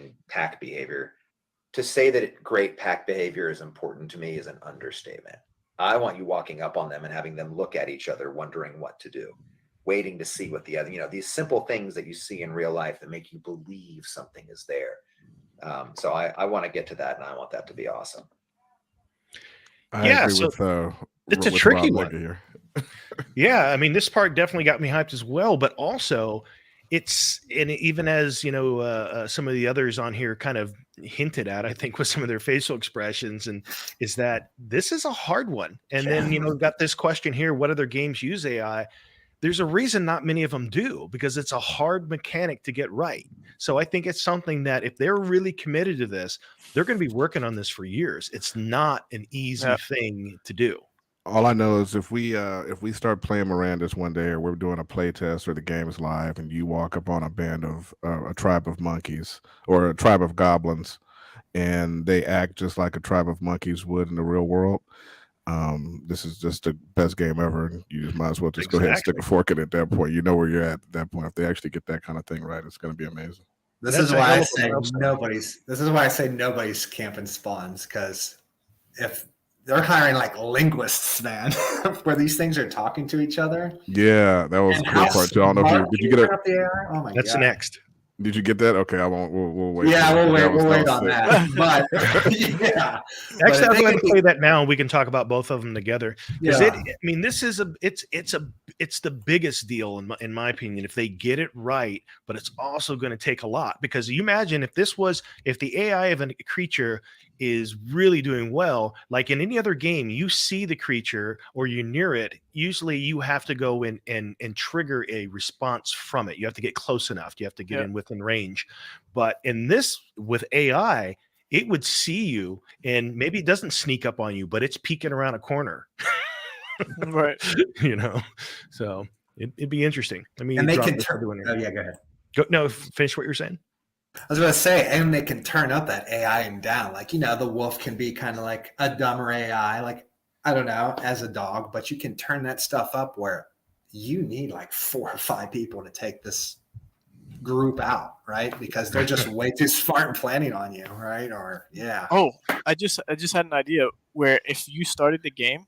behavior. To say that great pack behavior is important to me is an understatement. I want you walking up on them and having them look at each other, wondering what to do, waiting to see what the other, these simple things that you see in real life that make you believe something is there. So I want to get to that, and I want that to be awesome. It's a tricky one here. Yeah, I mean, this part definitely got me hyped as well, but also even as some of the others on here kind of hinted at, I think, with some of their facial expressions, and is that this is a hard one. And then we've got this question here: what other games use AI? There's a reason not many of them do, because it's a hard mechanic to get right. So I think it's something that if they're really committed to this, they're going to be working on this for years. It's not an easy thing to do. All I know is if we start playing Mirandus one day, or we're doing a play test, or the game is live, and you walk up on a band of a tribe of monkeys or a tribe of goblins, and they act just like a tribe of monkeys would in the real world, this is just the best game ever. You just might as well just go ahead and stick a fork in it at that point. You know where you're at that point. If they actually get that kind of thing right, it's going to be amazing. This is why I say nobody's camping spawns, because if they're hiring like linguists, man, where these things are talking to each other. Yeah, that was a cool part too. I don't know if did you get it? Oh my That's God. Next. Did you get that? Okay, I won't. We'll wait. Yeah, we'll wait on that. But yeah, actually, I'm going to play that now, and we can talk about both of them together. Because this is it's the biggest deal in my opinion if they get it right. But it's also going to take a lot, because you imagine if the AI of a creature is really doing well. Like in any other game, you see the creature or you're near it, usually you have to go in and trigger a response from it. You have to get close enough. You have to get in within range. But in this, with AI, it would see you and maybe it doesn't sneak up on you, but it's peeking around a corner. Right. You know, so it'd be interesting. I mean, and they can turn. Oh yeah, go ahead. No, finish what you're saying. I was going to say, and they can turn up that AI and down. Like, you know, the wolf can be kind of like a dumber AI, like, I don't know, as a dog, but you can turn that stuff up where you need like 4 or 5 people to take this group out, right? Because they're just way too smart and planning on you, right? Or, yeah. Oh, I just had an idea where if you started the game,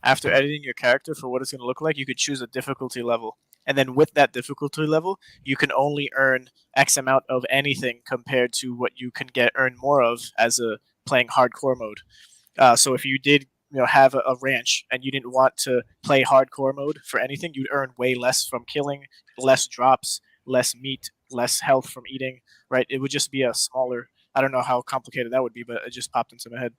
after editing your character for what it's going to look like, you could choose a difficulty level. And then with that difficulty level, you can only earn X amount of anything compared to what you can earn more of as playing hardcore mode. So if you did have a ranch and you didn't want to play hardcore mode for anything, you'd earn way less from killing, less drops, less meat, less health from eating, right? It would just be a smaller, I don't know how complicated that would be, but it just popped into my head.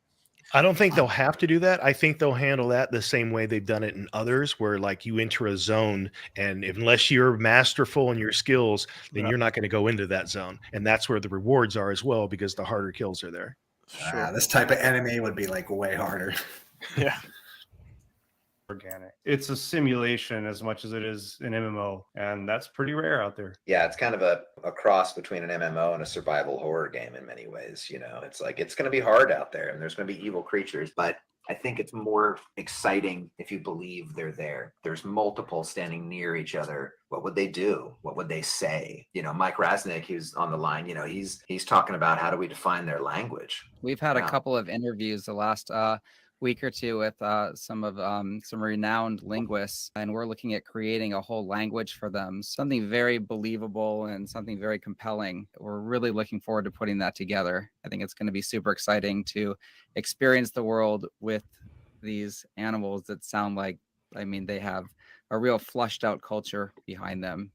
I don't think they'll have to do that. I think they'll handle that the same way they've done it in others, where like you enter a zone and unless you're masterful in your skills, then you're not going to go into that zone. And that's where the rewards are as well, because the harder kills are there. Sure. This type of enemy would be like way harder. Yeah. Organic. It's a simulation as much as it is an MMO, and that's pretty rare out there. Yeah, it's kind of a cross between an MMO and a survival horror game in many ways. You know, it's like it's going to be hard out there, and there's going to be evil creatures, but I think it's more exciting if you believe they're there. There's multiple standing near each other. What would they do? What would they say? You know, Mike Rasnick, who's on the line, you know, he's talking about how do we define their language. We've had a couple of interviews the last week or two with some renowned linguists, and we're looking at creating a whole language for them, something very believable and something very compelling. We're really looking forward to putting that together. I think it's going to be super exciting to experience the world with these animals that sound like, I mean, they have a real flushed out culture behind them.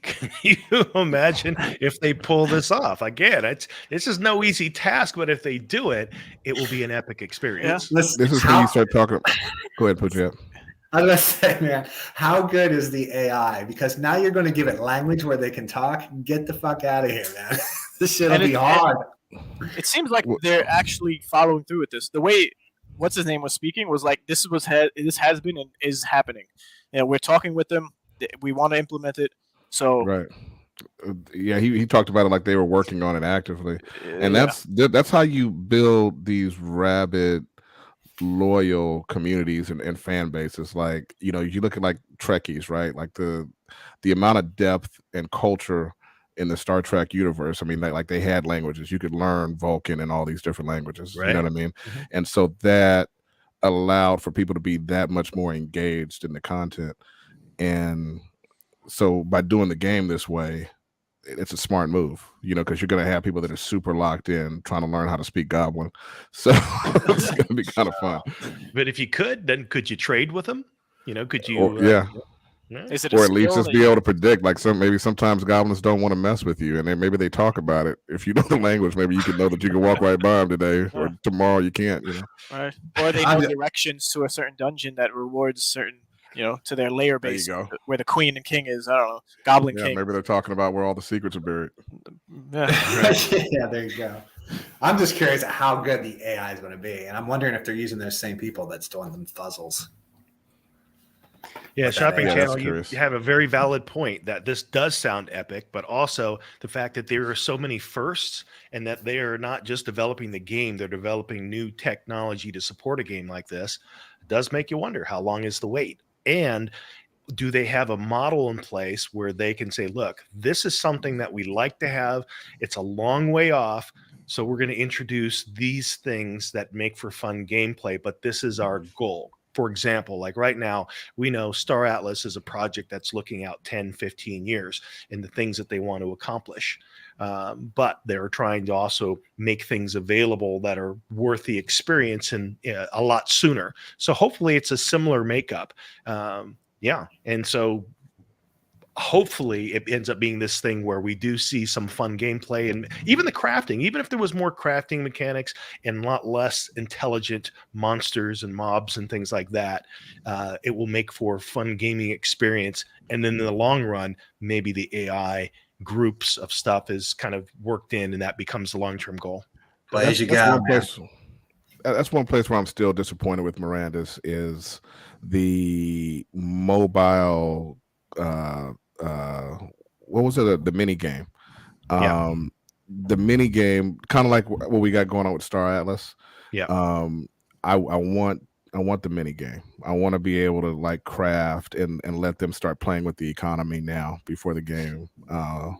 Can you imagine if they pull this off? Again, this is no easy task, but if they do it, it will be an epic experience. This is how you start talking. Go ahead, put you up. I was going to say, man, how good is the AI? Because now you're going to give it language where they can talk. Get the fuck out of here, man. This shit will be hard. It seems like they're actually following through with this. The way what's his name was speaking was like this has been and is happening. You know, we're talking with them. We want to implement it. So right, yeah, he talked about it like they were working on it actively, and that's how you build these rabid, loyal communities and fan bases. Like, you know, you look at like Trekkies, right? Like the amount of depth and culture in the Star Trek universe. I mean, like they had languages. You could learn Vulcan and all these different languages. Right. You know what I mean? Mm-hmm. And so that allowed for people to be that much more engaged in the content. And so by doing the game this way, it's a smart move, you know, because you're going to have people that are super locked in trying to learn how to speak Goblin. So it's going to be kind of fun. But if you could, then could you trade with them? You know, could you? Or at least just be able to predict, like maybe sometimes goblins don't want to mess with you, and then maybe they talk about it. If you know the language, maybe you can know that you can walk right by them today, or tomorrow you can't. You know, right? Or they know directions to a certain dungeon that rewards certain, you know, to their layer base where the queen and king is. I don't know, Goblin King. Maybe they're talking about where all the secrets are buried. Yeah, there you go. I'm just curious at how good the AI is going to be, and I'm wondering if they're using those same people that's doing them fuzzles. Yeah, Shopping Channel, you have a very valid point that this does sound epic, but also the fact that there are so many firsts and that they are not just developing the game, they're developing new technology to support a game like this. It does make you wonder, how long is the wait? And do they have a model in place where they can say, look, this is something that we like to have. It's a long way off. So we're going to introduce these things that make for fun gameplay, but this is our goal. For example, like right now, we know Star Atlas is a project that's looking out 10, 15 years in the things that they want to accomplish. But they're trying to also make things available that are worth the experience and a lot sooner. So hopefully it's a similar makeup. And so hopefully it ends up being this thing where we do see some fun gameplay, and even the crafting, even if there was more crafting mechanics and a lot less intelligent monsters and mobs and things like that, it will make for a fun gaming experience. And then in the long run, maybe the AI groups of stuff is kind of worked in, and that becomes the long-term goal. As you go, that's one place where I'm still disappointed with Mirandus is the mobile what was it, the mini game? The mini game, kind of like what we got going on with Star Atlas. I want the mini game. I want to be able to like craft and let them start playing with the economy now before the game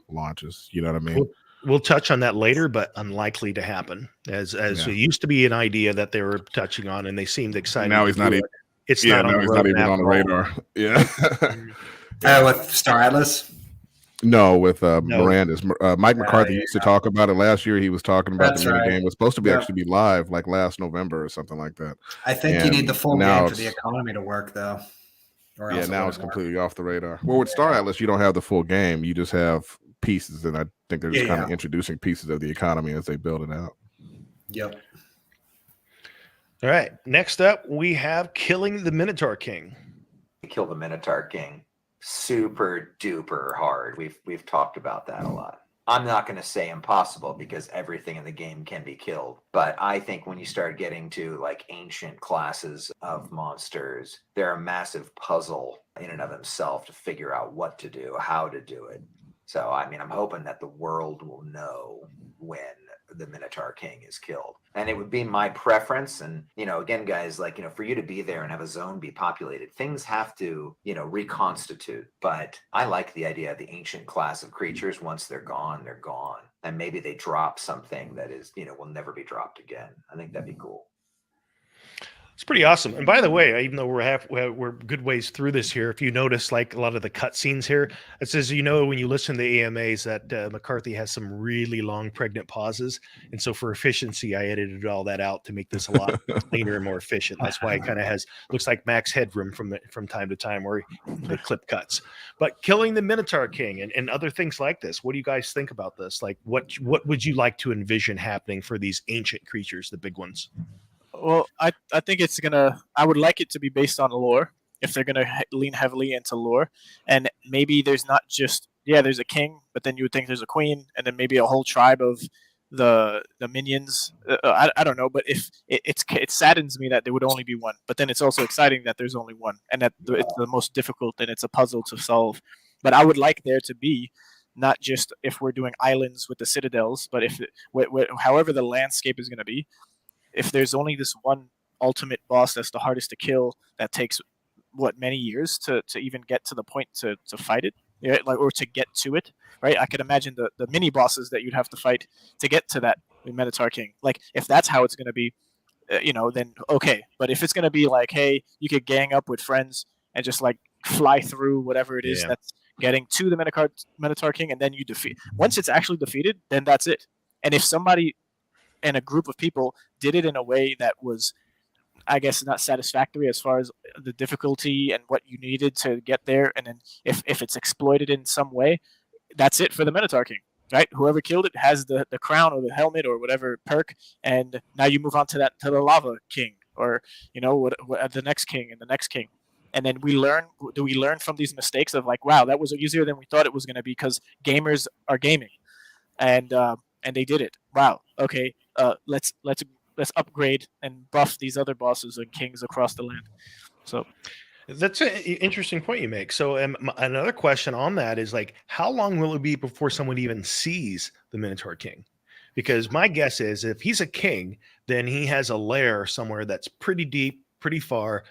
launches. You know what I mean? We'll touch on that later, but unlikely to happen. As it used to be an idea that they were touching on, and they seemed excited. Now he's not even. It's not on the not even on the radar. Yeah. With Star Atlas. No, with Mirandus. Mike McCarthy used to talk about it last year. He was talking about the mini game. It was supposed to be actually be live like last November or something like that. I think you need the full game for the economy to work, though. Now it's completely off the radar. Well, with Star Atlas, you don't have the full game. You just have pieces, and I think they're just kind of introducing pieces of the economy as they build it out. Yep. All right. Next up, we have Killing the Minotaur King. Kill the Minotaur King. Super duper hard. We've talked about that a lot. I'm not going to say impossible because everything in the game can be killed. But I think when you start getting to like ancient classes of monsters, they're a massive puzzle in and of themselves to figure out what to do, how to do it. So, I mean, I'm hoping that the world will know when the Minotaur King is killed. And it would be my preference. And, again, guys, like, for you to be there and have a zone be populated, things have to, reconstitute. But I like the idea of the ancient class of creatures. Once they're gone, they're gone. And maybe they drop something that is, will never be dropped again. I think that'd be cool. It's pretty awesome. And by the way, even though we're good ways through this here, if you notice, like a lot of the cutscenes here, it says, when you listen to the AMAs that McCarthy has some really long pregnant pauses. And so for efficiency, I edited all that out to make this a lot cleaner and more efficient. That's why it kind of looks like max headroom from time to time where the clip cuts. But Killing the Minotaur King and other things like this, what do you guys think about this? Like, what would you like to envision happening for these ancient creatures, the big ones? Well, I think I would like it to be based on lore, if they're going to lean heavily into lore. And maybe there's not just, there's a king, but then you would think there's a queen, and then maybe a whole tribe of the minions. I don't know, but if it saddens me that there would only be one. But then it's also exciting that there's only one, and that it's the most difficult, and it's a puzzle to solve. But I would like there to be not just if we're doing islands with the citadels, but however the landscape is going to be. If there's only this one ultimate boss that's the hardest to kill, that takes many years to even get to the point to fight it, or to get to it, right? I could imagine the mini bosses that you'd have to fight to get to that Minotaur King. Like, if that's how it's going to be, then okay. But if it's going to be like, hey, you could gang up with friends and just like fly through whatever it is that's getting to the Minotaur King, and then you defeat. Once it's actually defeated, then that's it. And if somebody and a group of people did it in a way that was, I guess, not satisfactory as far as the difficulty and what you needed to get there, and then if it's exploited in some way, that's it for the Minotaur King, right? Whoever killed it has the crown or the helmet or whatever perk, and now you move on to the Lava King, or the next king and the next king. And then we learn from these mistakes of like, wow, that was easier than we thought it was going to be because gamers are gaming, and they did it. Wow. Okay. Let's upgrade and buff these other bosses and kings across the land. So that's an interesting point you make. So another question on that is like, how long will it be before someone even sees the Minotaur King? Because my guess is if he's a king, then he has a lair somewhere that's pretty deep, pretty far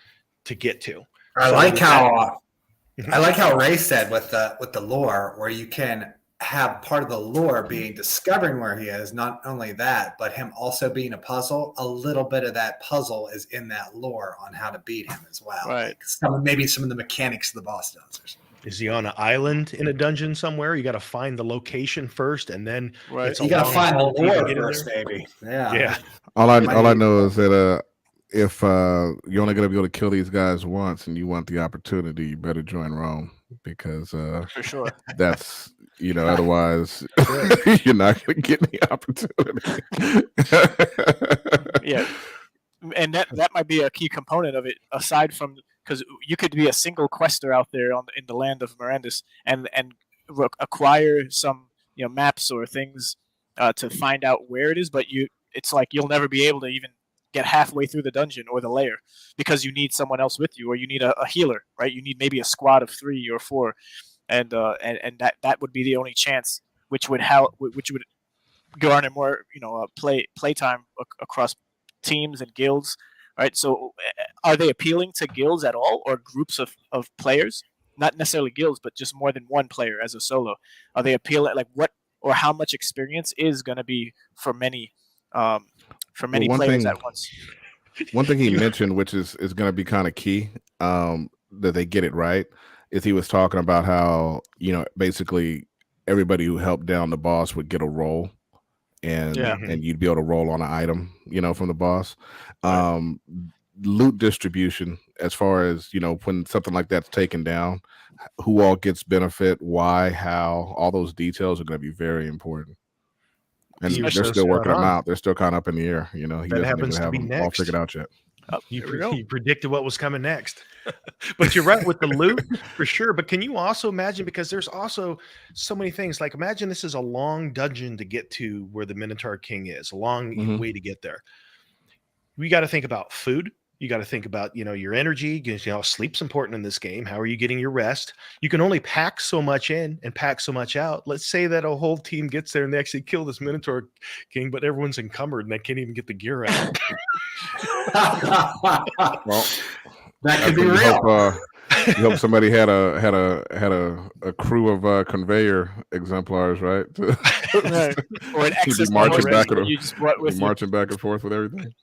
to get to. I like how Ray said with the lore, where you can have part of the lore being discovering where he is. Not only that, but him also being a puzzle. A little bit of that puzzle is in that lore on how to beat him as well. Right. Like maybe some of the mechanics of the boss does. Or something. Is he on an island in a dungeon somewhere? You got to find the location first, and then you got to find the lore first, maybe. Yeah. All I know is that if you're only going to be able to kill these guys once, and you want the opportunity, you better join Rome. because For sure. that's otherwise you're not going to get any opportunity. Yeah, and that might be a key component of it, aside from because you could be a single quester out there in the land of Mirandus and acquire some maps or things to find out where it is, but it's like you'll never be able to even get halfway through the dungeon or the lair because you need someone else with you, or you need a healer, right? You need maybe a squad of 3 or 4, and that would be the only chance, which would garner more play time across teams and guilds, right? So are they appealing to guilds at all, or groups of players? Not necessarily guilds, but just more than one player as a solo. Are they appealing, like what or how much experience is going to be for many players at once? One thing he mentioned, which is going to be kind of key, that they get it right, is he was talking about how basically everybody who helped down the boss would get a roll, and you'd be able to roll on an item, from the boss. Right. Loot distribution, as far as when something like that's taken down, who all gets benefit, why, how, all those details are going to be very important. And they're still working them out. They're still kind of up in the air. He doesn't even have them all figured out yet. You predicted what was coming next. But you're right with the loot for sure. But can you also imagine, because there's also so many things, like imagine this is a long dungeon to get to where the Minotaur King is, a long way to get there. We got to think about food. You got to think about, your energy, because, sleep's important in this game. How are you getting your rest? You can only pack so much in and pack so much out. Let's say that a whole team gets there and they actually kill this Minotaur King, but everyone's encumbered and they can't even get the gear out. Well, that could be real. You hope somebody had a crew of conveyor exemplars, right? Right. Or an excess marching back and forth with everything.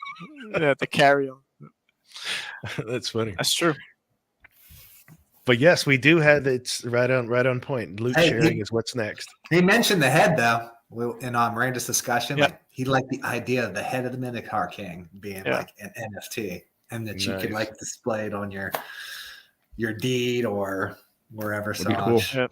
To carry them. That's funny. That's true. But yes, we do have it's right on point. Loot sharing is what's next. He mentioned the head though in Mirandus discussion. Like he liked the idea of the head of the Minotaur King being like an NFT, and that you could like display it on your deed or wherever. So cool.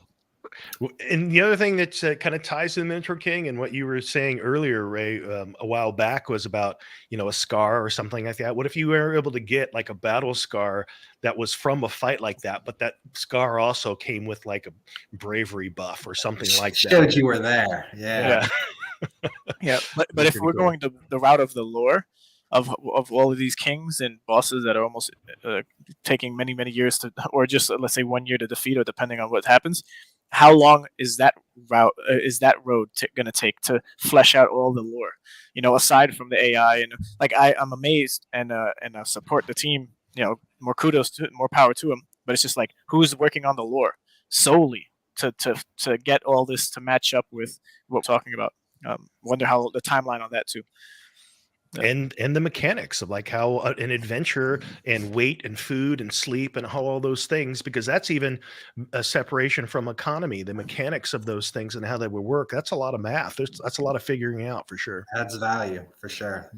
And the other thing that kind of ties to the Minotaur King and what you were saying earlier, Ray, a while back was about, a scar or something like that. What if you were able to get like a battle scar that was from a fight like that, but that scar also came with like a bravery buff or something like that? Showed you were there. Yeah. But if we're going to the route of the lore of all of these kings and bosses that are almost taking many, many years to, or just let's say 1 year to defeat, or depending on what happens, how long is that road going to take to flesh out all the lore? Aside from the AI, and like I'm amazed and I support the team. More kudos to, more power to them. But it's just like, who's working on the lore solely to get all this to match up with what we're talking about? Wonder how the timeline on that too. And the mechanics of like how an adventure and weight and food and sleep and how all those things, because that's even a separation from economy, the mechanics of those things and how they would work. That's a lot of math. That's a lot of figuring out for sure. Adds value for sure.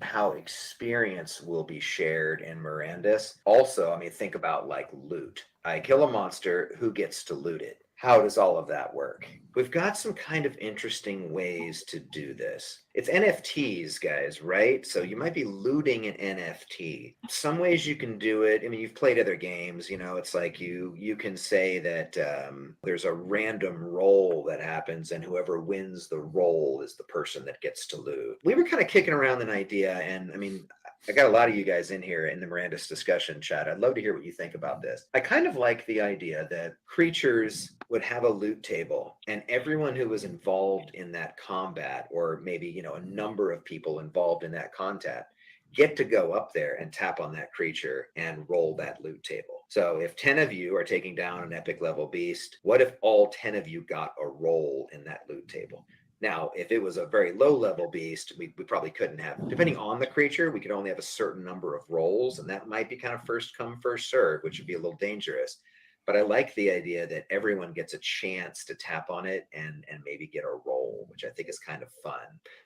How experience will be shared in Mirandus. Also, think about like loot. I kill a monster, who gets to loot it? How does all of that work? We've got some kind of interesting ways to do this. It's NFTs, guys, right? So you might be looting an NFT. Some ways you can do it. You've played other games, it's like you can say that there's a random roll that happens, and whoever wins the roll is the person that gets to loot. We were kind of kicking around an idea, and I got a lot of you guys in here in the Mirandus discussion chat. I'd love to hear what you think about this. I kind of like the idea that creatures would have a loot table, and everyone who was involved in that combat, or maybe, a number of people involved in that combat, get to go up there and tap on that creature and roll that loot table. So if 10 of you are taking down an epic level beast, what if all 10 of you got a roll in that loot table? Now, if it was a very low level beast, we probably couldn't have, depending on the creature, we could only have a certain number of rolls, and that might be kind of first come, first serve, which would be a little dangerous. But I like the idea that everyone gets a chance to tap on it and maybe get a roll, which I think is kind of fun.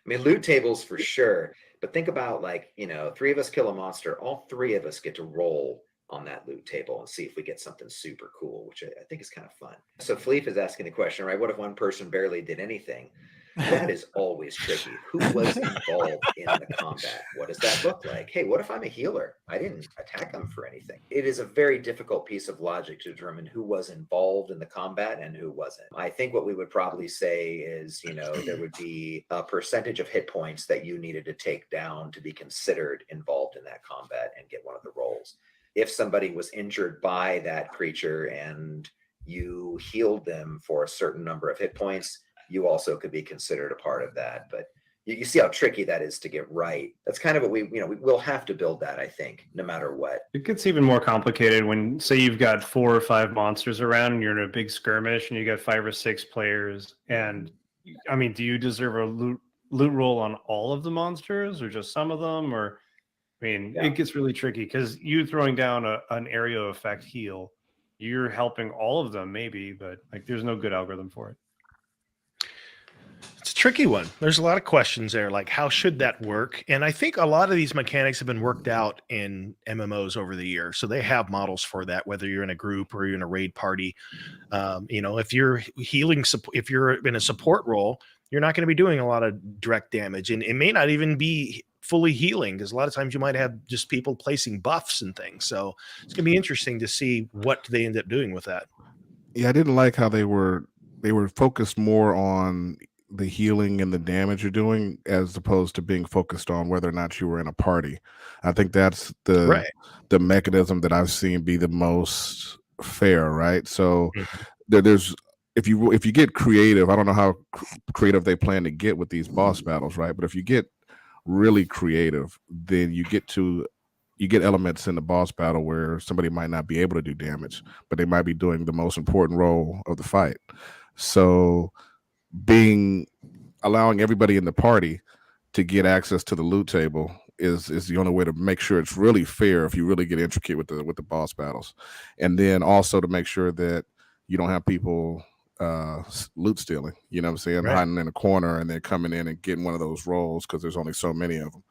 Loot tables for sure, but think about 3 of us kill a monster, all 3 of us get to roll on that loot table and see if we get something super cool, which I think is kind of fun. So Fleef is asking the question, right? What if one person barely did anything? That is always tricky. Who was involved in the combat? What does that look like? Hey, what if I'm a healer? I didn't attack them for anything. It is a very difficult piece of logic to determine who was involved in the combat and who wasn't. I think what we would probably say is, there would be a percentage of hit points that you needed to take down to be considered involved in that combat and get one of the roles. If somebody was injured by that creature and you healed them for a certain number of hit points, you also could be considered a part of that. But you see how tricky that is to get right. That's kind of what we will have to build that, I think, no matter what. It gets even more complicated when, say, you've got 4 or 5 monsters around and you're in a big skirmish and you got 5 or 6 players. And I mean, do you deserve a loot roll on all of the monsters or just some of them? Or, I mean, It gets really tricky because you throwing down an area effect heal, you're helping all of them maybe, but like there's no good algorithm for it. It's a tricky one. There's a lot of questions there, like how should that work? And I think a lot of these mechanics have been worked out in MMOs over the years. So they have models for that, whether you're in a group or you're in a raid party. If you're healing, if you're in a support role, you're not going to be doing a lot of direct damage. And it may not even be fully healing, because a lot of times you might have just people placing buffs and things. So it's going to be interesting to see what they end up doing with that. Yeah, I didn't like how they were focused more on the healing and the damage you're doing as opposed to being focused on whether or not you were in a party. I think that's the mechanism that I've seen be the most fair, right? So there's if you get creative, I don't know how creative they plan to get with these boss battles, right? But if you get really creative, then you get elements in the boss battle where somebody might not be able to do damage, but they might be doing the most important role of the fight. So allowing everybody in the party to get access to the loot table is the only way to make sure it's really fair if you really get intricate with the boss battles. And then also to make sure that you don't have people loot stealing, you know what I'm saying, hiding in a corner and then coming in and getting one of those roles because there's only so many of them.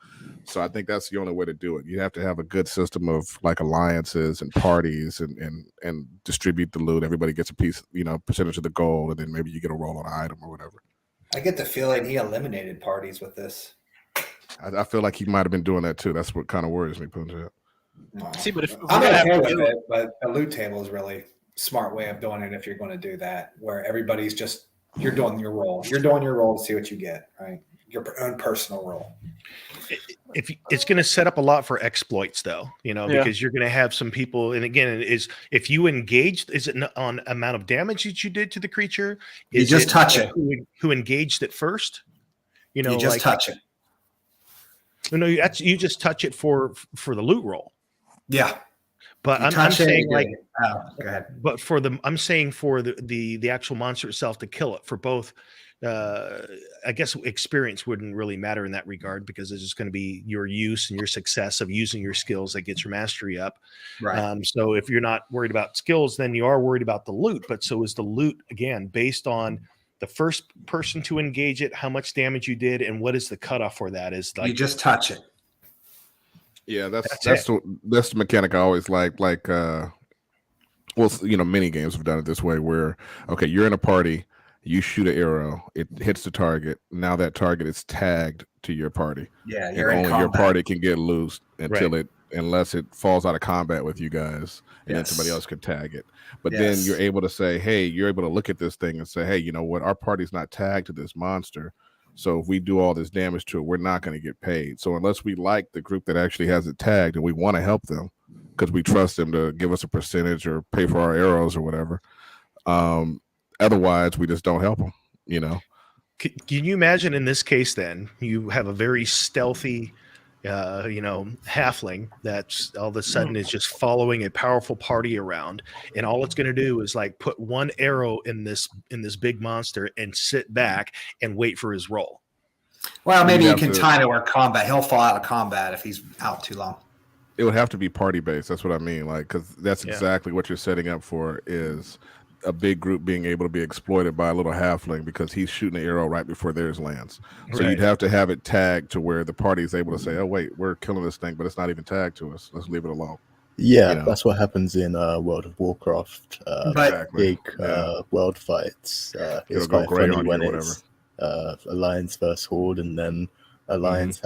So I think that's the only way to do it. You have to have a good system of like alliances and parties and distribute the loot. Everybody gets a piece, percentage of the gold, and then maybe you get a roll on an item or whatever. I get the feeling he eliminated parties with this. I feel like he might have been doing that too. That's what kind of worries me, Punjab. See, but if I'm okay with it, but a loot table is really smart way of doing it if you're going to do that, where everybody's just, you're doing your role. You're doing your role to see what you get, right? Your own personal role. If it's going to set up a lot for exploits, though, because you're going to have some people. And again, if you engaged, is it on amount of damage that you did to the creature? You just touch it. Who engaged it first? You just touch it. No, you just touch it for the loot roll. Yeah. But I'm saying like, go ahead. But I'm saying for the actual monster itself to kill it for both. I guess experience wouldn't really matter in that regard because it's just going to be your use and your success of using your skills that gets your mastery up. Right. So if you're not worried about skills, then you are worried about the loot. But so is the loot again based on the first person to engage it, how much damage you did, and what is the cutoff for that? Is like you just touch it. Yeah, that's the mechanic I always like. Many games have done it this way where, okay, you're in a party, you shoot an arrow, it hits the target. Now that target is tagged to your party. Yeah, and only your party can get loose unless it falls out of combat with you guys, and then somebody else can tag it. But then you're able to say, hey, you're able to look at this thing and say, hey, you know what? Our party's not tagged to this monster. So if we do all this damage to it, we're not going to get paid. So unless we like the group that actually has it tagged and we want to help them because we trust them to give us a percentage or pay for our arrows or whatever, otherwise we just don't help them, Can you imagine in this case then you have a very stealthy halfling that's all of a sudden is just following a powerful party around, and all it's going to do is like put one arrow in this big monster and sit back and wait for his roll. Well, maybe you can time it where combat. He'll fall out of combat if he's out too long. It would have to be party based. That's what I mean. Like, because that's exactly what you're setting up for is a big group being able to be exploited by a little halfling because he's shooting an arrow right before theirs lands. So you'd have to have it tagged to where the party is able to say, oh, wait, we're killing this thing, but it's not even tagged to us. Let's leave it alone. Yeah, You know? that's what happens in World of Warcraft. Exactly. Big world fights. It's It'll go quite gray funny on you when or whatever. it's Alliance versus Horde, and then Alliance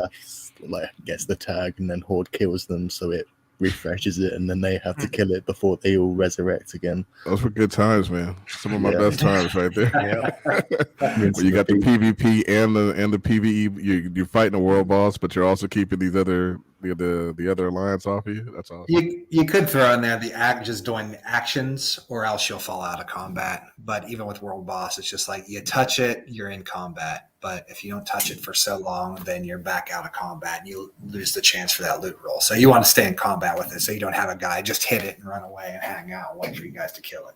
gets the tag, and then Horde kills them, so it refreshes it, and then they have to kill it before they all resurrect again. Those were good times, man. Some of my best times right there. Where you got the PvP and the PvE. You're fighting a world boss, but you're also keeping these other the other alliance off of you. That's awesome. You could throw in there the act just doing actions, or else you'll fall out of combat. But even with world boss, it's just like you touch it, you're in combat. But if you don't touch it for so long, then you're back out of combat and you lose the chance for that loot roll. So you want to stay in combat with it, so you don't have a guy just hit it and run away and hang out and wait for you guys to kill it.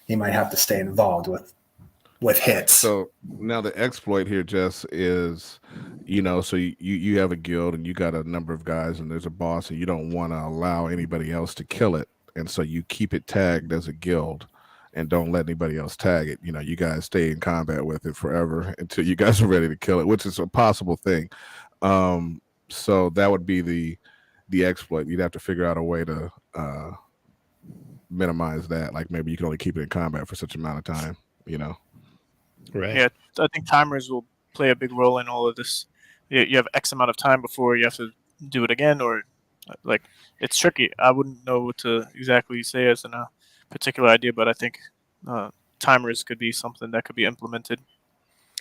You might have to stay involved with hits. So now the exploit here, Jess, is, so you have a guild and you got a number of guys and there's a boss and you don't want to allow anybody else to kill it. And so you keep it tagged as a guild and don't let anybody else tag it. You guys stay in combat with it forever until you guys are ready to kill it, which is a possible thing. So that would be the exploit. You'd have to figure out a way to minimize that. Like maybe you can only keep it in combat for such amount of time, Right. Yeah, I think timers will play a big role in all of this. You have X amount of time before you have to do it again, or like it's tricky. I wouldn't know what to exactly say as a particular idea, but I think timers could be something that could be implemented.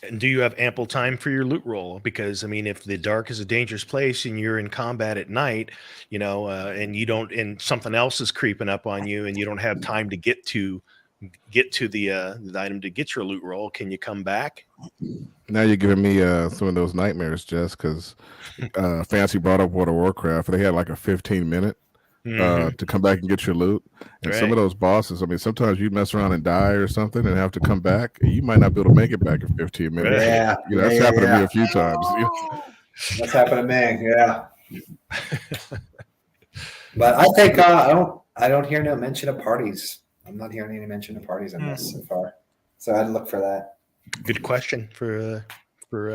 And do you have ample time for your loot roll? Because if the dark is a dangerous place and you're in combat at night, and you don't, and something else is creeping up on you, and you don't have time to get to the item to get your loot roll, can you come back? Now you're giving me some of those nightmares, Jess, because Fancy brought up World of Warcraft. They had like a 15-minute to come back and get your loot. And some of those bosses, sometimes you mess around and die or something and have to come back. You might not be able to make it back in 15 minutes. Yeah. That's happened to me a few times. That's happened to me. Yeah. But I think I don't hear no mention of parties. I'm not hearing any mention of parties in this so far. So I'd look for that. Good question for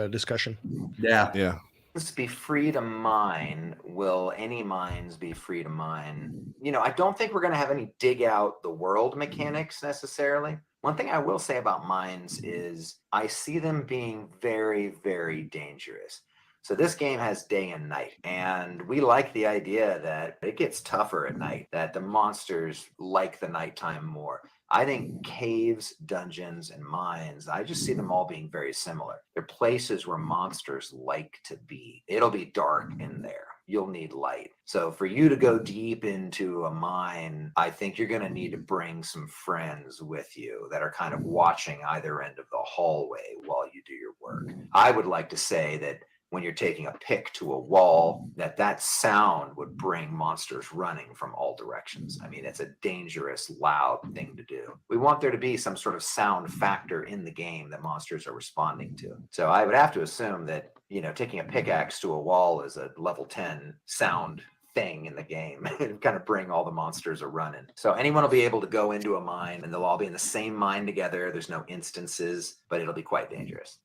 discussion. Yeah. Yeah. This be free to mine. Will any mines be free to mine? I don't think we're going to have any dig out the world mechanics necessarily. One thing I will say about mines is I see them being very, very dangerous. So this game has day and night, and we like the idea that it gets tougher at night, that the monsters like the nighttime more. I think caves, dungeons, and mines, I just see them all being very similar. They're places where monsters like to be. It'll be dark in there. You'll need light. So for you to go deep into a mine, I think you're going to need to bring some friends with you that are kind of watching either end of the hallway while you do your work. I would like to say that when you're taking a pick to a wall, that sound would bring monsters running from all directions. It's a dangerous, loud thing to do. We want there to be some sort of sound factor in the game that monsters are responding to. So I would have to assume that, taking a pickaxe to a wall is a level 10 sound thing in the game and kind of bring all the monsters a running. So anyone will be able to go into a mine and they'll all be in the same mine together. There's no instances, but it'll be quite dangerous.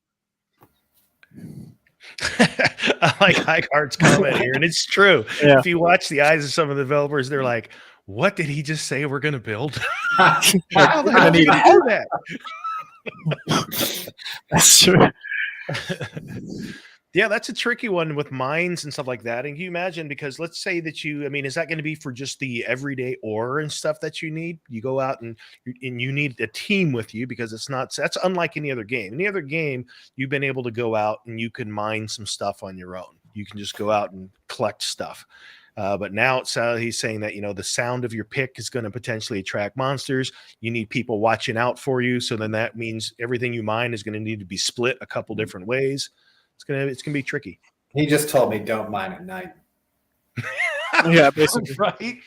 I like Highheart's comment here, and it's true. Yeah. If you watch the eyes of some of the developers, they're like, "What did he just say? We're going to build? How the hell did he do that?" That's true. Yeah, that's a tricky one with mines and stuff like that. And can you imagine, because let's say that is that going to be for just the everyday ore and stuff that you need? You go out and you need a team with you, because that's unlike any other game. Any other game, you've been able to go out and you can mine some stuff on your own. You can just go out and collect stuff. But now he's saying that, the sound of your pick is going to potentially attract monsters. You need people watching out for you. So then that means everything you mine is going to need to be split a couple different ways. It's gonna be tricky. He just told me don't mine at night. Yeah, basically. Right.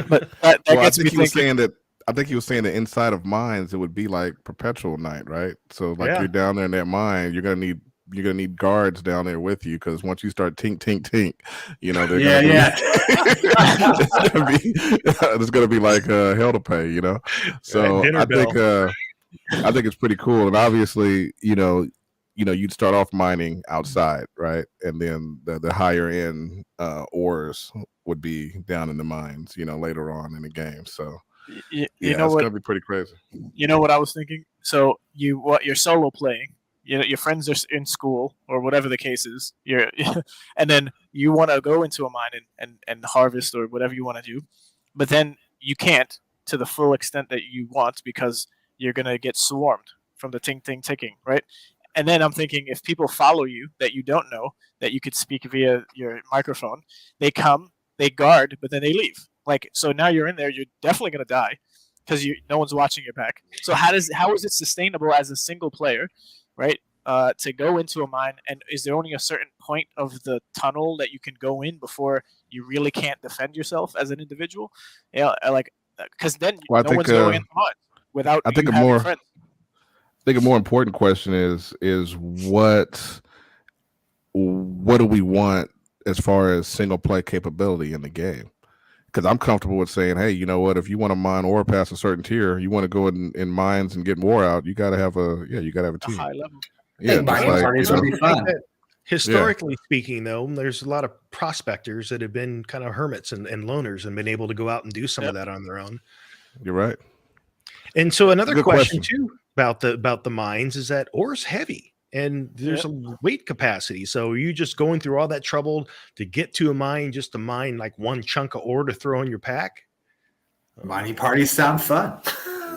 But that gets me thinking. I think he was saying that inside of mines it would be like perpetual night, right? So you're down there in that mine, you're gonna need guards down there with you, because once you start tink tink tink, they're it's gonna be like hell to pay, So I think it's pretty cool, and obviously you'd start off mining outside, right? And then the higher end ores would be down in the mines, later on in the game. So you yeah, know it's what? gonna be pretty crazy. You know what I was thinking? So you're solo playing. Your friends are in school or whatever the case is. And then you want to go into a mine and harvest or whatever you want to do, but then you can't to the full extent that you want because you're gonna get swarmed from the ticking, right? And then I'm thinking if people follow you that you don't know that you could speak via your microphone, they come, they guard, but then they leave. Like so now you're in there, you're definitely gonna die because no one's watching your back. So how is it sustainable as a single player, right? To go into a mine, and is there only a certain point of the tunnel that you can go in before you really can't defend yourself as an individual? Yeah, like because then Well, no one's going in the mine without I think you a having more friends. I think a more important question is what do we want as far as single play capability in the game? Because I'm comfortable with saying, hey, you know what? If you want to mine ore past a certain tier, you want to go in mines and get more out. You got to have a team. High level. Yeah, mining parties would be fun. Historically speaking, though, there's a lot of prospectors that have been kind of hermits and loners and been able to go out and do some of that on their own. You're right. And so another Good question question. too about the mines is that ore's heavy and there's a weight capacity. So are you just going through all that trouble to get to a mine just to mine like one chunk of ore to throw in your pack? Mining parties sound fun.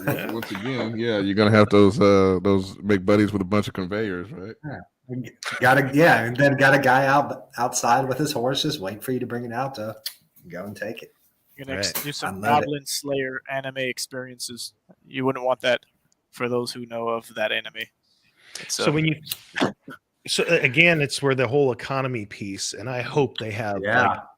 Once again, yeah, you're gonna have those big buddies with a bunch of conveyors, right? And then got a guy outside with his horse just waiting for you to bring it out to go and take it. You're gonna do some I love Goblin Slayer anime experiences. You wouldn't want that for those who know of that anime. So again, it's where the whole economy piece, and I hope they have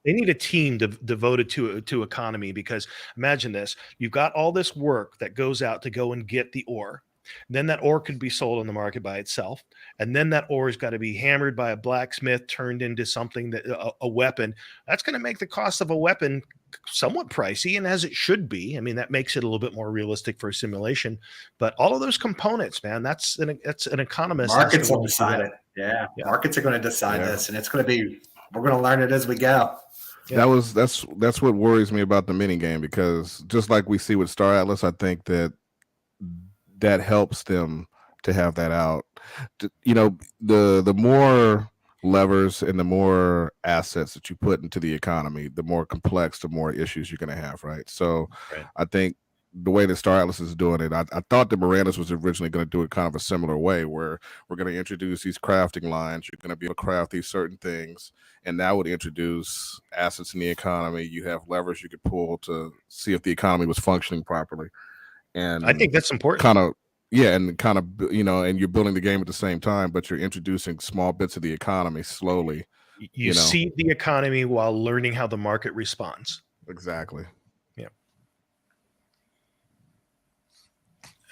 they need a team devoted to economy, because imagine this: you've got all this work that goes out to go and get the ore. Then that ore could be sold on the market by itself, and then that ore has got to be hammered by a blacksmith, turned into something that a weapon. That's going to make the cost of a weapon somewhat pricey, and as it should be. I mean, that makes it a little bit more realistic for a simulation. But all of those components, man, that's an economist. Markets will decide it. Yeah, markets are going to decide this, and it's going to be. We're going to learn it as we go. Yeah. That's what worries me about the mini game, because just like we see with Star Atlas, I think that helps them to have that out. The more levers and the more assets that you put into the economy, the more complex, the more issues you're going to have, right? So I think the way that Star Atlas is doing it, I thought that Mirandus was originally going to do it kind of a similar way, where we're going to introduce these crafting lines. You're going to be able to craft these certain things, and that would introduce assets in the economy. You have levers you could pull to see if the economy was functioning properly. And I think that's important. and you're building the game at the same time, but you're introducing small bits of the economy slowly. You see the economy while learning how the market responds. Exactly. Yeah.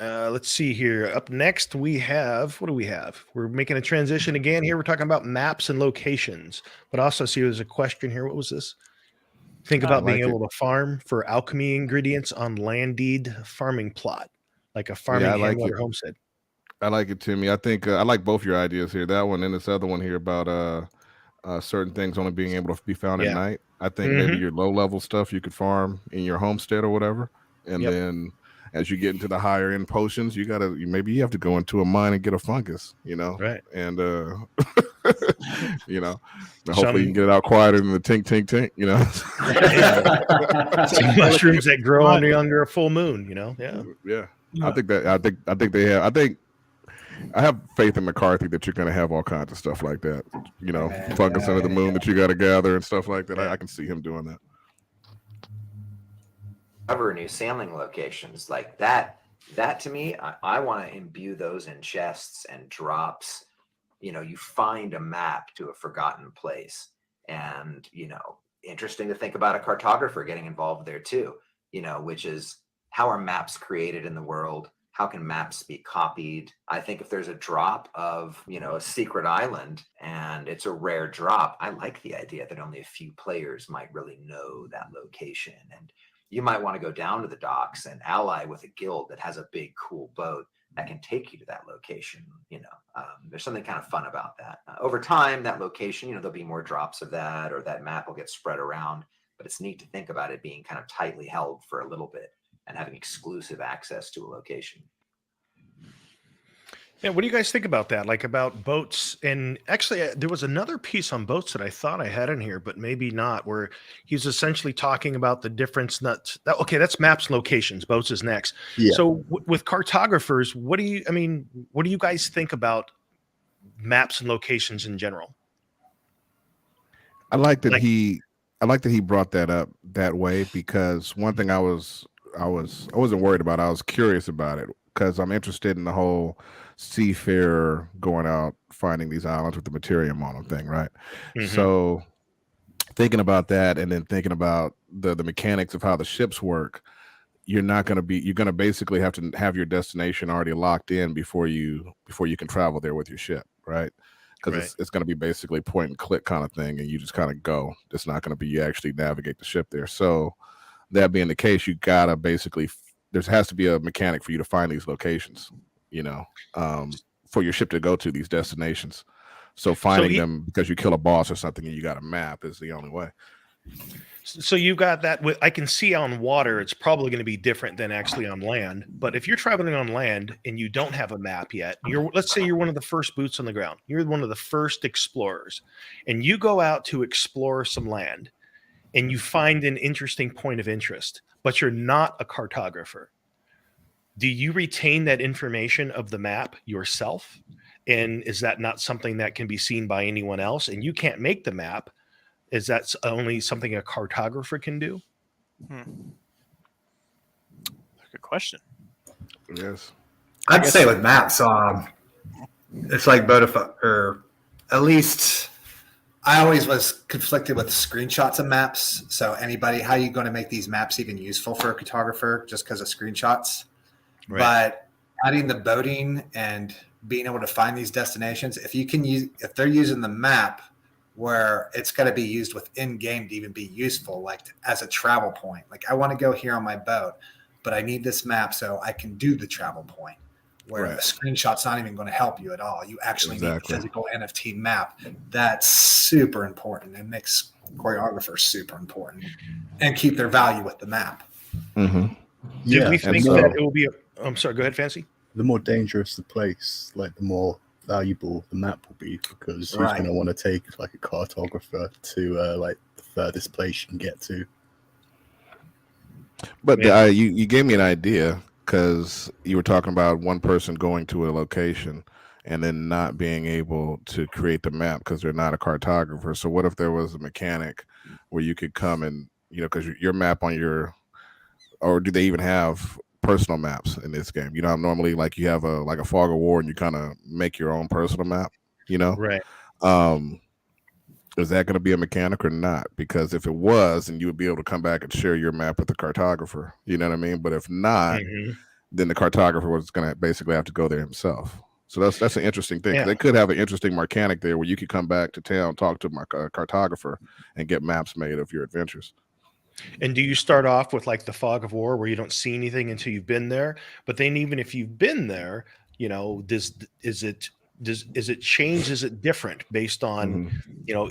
Let's see here. Up next, we have, what do we have? We're making a transition again here. We're talking about maps and locations, but also see there's a question here. What was this? Think about being able to farm for alchemy ingredients on land deed farming plot, like a farming hamlet or homestead. I like it, Timmy. I think I like both your ideas here. That one and this other one here about certain things only being able to be found at night. I think maybe your low level stuff you could farm in your homestead or whatever, and then as you get into the higher end potions, maybe you have to go into a mine and get a fungus, right? And hopefully you can get it out quieter than the tink tink tink, Some mushrooms that grow under a full moon, yeah. I think they have. I have faith in McCarthy that you're going to have all kinds of stuff like that, fungus under the moon that you got to gather and stuff like that. I can see him doing that. Cover new sailing locations like that to me, I want to imbue those in chests and drops. You find a map to a forgotten place, and interesting to think about a cartographer getting involved there too, which is how are maps created in the world? How can maps be copied? I think if there's a drop of a secret island and it's a rare drop, I like the idea that only a few players might really know that location, and you might want to go down to the docks and ally with a guild that has a big, cool boat that can take you to that location. There's something kind of fun about that. Over time, that location, there'll be more drops of that, or that map will get spread around. But it's neat to think about it being kind of tightly held for a little bit and having exclusive access to a location. Yeah, what do you guys think about that? Like about boats? And actually, there was another piece on boats that I thought I had in here, but maybe not, where he's essentially talking about the difference. Okay, that's maps and locations. Boats is next. Yeah. So with cartographers, what do you guys think about maps and locations in general? I like that he brought that up that way, because one thing I wasn't worried about. I was curious about it because I'm interested in the whole seafarer going out finding these islands with the Materium on them thing, right? Mm-hmm. So thinking about that, and then thinking about the mechanics of how the ships work, you're going to basically have to have your destination already locked in before you can travel there with your ship, right? Because it's going to be basically point and click kind of thing, and you just kind of go. It's not going to be you actually navigate the ship there. So that being the case, you gotta basically there has to be a mechanic for you to find these locations, for your ship to go to these destinations. So finding them because you kill a boss or something and you got a map is the only way. So you got that. I can see on water, it's probably going to be different than actually on land. But if you're traveling on land and you don't have a map yet, let's say you're one of the first boots on the ground. You're one of the first explorers, and you go out to explore some land, and you find an interesting point of interest, but you're not a cartographer. Do you retain that information of the map yourself? And is that not something that can be seen by anyone else? And you can't make the map. Is that only something a cartographer can do? Good question. Yes. I'd say with maps, it's like or at least I always was conflicted with screenshots of maps. So how are you going to make these maps even useful for a cartographer just because of screenshots? Right. But adding the boating and being able to find these destinations, if they're using the map where it's got to be used within game to even be useful, like as a travel point. Like I want to go here on my boat, but I need this map so I can do the travel point. Where a screenshot's not even going to help you at all. You actually need the physical NFT map. That's super important. It makes choreographers super important and keep their value with the map. Mm-hmm. Did we think that it will be I'm sorry, go ahead, Fancy. The more dangerous the place, like the more valuable the map will be, because who's going to want to take like a cartographer to like the furthest place you can get to. But you gave me an idea, because you were talking about one person going to a location and then not being able to create the map because they're not a cartographer. So what if there was a mechanic where you could come and, because your map on or do they even have personal maps in this game? Normally like you have a fog of war and you kind of make your own personal map, Right. Is that going to be a mechanic or not? Because if it was, then you would be able to come back and share your map with the cartographer. You know what I mean? But if not, then the cartographer was going to basically have to go there himself. So that's an interesting thing. Yeah. They could have an interesting mechanic there where you could come back to town, talk to my cartographer, and get maps made of your adventures. And do you start off with like the fog of war where you don't see anything until you've been there? But then even if you've been there, is it changed? Is it different based on,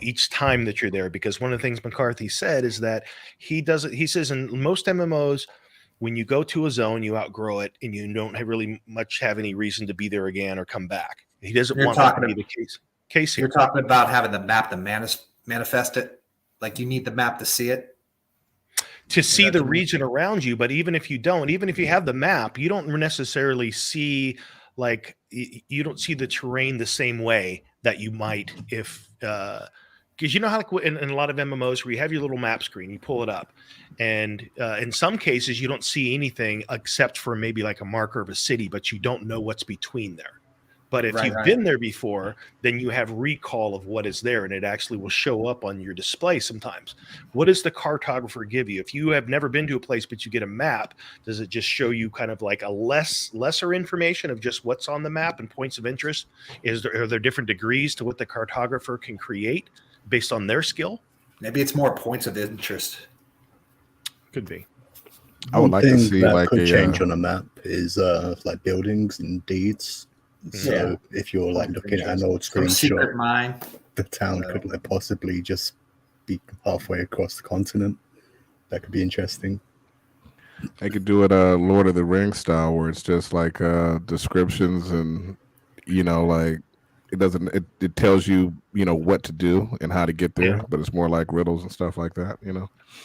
each time that you're there? Because one of the things McCarthy said is that he says in most MMOs, when you go to a zone, you outgrow it and you don't really have any reason to be there again or come back. He doesn't want that to be the case here. You're talking about having the map to manifest it. Like you need the map to see it. To see the region around you. But even if you have the map, you don't necessarily see you don't see the terrain the same way that you might if because how in a lot of MMOs where you have your little map screen, you pull it up, and in some cases you don't see anything except for maybe like a marker of a city, but you don't know what's between there. But if you've been there before, then you have recall of what is there, and it actually will show up on your display sometimes. What does the cartographer give you? If you have never been to a place, but you get a map, does it just show you kind of like a lesser information of just what's on the map and points of interest? Are there different degrees to what the cartographer can create based on their skill? Maybe it's more points of interest. Could be. I would like to see that like could a change on a map is like buildings and deeds. So if you're like looking at an old Some screenshot, secret mine. the town could like possibly just be halfway across the continent. That could be interesting. They could do it Lord of the Rings style, where it's just like descriptions and like it tells you what to do and how to get there, but it's more like riddles and stuff like that.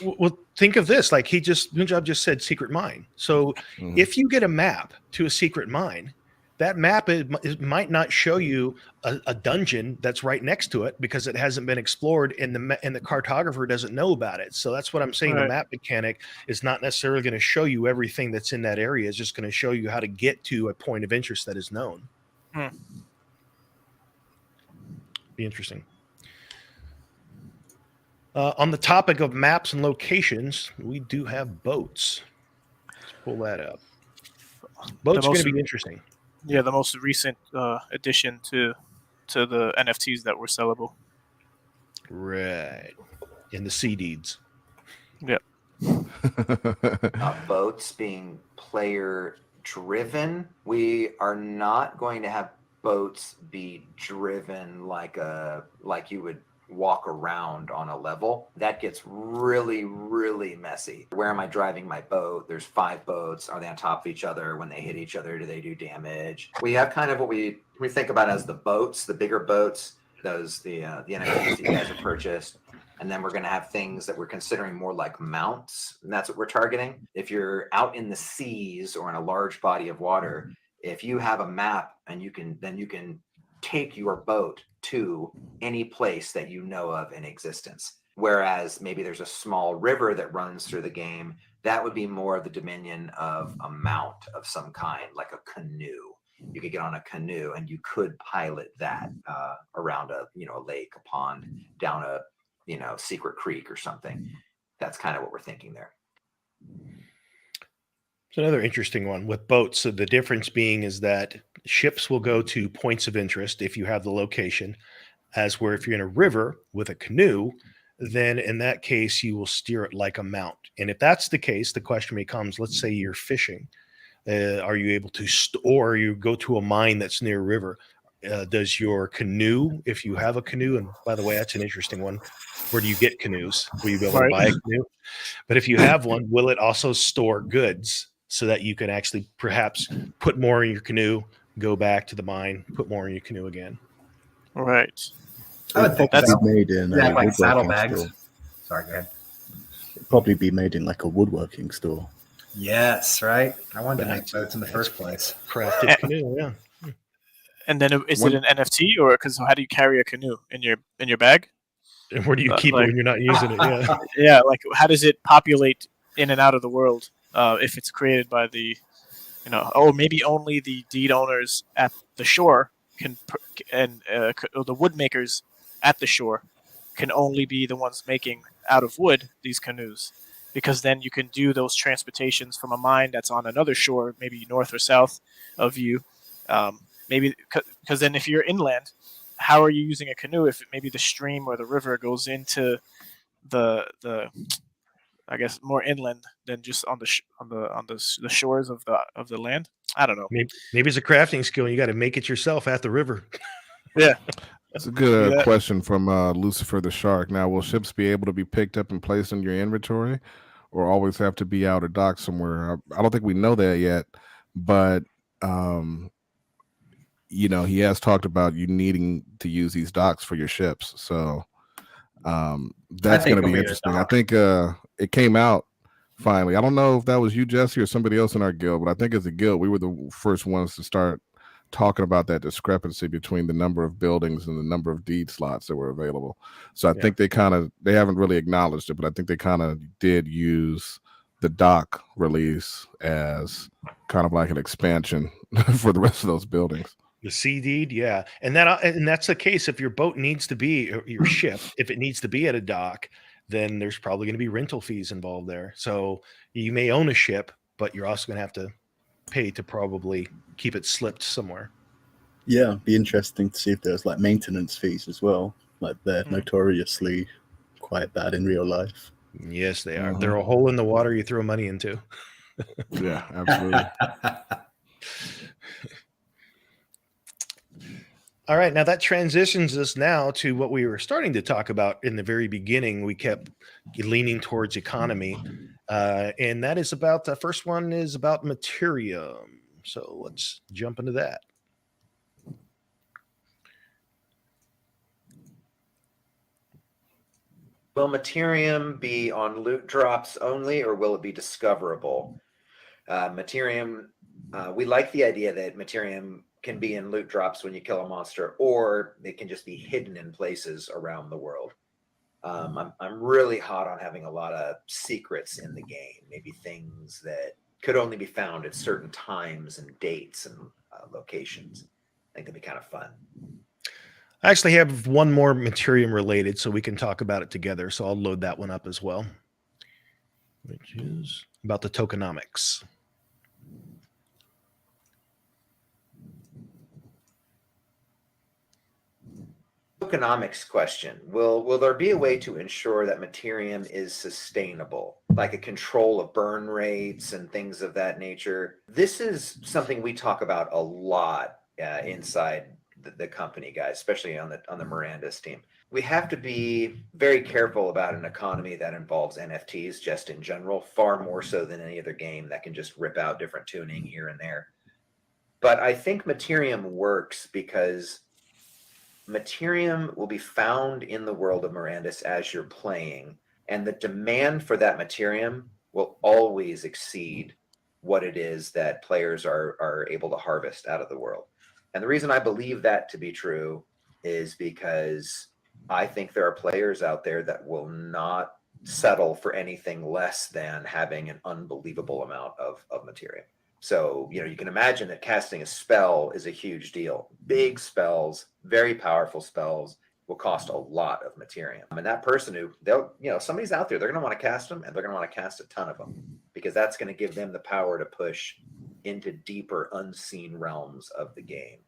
Well, think of this: like Punjab just said, secret mine. So if you get a map to a secret mine, that map it might not show you a dungeon that's right next to it because it hasn't been explored, and the cartographer doesn't know about it. So that's what I'm saying. Right. The map mechanic is not necessarily going to show you everything that's in that area. It's just going to show you how to get to a point of interest that is known. Be interesting. On the topic of maps and locations, we do have boats. Let's pull that up. Boats are going to be interesting. Yeah, the most recent addition to the NFTs that were sellable. Right. In the sea deeds. Yep. Boats being player driven. We are not going to have boats be driven like you would walk around on a level. That gets really, really messy. Where am I driving my boat? There's 5 boats. Are they on top of each other? When they hit each other, do they do damage? We have kind of what we think about as the boats, the bigger boats, those the NFTs that you guys have purchased. And then we're going to have things that we're considering more like mounts, and that's what we're targeting. If you're out in the seas or in a large body of water, if you have a map and you can take your boat to any place that you know of in existence. Whereas maybe there's a small river that runs through the game, that would be more of the dominion of a mount of some kind, like a canoe. You could get on a canoe and you could pilot that around a lake, a pond, down a secret creek or something. That's kind of what we're thinking there. It's another interesting one with boats. So the difference being is that ships will go to points of interest if you have the location, as where if you're in a river with a canoe, then in that case you will steer it like a mount. And if that's the case, the question becomes, let's say you're fishing. Are you able to or you go to a mine that's near a river? Does your canoe, if you have a canoe, and by the way, that's an interesting one. Where do you get canoes? Will you be able to buy a canoe? But if you have one, will it also store goods so that you can actually perhaps put more in your canoe, go back to the mine, put more in your canoe again? All right. I would think that's made in like saddlebags. Store. Sorry, go ahead. It'd probably be made in like a woodworking store. Yes, right. I wanted to make boats in the first place. Crafted canoe, yeah. And then is it an NFT, or because how do you carry a canoe in your bag? And where do you keep it when you're not using it? Yeah, yeah. Like how does it populate in and out of the world if it's created by the, or maybe only the deed owners at the shore can, and the wood makers at the shore can only be the ones making out of wood these canoes, because then you can do those transportations from a mine that's on another shore, maybe north or south of you. Maybe because then if you're inland, how are you using a canoe if maybe the stream or the river goes into the I guess more inland than just on the shores of the land? I don't know. Maybe it's a crafting skill. You got to make it yourself at the river. Yeah. That's a good question from Lucifer the Shark. Now, will ships be able to be picked up and placed in your inventory, or always have to be out or docked somewhere? I don't think we know that yet, but he has talked about you needing to use these docks for your ships. So that's going to be interesting. I think it came out finally. I don't know if that was you, Jesse, or somebody else in our guild, but I think as a guild, we were the first ones to start talking about that discrepancy between the number of buildings and the number of deed slots that were available. So I think they haven't really acknowledged it, but I think they kind of did use the dock release as kind of like an expansion for the rest of those buildings. The sea deed, yeah, and that's the case. If your boat needs to be, or your ship, if it needs to be at a dock, then there's probably going to be rental fees involved there. So you may own a ship, but you're also going to have to pay to probably keep it slipped somewhere. Yeah, it'd be interesting to see if there's like maintenance fees as well. Like they're notoriously quite bad in real life. Yes, they are. They're a hole in the water you throw money into. Yeah, absolutely. All right, now that transitions us now to what we were starting to talk about in the very beginning. We kept leaning towards economy, and that is about the first one is about Materium. So let's jump into that. Will Materium be on loot drops only, or will it be discoverable? Materium, we like the idea that Materium can be in loot drops when you kill a monster, or it can just be hidden in places around the world. I'm really hot on having a lot of secrets in the game, maybe things that could only be found at certain times and dates and locations. I think that'd be kind of fun. I actually have one more Materium related, so we can talk about it together. So I'll load that one up as well, which is about the tokenomics. Tokenomics question. Will there be a way to ensure that Materium is sustainable, like a control of burn rates and things of that nature? This is something we talk about a lot inside the company, guys, especially on the Mirandus team. We have to be very careful about an economy that involves NFTs just in general, far more so than any other game that can just rip out different tuning here and there. But I think Materium works because Materium will be found in the world of Mirandus as you're playing, and the demand for that Materium will always exceed what it is that players are able to harvest out of the world. And the reason I believe that to be true is because I think there are players out there that will not settle for anything less than having an unbelievable amount of Materium. So, you can imagine that casting a spell is a huge deal. Big spells, very powerful spells will cost a lot of Materium. And that person somebody's out there, they're going to want to cast them, and they're going to want to cast a ton of them because that's going to give them the power to push into deeper unseen realms of the game.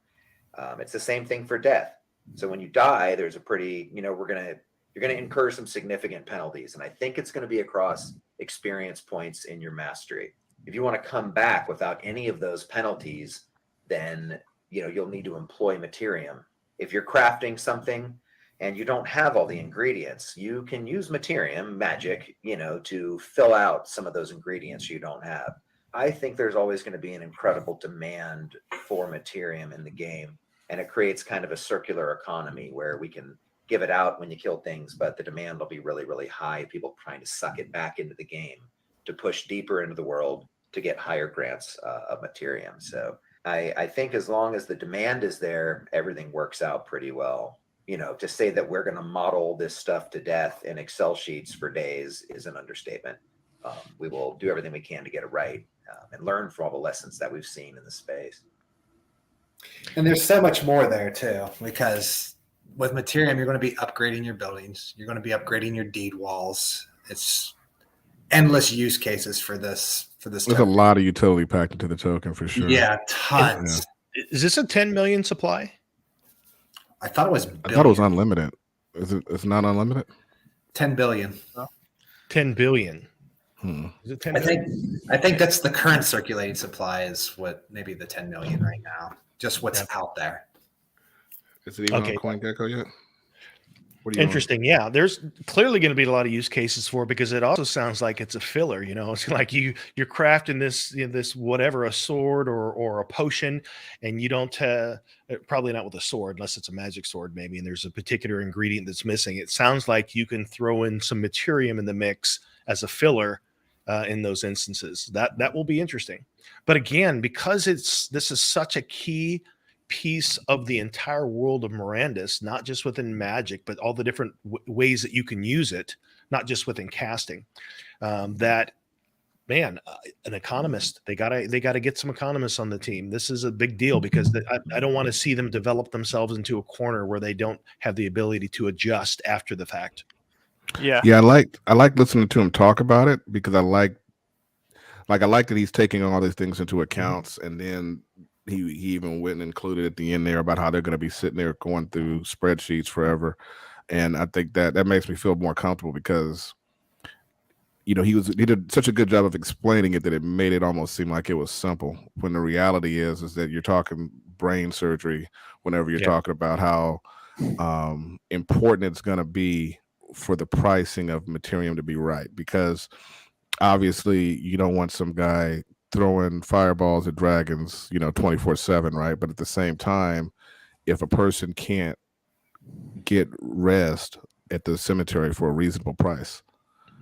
It's the same thing for death. So when you die, there's a pretty, you're going to incur some significant penalties. And I think it's going to be across experience points in your mastery. If you want to come back without any of those penalties, then you'll need to employ Materium. If you're crafting something and you don't have all the ingredients, you can use Materium magic, to fill out some of those ingredients you don't have. I think there's always going to be an incredible demand for Materium in the game, and it creates kind of a circular economy where we can give it out when you kill things, but the demand will be really, really high. People trying to suck it back into the game to push deeper into the world to get higher grants of Materium. So I think as long as the demand is there, everything works out pretty well. To say that we're going to model this stuff to death in Excel sheets for days is an understatement. We will do everything we can to get it right and learn from all the lessons that we've seen in the space. And there's so much more there too, because with Materium, you're going to be upgrading your buildings. You're going to be upgrading your deed walls. It's endless use cases for this. There's a lot of utility packed into the token for sure. Yeah, tons. Yeah. Is this a 10 million supply? I thought it was. I thought it was unlimited. It's not unlimited? 10 billion. 10 billion. Is it 10 billion? I think that's the current circulating supply is what maybe the 10 million right now. Just what's out there. Is it even on CoinGecko yet? Interesting. Yeah, there's clearly going to be a lot of use cases for it because it also sounds like it's a filler. It's like you're crafting this whatever, a sword or a potion, and you don't probably not with a sword unless it's a magic sword maybe, and there's a particular ingredient that's missing. It sounds like you can throw in some Materium in the mix as a filler in those instances. That will be interesting. But again, because this is such a key piece of the entire world of Mirandus, not just within magic, but all the different ways that you can use it, not just within casting, that man, an economist, they gotta get some economists on the team. This is a big deal because I don't want to see them develop themselves into a corner where they don't have the ability to adjust after the fact. Yeah. I like listening to him talk about it because I like that he's taking all these things into accounts, and then he even went and included at the end there about how they're going to be sitting there going through spreadsheets forever. And I think that makes me feel more comfortable because you know, he did such a good job of explaining it that it made it almost seem like it was simple, when the reality is that you're talking brain surgery whenever you're talking about how important it's going to be for the pricing of Ethereum to be right, because obviously you don't want some guy throwing fireballs at dragons, you know, 24/7, right? But at the same time, if a person can't get rest at the cemetery for a reasonable price,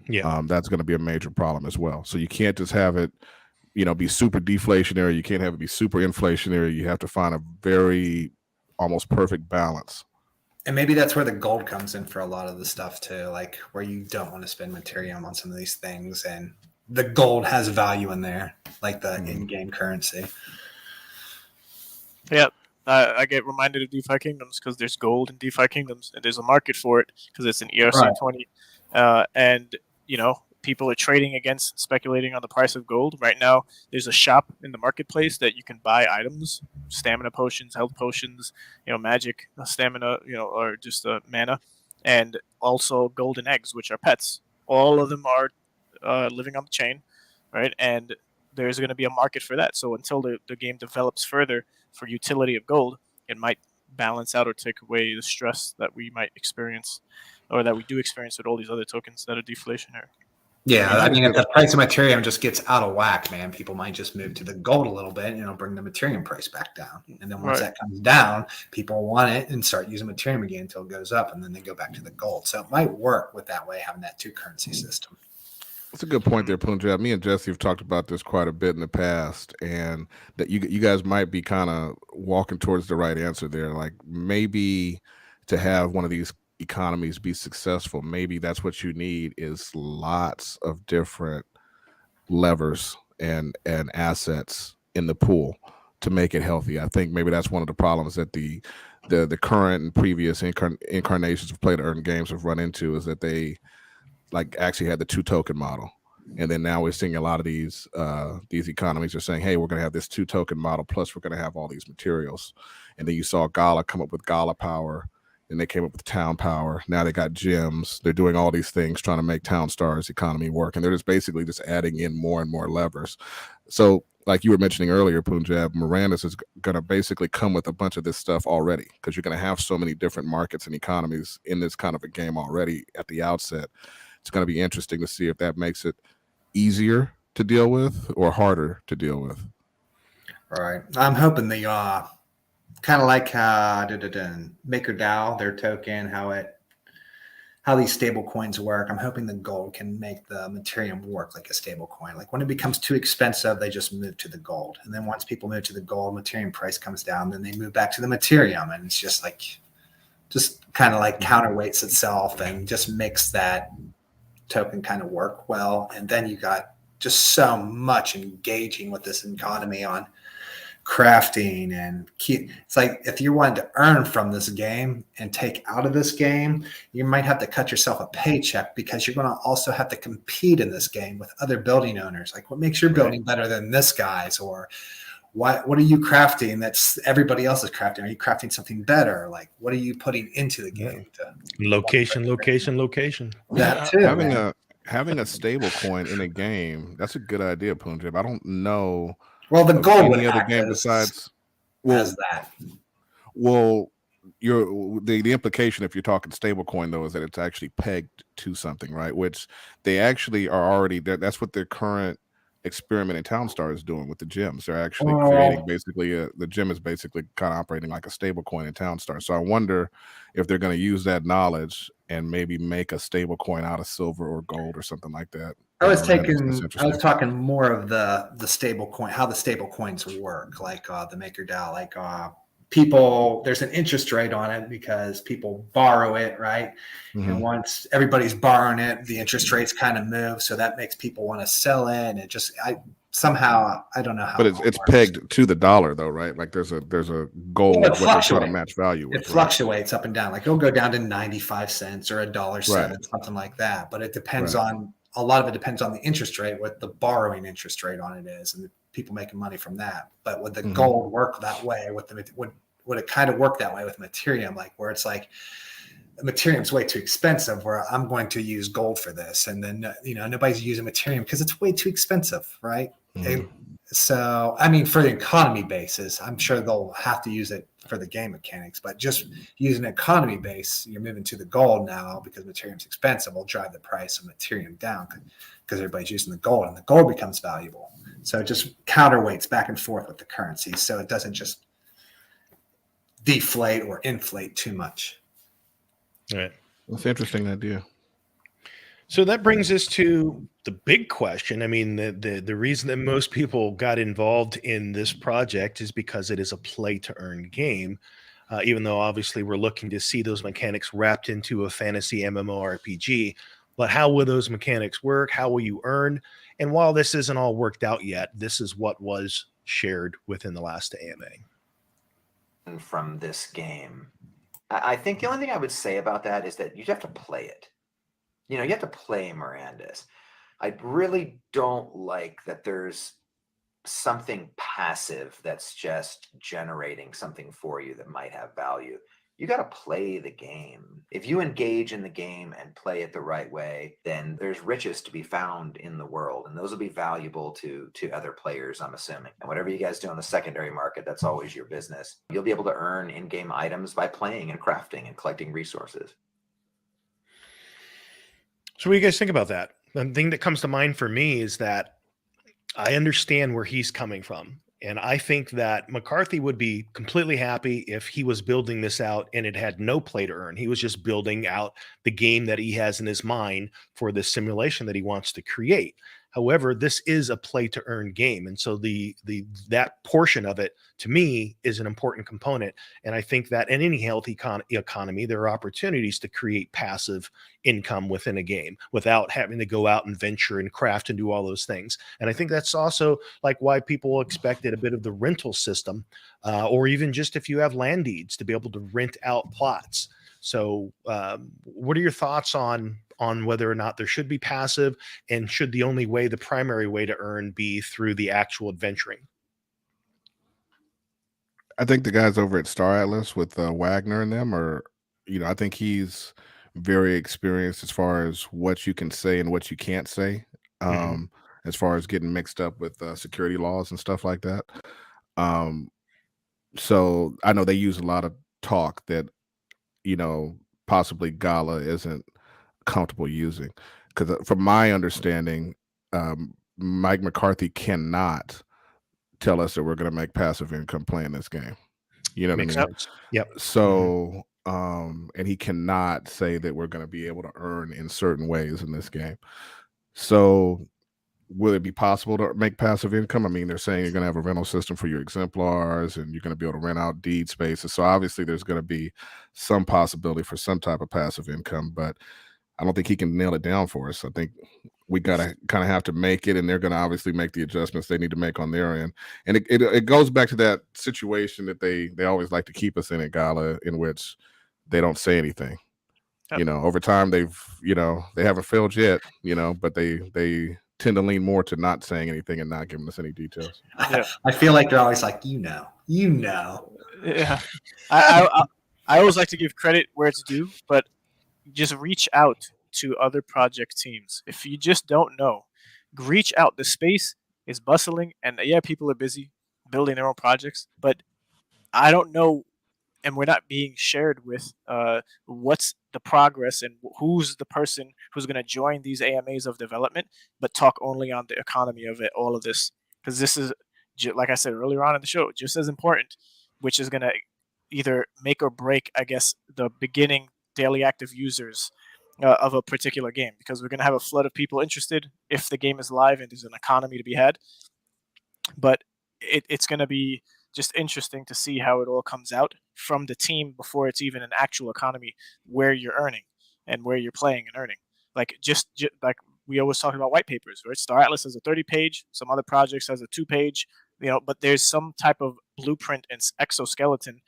that's going to be a major problem as well. So you can't just have it, you know, be super deflationary. You can't have it be super inflationary. You have to find a very almost perfect balance. And maybe that's where the gold comes in for a lot of the stuff too, like where you don't want to spend Ethereum on some of these things, and the gold has value in there, like the in-game currency. Yeah, I get reminded of DeFi Kingdoms because there's gold in DeFi Kingdoms, and there's a market for it because it's an ERC20, and you know, people are trading against, speculating on the price of gold. Right now, there's a shop in the marketplace that you can buy items, stamina potions, health potions, you know, magic, stamina, you know, or just mana, and also golden eggs, which are pets. All of them are living on the chain, right? And there's going to be a market for that. So until the game develops further for utility of gold, it might balance out or take away the stress that we might experience, or that we do experience with all these other tokens that are deflationary. Yeah, I mean, if the price of Ethereum just gets out of whack, man, people might just move to the gold a little bit, and it'll bring the Ethereum price back down. And then once that comes down, people want it and start using Ethereum again until it goes up, and then they go back to the gold. So it might work with that way, having that two currency system. That's a good point there, Punjab. Me and Jesse have talked about this quite a bit in the past, and that you guys might be kind of walking towards the right answer there. Like, maybe to have one of these economies be successful, maybe that's what you need, is lots of different levers and assets in the pool to make it healthy. I think maybe that's one of the problems that the current and previous incarnations of play to earn games have run into, is that they like actually had the two token model, and then now we're seeing a lot of these economies are saying, hey, we're going to have this two token model, plus we're going to have all these materials. And then you saw Gala come up with Gala Power, and they came up with Town Power. Now they got gems. They're doing all these things trying to make Town Stars economy work, and they're just basically just adding in more and more levers. So like you were mentioning earlier, Punjab, Mirandus is going to basically come with a bunch of this stuff already, because you're going to have so many different markets and economies in this kind of a game already at the outset. It's going to be interesting to see if that makes it easier to deal with or harder to deal with. Right. I'm hoping the kind of like MakerDAO, their token, how these stable coins work. I'm hoping the gold can make the Ethereum work like a stable coin. Like when it becomes too expensive, they just move to the gold. And then once people move to the gold, Ethereum price comes down, then they move back to the Ethereum. And it's just kind of like counterweights itself and just makes that token kind of work well. And then you got just so much engaging with this economy on crafting and it's like, if you wanted to earn from this game and take out of this game, you might have to cut yourself a paycheck, because you're going to also have to compete in this game with other building owners. Like, what makes your building better than this guy's? Or what are you crafting that's everybody else is crafting? Are you crafting something better? Like, what are you putting into the game? Location. That too. Having a stable coin in a game, that's a good idea, Punjab. I don't know. Well, the goal any other game besides that. Well, the implication, if you're talking stablecoin, though, is that it's actually pegged to something, right? Which they actually are already there. That's what their current experiment in Townstar is doing with the gems. They're actually creating basically the gem is basically kind of operating like a stablecoin in Townstar. So I wonder if they're going to use that knowledge and maybe make a stablecoin out of silver or gold or something like that. I was talking more of the stable coin, how the stable coins work, like the MakerDAO, like people, there's an interest rate on it because people borrow it, right? Mm-hmm. And once everybody's borrowing it, the interest rates kind of move. So that makes people want to sell it. And it just, I don't know how. But it's pegged to the dollar though, right? Like there's a goal of what they're trying to match value with. It fluctuates up and down. Like it'll go down to 95 cents or $1.07, something like that. But it depends on, a lot of it depends on the interest rate, what the borrowing interest rate on it is, and the people making money from that. But would the gold work that way? Would it kind of work that way with Ethereum? Like where it's like Ethereum's way too expensive, where I'm going to use gold for this. And then, nobody's using Ethereum because it's way too expensive, right? Mhm. So, I mean, for the economy basis, I'm sure they'll have to use it for the game mechanics, but just using an economy base, you're moving to the gold now because Ethereum's expensive, will drive the price of Ethereum down because everybody's using the gold and the gold becomes valuable. So it just counterweights back and forth with the currency. So it doesn't just deflate or inflate too much. Right. That's an interesting idea. So that brings us to the big question. I mean, the reason that most people got involved in this project is because it is a play to earn game, even though obviously we're looking to see those mechanics wrapped into a fantasy MMORPG. But how will those mechanics work? How will you earn? And while this isn't all worked out yet, this is what was shared within the last AMA. From this game, I think the only thing I would say about that is that you have to play it. You have to play Mirandus. I really don't like that there's something passive that's just generating something for you that might have value. You got to play the game. If you engage in the game and play it the right way, then there's riches to be found in the world, and those will be valuable to other players, I'm assuming. And whatever you guys do on the secondary market, that's always your business. You'll be able to earn in-game items by playing and crafting and collecting resources. So what do you guys think about that? The thing that comes to mind for me is that I understand where he's coming from. And I think that McCarthy would be completely happy if he was building this out and it had no play to earn. He was just building out the game that he has in his mind for this simulation that he wants to create. However, this is a play to earn game. And so that portion of it, to me, is an important component. And I think that in any healthy economy, there are opportunities to create passive income within a game without having to go out and venture and craft and do all those things. And I think that's also like why people expected a bit of the rental system, or even just if you have land deeds to be able to rent out plots. So what are your thoughts on whether or not there should be passive, and should the primary way to earn be through the actual adventuring? I think the guys over at Star Atlas with Wagner and them I think he's very experienced as far as what you can say and what you can't say, as far as getting mixed up with security laws and stuff like that. So I know they use a lot of talk that, possibly Gala isn't comfortable using, because from my understanding, Mike McCarthy cannot tell us that we're going to make passive income playing this game. You know what I mean? Sense. Yep. So, and he cannot say that we're going to be able to earn in certain ways in this game. So will it be possible to make passive income? I mean, they're saying you're going to have a rental system for your exemplars and you're going to be able to rent out deed spaces. So obviously there's going to be some possibility for some type of passive income, but I don't think he can nail it down for us. I think we got to kind of have to make it, and they're going to obviously make the adjustments they need to make on their end. And it goes back to that situation that they always like to keep us in at Gala, in which they don't say anything. Yep. Over time they haven't failed yet, but they tend to lean more to not saying anything and not giving us any details. Yeah. I feel like they're always like, Yeah. I always like to give credit where it's due, but just reach out to other project teams. If you just don't know, reach out. The space is bustling, and people are busy building their own projects, but I don't know, and we're not being shared with what's the progress and who's the person who's going to join these AMAs of development, but talk only on the economy of it, all of this, because this is, like I said earlier on in the show, just as important, which is going to either make or break, I guess, the beginning daily active users of a particular game, because we're going to have a flood of people interested if the game is live and there's an economy to be had. But it's going to be just interesting to see how it all comes out from the team before it's even an actual economy where you're earning and where you're playing and earning. Like just like we always talk about white papers, right? Star Atlas has a 30-page, some other projects has a 2-page, but there's some type of blueprint and exoskeleton,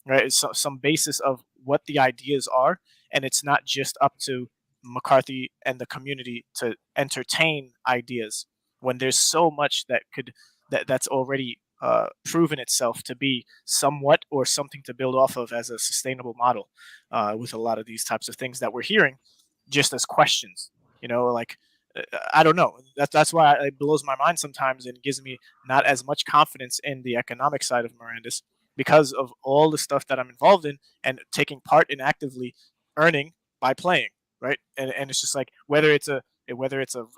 right? It's some basis of what the ideas are, and it's not just up to McCarthy and the community to entertain ideas when there's so much that's already proven itself to be somewhat or something to build off of as a sustainable model with a lot of these types of things that we're hearing just as questions. Like I don't know. That's why it blows my mind sometimes and gives me not as much confidence in the economic side of Mirandus because of all the stuff that I'm involved in and taking part in actively earning by playing, right? And it's just like whether it's a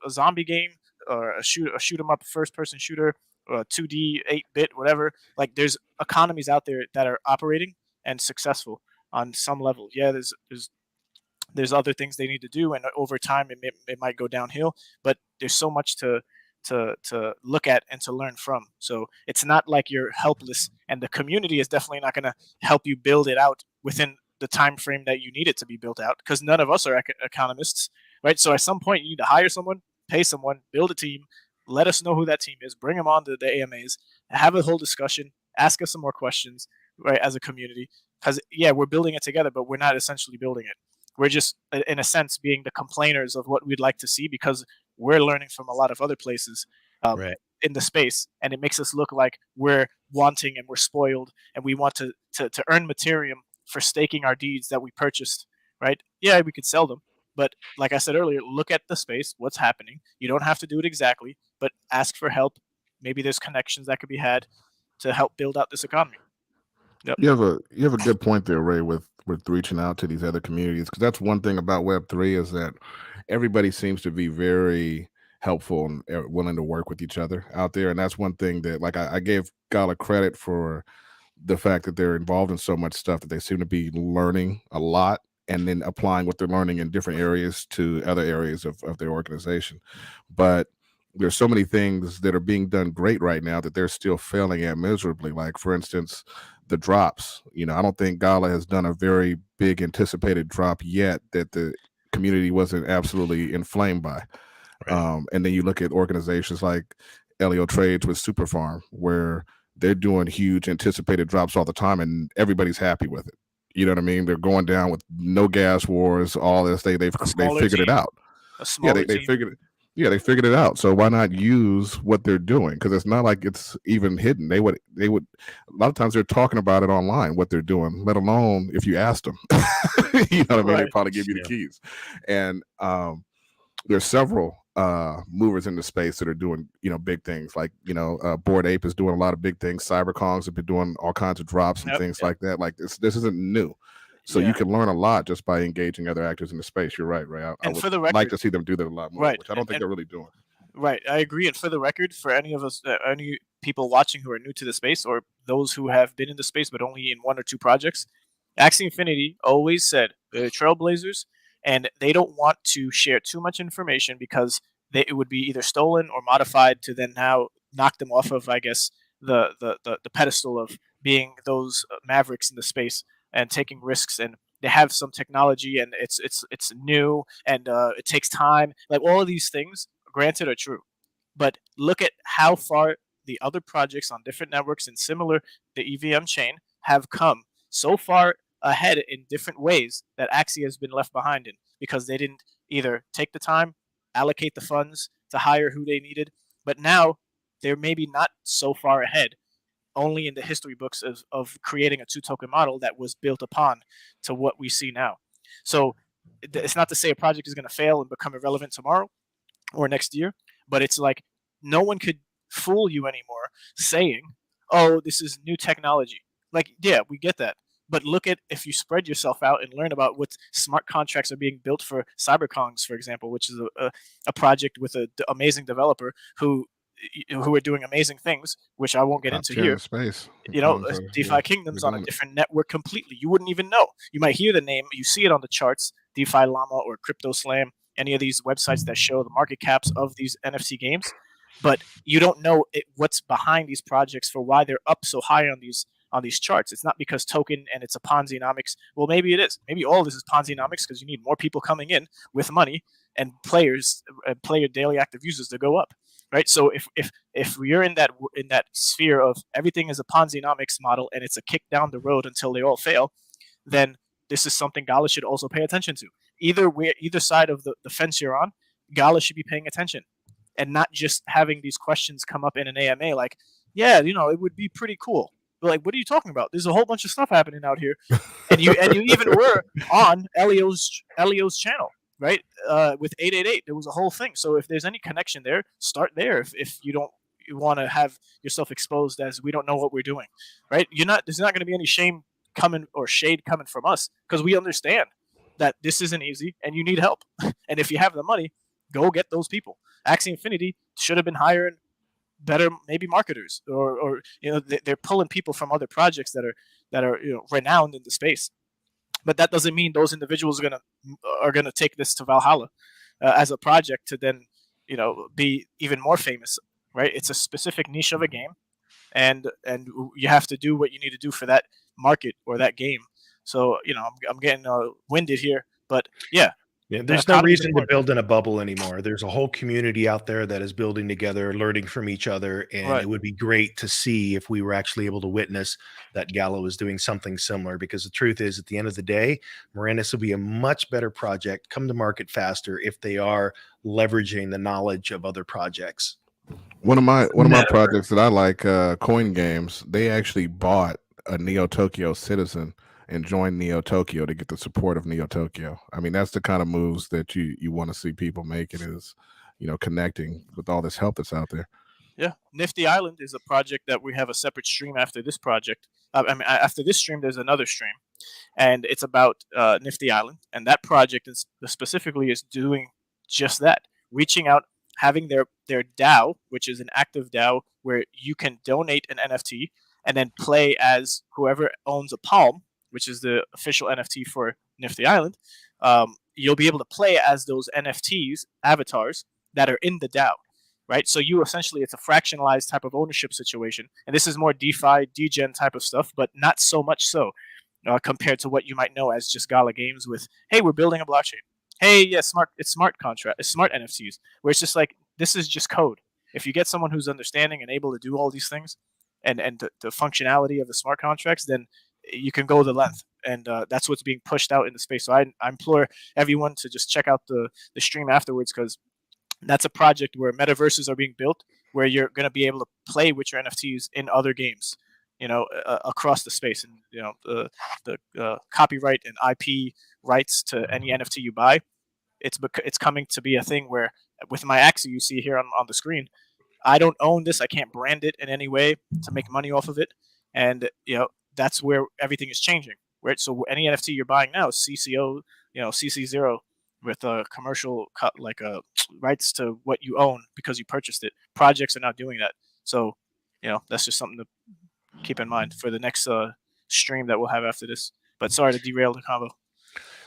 zombie game or a shoot 'em up first person shooter or a 2D 8-bit whatever, like there's economies out there that are operating and successful on some level. Yeah, there's other things they need to do, and over time it might go downhill. But there's so much to look at and to learn from. So it's not like you're helpless, and the community is definitely not going to help you build it out within the time frame that you need it to be built out, because none of us are economists, right? So at some point you need to hire someone, pay someone, build a team, let us know who that team is, bring them on to the AMAs, have a whole discussion, ask us some more questions, right, as a community. Because yeah, we're building it together, but we're not essentially building it. We're just, in a sense, being the complainers of what we'd like to see, because we're learning from a lot of other places Right. in the space, and it makes us look like we're wanting and we're spoiled, and we want to earn materium for staking our deeds that we purchased, right? Yeah, we could sell them, but like I said earlier, look at the space, what's happening. You don't have to do it exactly, but ask for help. Maybe there's connections that could be had to help build out this economy. Yep. You have a good point there, Ray, with reaching out to these other communities, because that's one thing about Web3 is that everybody seems to be very helpful and willing to work with each other out there, and that's one thing that, like, I gave Gala credit for the fact that they're involved in so much stuff, that they seem to be learning a lot and then applying what they're learning in different areas to other areas of their organization. But there's so many things that are being done great right now that they're still failing at miserably. Like, for instance, the drops. I don't think Gala has done a very big anticipated drop yet that the community wasn't absolutely inflamed by. Right. And then you look at organizations like Elio Trades with Super Farm, where they're doing huge anticipated drops all the time, and everybody's happy with it. You know what I mean? They're going down with no gas wars, all this. They figured it out. They figured it. Yeah, they figured it out. So why not use what they're doing? Because it's not like it's even hidden. They would. A lot of times they're talking about it online, what they're doing. Let alone if you asked them. You know what I mean? Right. They probably give you the keys. And there's several movers in the space that are doing big things. Like Bored Ape is doing a lot of big things. CyberKongs have been doing all kinds of drops and things like that. Like this isn't new. So you can learn a lot just by engaging other actors in the space. You're right, Ray. I would like to see them do that a lot more, which I don't think they're really doing. Right, I agree. And for the record, for any of us, any people watching who are new to the space, or those who have been in the space but only in one or two projects, Axie Infinity always said they're trailblazers, and they don't want to share too much information because it would be either stolen or modified to then now knock them off of, I guess, the pedestal of being those mavericks in the space and taking risks. And they have some technology, and it's new, and it takes time. Like, all of these things, granted, are true, but look at how far the other projects on different networks and similar the EVM chain have come so far ahead in different ways that Axie has been left behind in, because they didn't either take the time, allocate the funds to hire who they needed. But now they're maybe not so far ahead, only in the history books of creating a 2-token model that was built upon to what we see now. So it's not to say a project is going to fail and become irrelevant tomorrow or next year, but it's like no one could fool you anymore saying, oh, this is new technology. Like, yeah, we get that. But look at, if you spread yourself out and learn about what smart contracts are being built for CyberKongs, for example, which is a project with an amazing developer who are doing amazing things, which I won't get into here. Space. DeFi Kingdom's on a different network completely. You wouldn't even know. You might hear the name, you see it on the charts, DeFi Llama or Crypto Slam, any of these websites that show the market caps of these NFT games, but you don't know what's behind these projects for why they're up so high on these charts. It's not because token and it's a Ponzi-nomics. Well, maybe it is. Maybe all of this is Ponzi-nomics because you need more people coming in with money and player daily active users to go up, right? So if we're in that sphere of everything is a Ponzi-nomics model and it's a kick down the road until they all fail, then this is something Gala should also pay attention to. Either side of the fence you're on, Gala should be paying attention and not just having these questions come up in an AMA like, yeah, it would be pretty cool. But like, what are you talking about? There's a whole bunch of stuff happening out here, and you even were on Elio's channel, right? With 888, there was a whole thing. So if there's any connection there, start there. If you want to have yourself exposed as we don't know what we're doing, right? There's not going to be any shame coming or shade coming from us, because we understand that this isn't easy and you need help. And if you have the money, go get those people. Axie Infinity should have been hiring better, maybe marketers, or they're pulling people from other projects that are renowned in the space. But that doesn't mean those individuals are gonna take this to Valhalla as a project to then be even more famous, right? It's a specific niche of a game, and you have to do what you need to do for that market or that game. So I'm getting winded here, but yeah. Yeah, there's no reason to build in a bubble anymore. There's a whole community out there that is building together, learning from each other, and Right. It would be great to see if we were actually able to witness that Gala was doing something similar, because the truth is, at the end of the day, Mirandus will be a much better project, come to market faster if they are leveraging the knowledge of other projects. One of my projects that I like, Coin Games, they actually bought a Neo Tokyo citizen and join Neo Tokyo to get the support of Neo Tokyo. I mean, that's the kind of moves that you want to see people making, is connecting with all this help that's out there. Yeah, Nifty Island is a project that we have a separate stream after this project. After this stream, there's another stream, and it's about Nifty Island, and that project specifically is doing just that, reaching out, having their DAO, which is an active DAO where you can donate an NFT and then play as whoever owns a Palm, which is the official NFT for Nifty Island. You'll be able to play as those NFTs avatars that are in the DAO, right? So it's a fractionalized type of ownership situation. And this is more DeFi, degen type of stuff, but not so much so compared to what you might know as just Gala Games with, hey, we're building a blockchain. Hey, yeah, it's smart NFTs, where it's just like, this is just code. If you get someone who's understanding and able to do all these things and the functionality of the smart contracts, then you can go the length, and that's what's being pushed out in the space. So I implore everyone to just check out the stream afterwards, because that's a project where metaverses are being built, where you're going to be able to play with your NFTs in other games, across the space, and the copyright and IP rights to any NFT you buy. It's coming to be a thing where, with my Axie you see here on the screen, I don't own this. I can't brand it in any way to make money off of it, and that's where everything is changing, right? So any NFT you're buying now is CCO, CC0 with a commercial rights to what you own because you purchased it. Projects are not doing that. So, that's just something to keep in mind for the next stream that we'll have after this. But sorry to derail the convo.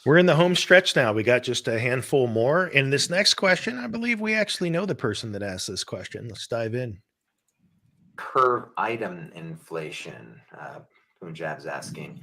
We're in the home stretch now. We got just a handful more. In this next question, I believe we actually know the person that asked this question. Let's dive in. Curve item inflation. Punjab's asking,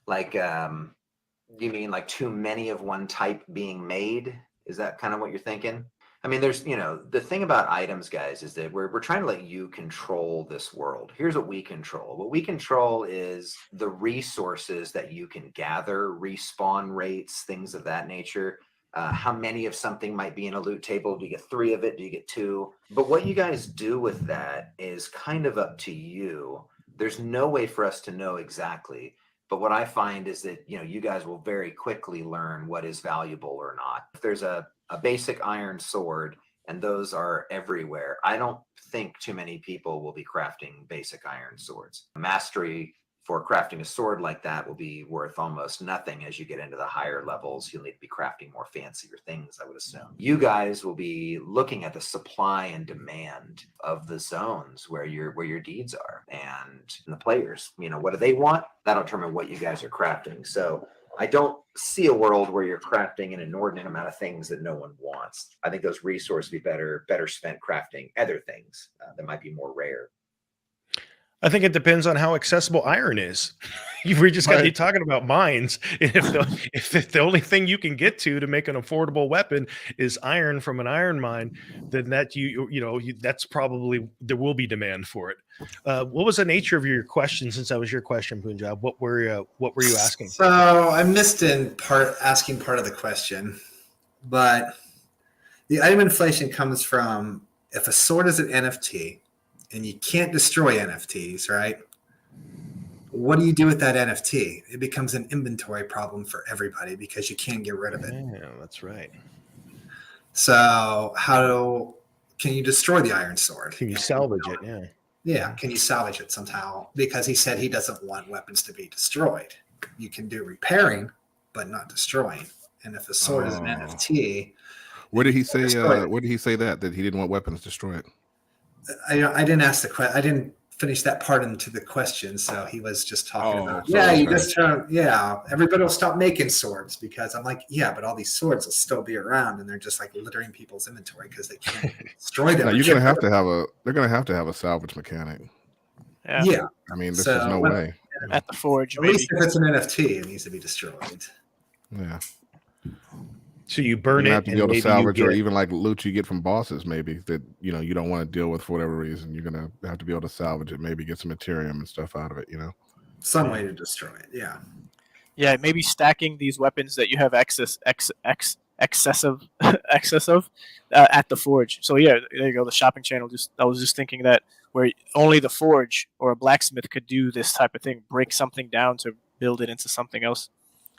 you mean like too many of one type being made? Is that kind of what you're thinking? I mean, there's, the thing about items, guys, is that we're trying to let you control this world. Here's what we control. What we control is the resources that you can gather, respawn rates, things of that nature. How many of something might be in a loot table? Do you get 3 of it? Do you get 2? But what you guys do with that is kind of up to you. There's no way for us to know exactly. But what I find is that, you guys will very quickly learn what is valuable or not. If there's a basic iron sword, and those are everywhere, I don't think too many people will be crafting basic iron swords. Mastery for crafting a sword like that will be worth almost nothing. As you get into the higher levels, you'll need to be crafting more fancier things, I would assume. You guys will be looking at the supply and demand of the zones where your deeds are, and the players, what do they want? That'll determine what you guys are crafting. So I don't see a world where you're crafting an inordinate amount of things that no one wants. I think those resources would be better spent crafting other things that might be more rare. I think it depends on how accessible iron is. We just got to be talking about mines. If the only thing you can get to make an affordable weapon is iron from an iron mine, then that that's probably, there will be demand for it. What was the nature of your question? Since that was your question, Punjab, what were you asking? So I missed asking part of the question, but the item inflation comes from, if a sword is an NFT and you can't destroy NFTs, right? What do you do with that NFT? It becomes an inventory problem for everybody because you can't get rid of it. Yeah, that's right. So can you destroy the iron sword? Can you salvage it? Yeah. Yeah. Can you salvage it somehow? Because he said he doesn't want weapons to be destroyed. You can do repairing, but not destroying. And if a sword is an NFT, where did he say? Where did he say that he didn't want weapons destroyed? I didn't ask the question. I didn't finish that part into the question, so he was just talking about. So Yeah, you just turn. Yeah, everybody will stop making swords because I'm like, yeah, but all these swords will still be around, and they're just like littering people's inventory because they can't destroy them. No, you're gonna have to have a. They're gonna have to have a salvage mechanic. Yeah. I mean, there's no way. At the forge, at least if it's an NFT, it needs to be destroyed. Yeah. So you burn it. You have to be able to salvage, or even like loot you get from bosses, maybe that you don't want to deal with for whatever reason. You're gonna have to be able to salvage it, maybe get some Ethereum and stuff out of it. Some way to destroy it. Yeah. Yeah, maybe stacking these weapons that you have excess of at the forge. So yeah, there you go. The shopping channel. I was just thinking that where only the forge or a blacksmith could do this type of thing, break something down to build it into something else.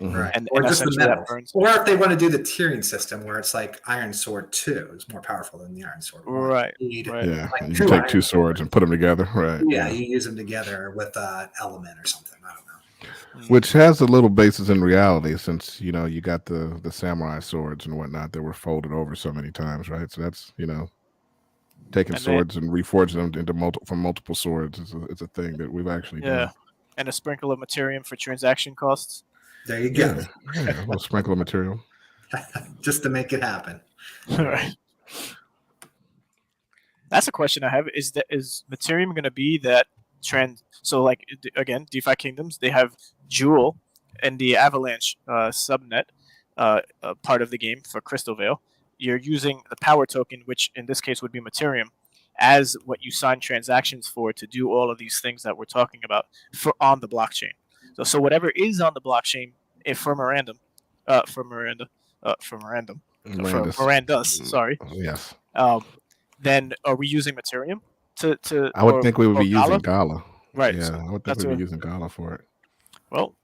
Right. And just the metal. burns. Or if they want to do the tiering system where it's like Iron Sword 2 is more powerful than the Iron Sword 1. Right. Yeah. Like you take two swords and put them together. Right. Yeah, you use them together with an element or something. I don't know. Which has a little basis in reality, since you got the samurai swords and whatnot that were folded over so many times, right? So that's taking swords and reforging them into from multiple swords is a thing that we've actually done. And a sprinkle of Materium for transaction costs. There you go. Yeah, a little sprinkle of material. Just to make it happen. All right. That's a question I have. Is Materium going to be that trend? So, like, again, DeFi Kingdoms, they have Jewel and the Avalanche subnet part of the game for Crystal Veil. You're using the power token, which in this case would be Materium, as what you sign transactions for to do all of these things that we're talking about on the blockchain. So whatever is on the blockchain, for Mirandus, sorry. Yes. Then are we using Materium to? I would think we would be using Gala. Right. Yeah, so I would think we'd be using Gala for it. Well,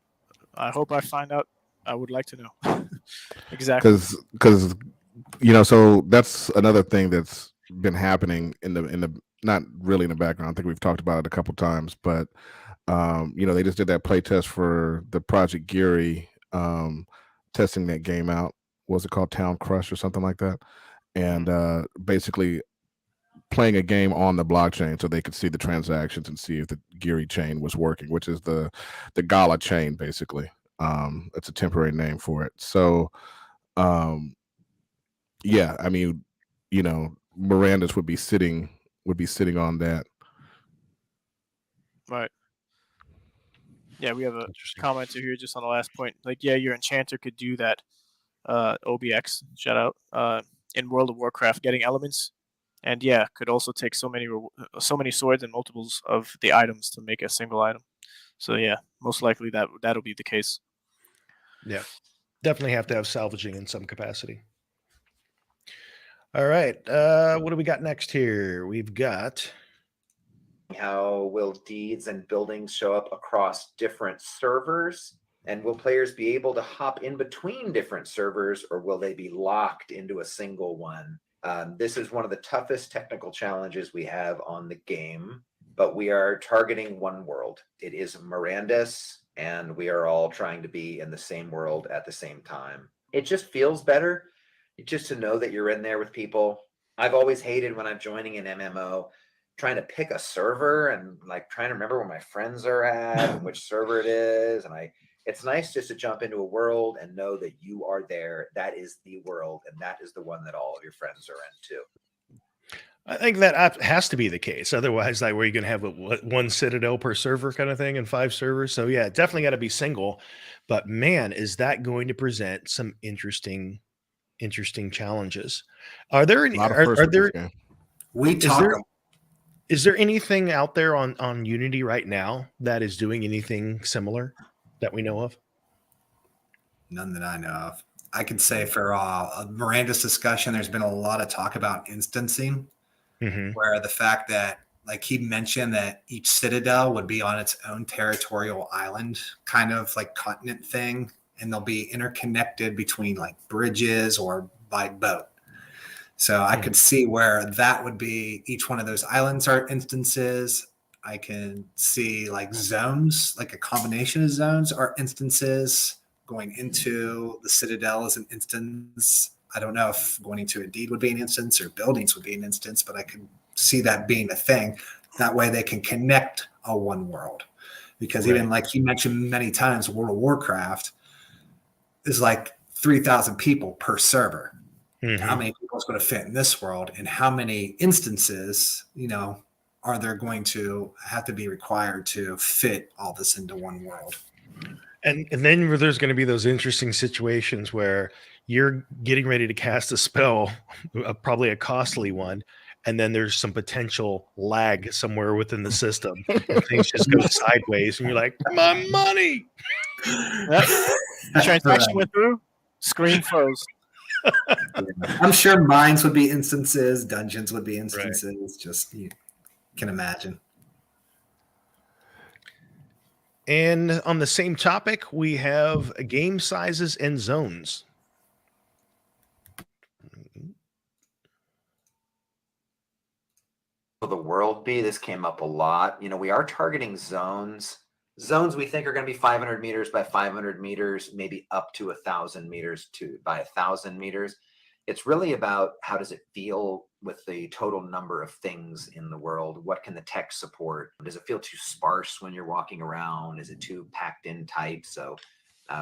I hope I find out. I would like to know exactly. Because so that's another thing that's been happening in the not really in the background. I think we've talked about it a couple times, but they just did that play test for the Project Geary, testing that game out. Was it called Town Crush or something like that? And basically playing a game on the blockchain so they could see the transactions and see if the Geary chain was working, which is the Gala chain, basically. It's a temporary name for it. So, yeah, I mean, Mirandus would be sitting on that. Right. Yeah, we have a commenter here just on the last point. Like, yeah, your enchanter could do that. OBX, shout out. In World of Warcraft, getting elements, and yeah, could also take so many swords and multiples of the items to make a single item. So yeah, most likely that'll be the case. Yeah, definitely have to have salvaging in some capacity. All right, what do we got next here? We've got. How will deeds and buildings show up across different servers? And will players be able to hop in between different servers, or will they be locked into a single one? This is one of the toughest technical challenges we have on the game, but we are targeting one world. It is Mirandus, and we are all trying to be in the same world at the same time. It just feels better just to know that you're in there with people. I've always hated when I'm joining an MMO, trying to pick a server and like trying to remember where my friends are at and which server it is. And it's nice just to jump into a world and know that you are there. That is the world, and that is the one that all of your friends are in too. I think that has to be the case. Otherwise, like, where you going to have one Citadel per server kind of thing and 5 servers. So yeah, definitely got to be single. But man, is that going to present some interesting challenges? Are there any? Are there? Is there anything out there on Unity right now that is doing anything similar that we know of? None that I know of. I could say for Mirandus discussion, there's been a lot of talk about instancing, where the fact that like he mentioned that each citadel would be on its own territorial island, kind of like continent thing, and they'll be interconnected between like bridges or by boat. So I could see where that would be. Each one of those islands are instances. I can see like zones, like a combination of zones are instances. Going into the citadel as an instance. I don't know if going into a deed would be an instance or buildings would be an instance, but I can see that being a thing. That way they can connect a one world. Because even like he mentioned many times, World of Warcraft is like 3,000 people per server. How many people is going to fit in this world, and how many instances, are there going to have to be required to fit all this into one world? And then there's going to be those interesting situations where you're getting ready to cast a spell, probably a costly one, and then there's some potential lag somewhere within the system. And things just go sideways, and you're like, my money! The transaction went through, screen froze. I'm sure mines would be instances, dungeons would be instances, just you can imagine. And on the same topic, we have game sizes and zones. Will the world be? This came up a lot. We are targeting zones. Zones we think are going to be 500 meters by 500 meters, maybe up to 1,000 meters by 1,000 meters. It's really about how does it feel with the total number of things in the world? What can the tech support? Does it feel too sparse when you're walking around? Is it too packed in tight? So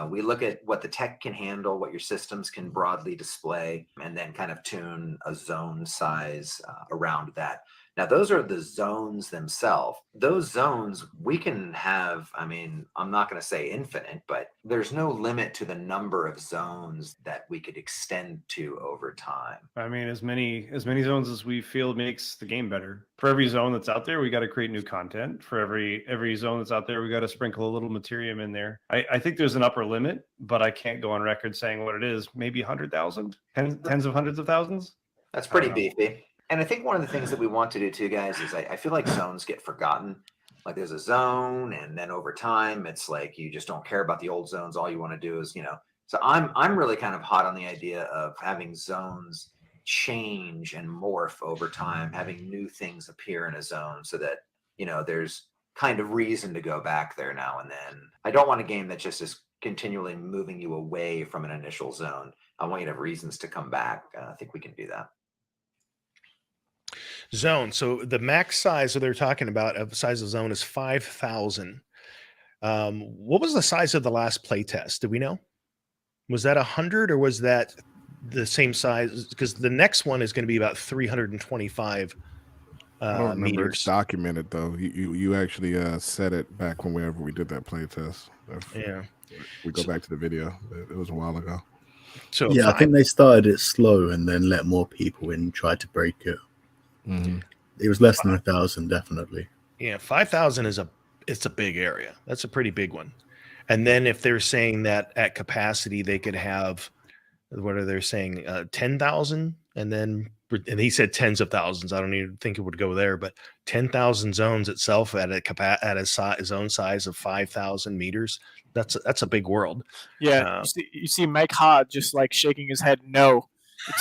we look at what the tech can handle, what your systems can broadly display, and then kind of tune a zone size around that. Now, those are the zones themselves. Those zones we can have, I'm not going to say infinite, but there's no limit to the number of zones that we could extend to over time. As many zones as we feel makes the game better. For every zone that's out there, we got to create new content. For every zone that's out there, we got to sprinkle a little materium in there. I think there's an upper limit, but I can't go on record saying what it is. Maybe 100,000, tens of hundreds of thousands. That's pretty beefy. And I think one of the things that we want to do too, guys, is I feel like zones get forgotten. Like there's a zone, and then over time, it's like you just don't care about the old zones. All you want to do is, So I'm really kind of hot on the idea of having zones change and morph over time, having new things appear in a zone, so that there's kind of reason to go back there now and then. I don't want a game that just is continually moving you away from an initial zone. I want you to have reasons to come back. I think we can do that. Zone. So the max size that they're talking about of size of zone is 5,000. What was the size of the last play test? Do we know? Was that 100 or was that the same size? Because the next one is going to be about 325 I don't remember. meters. It's documented though. You actually said it back whenever we did that play test. Yeah. We go back to the video. It was a while ago. So yeah, I think they started it slow and then let more people in and tried to break it. Mm-hmm. It was less than 1,000, definitely. Yeah, 5,000 it's a big area. That's a pretty big one. And then if they're saying that at capacity they could have, what are they saying, 10,000, and he said tens of thousands. I don't even think it would go there, but 10,000 zones itself at a zone size of 5,000 meters. That's a big world. Yeah, you see Mike Hod just like shaking his head no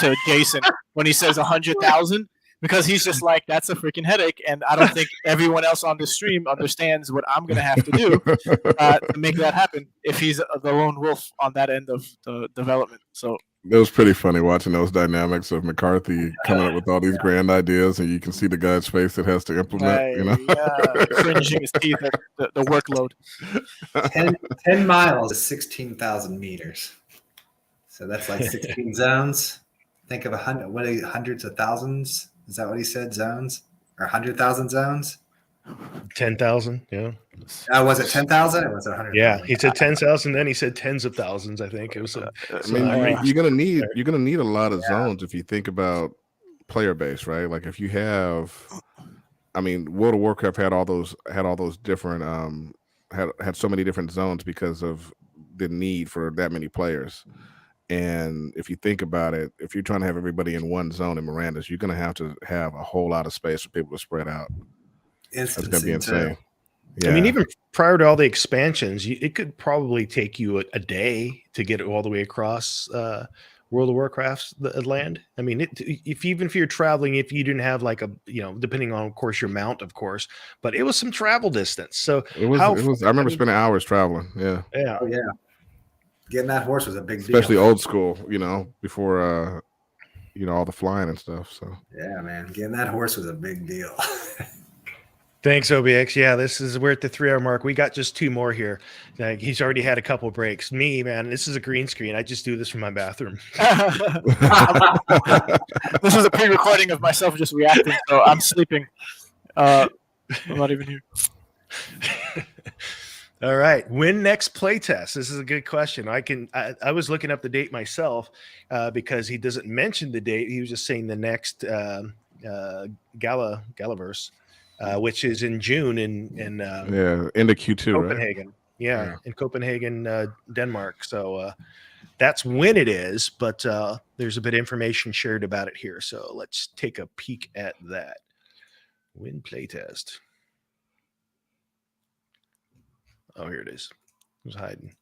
to Jason when he says 100,000. Because he's just like, that's a freaking headache, and I don't think everyone else on the stream understands what I'm going to have to do to make that happen if he's the lone wolf on that end of the development. So it was pretty funny watching those dynamics of McCarthy coming up with all these grand ideas, and you can see the guy's face that has to implement. Cringing his teeth at the workload. 10 miles is 16,000 meters, so that's like 16 zones. Think of 100. What are hundreds of thousands? Is that what he said? Zones or 100,000 zones? 10,000. Yeah. Was it 10,000 or was it 100? Yeah, he said 10,000. Then he said tens of thousands. I think it was. You're gonna need a lot of zones if you think about player base, right? Like if you have, World of Warcraft had all those different had so many different zones because of the need for that many players. And if you think about it, if you're trying to have everybody in one zone in Mirandus, you're going to have a whole lot of space for people to spread out. That's gonna be instancing insane. too. Yeah. I mean, even prior to all the expansions, it could probably take you a day to get it all the way across World of Warcraft's land. I mean, even if you're traveling, if you didn't have like a, depending on, of course, your mount, of course, but it was some travel distance. So it was. I remember spending hours traveling. Yeah. Yeah. Oh, yeah. Getting that horse was a big Especially deal. old school, before all the flying and stuff. So yeah, man, getting that horse was a big deal. Thanks, OBX. Yeah, we're at the 3-hour mark. We got just 2 more here. He's already had a couple breaks. Me, man, this is a green screen. I just do this from my bathroom. This is a pre-recording of myself just reacting, so I'm sleeping. I'm not even here. All right. When next playtest? This is a good question. I was looking up the date myself because he doesn't mention the date. He was just saying the next Galaverse. Which is in June in end of Q2, Copenhagen. right? Yeah, in Copenhagen, Denmark. So that's when it is, but there's a bit of information shared about it here. So let's take a peek at that. Win playtest. Oh, here it is. It was hiding.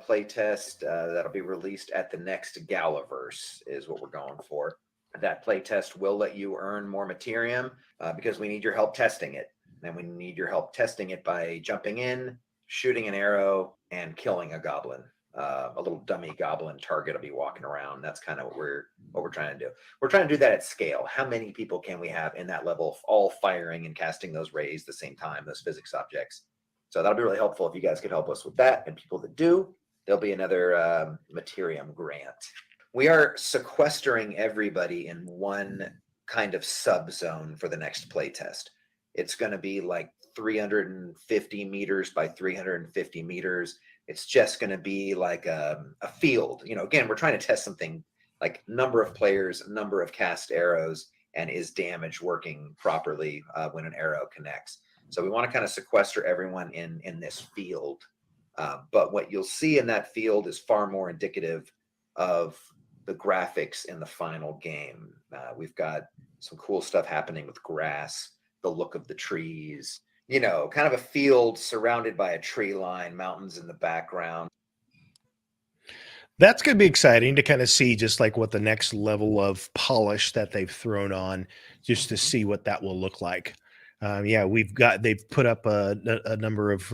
Playtest that'll be released at the next Galaverse is what we're going for. That playtest will let you earn more Materium because we need your help testing it. And we need your help testing it by jumping in, shooting an arrow, and killing a goblin. A little dummy goblin target will be walking around. That's kind of what we're trying to do. We're trying to do that at scale. How many people can we have in that level, all firing and casting those rays at the same time, those physics objects? So that'll be really helpful if you guys could help us with that. And people that do, there'll be another Materium grant. We are sequestering everybody in one kind of sub-zone for the next playtest. It's going to be like 350 meters by 350 meters. It's just going to be like a field. Again, we're trying to test something like number of players, number of cast arrows, and is damage working properly when an arrow connects. So we want to kind of sequester everyone in this field. But what you'll see in that field is far more indicative of the graphics in the final game. We've got some cool stuff happening with grass, the look of the trees, kind of a field surrounded by a tree line, mountains in the background. That's going to be exciting to kind of see just like what the next level of polish that they've thrown on, just to see what that will look like. They've put up a number of,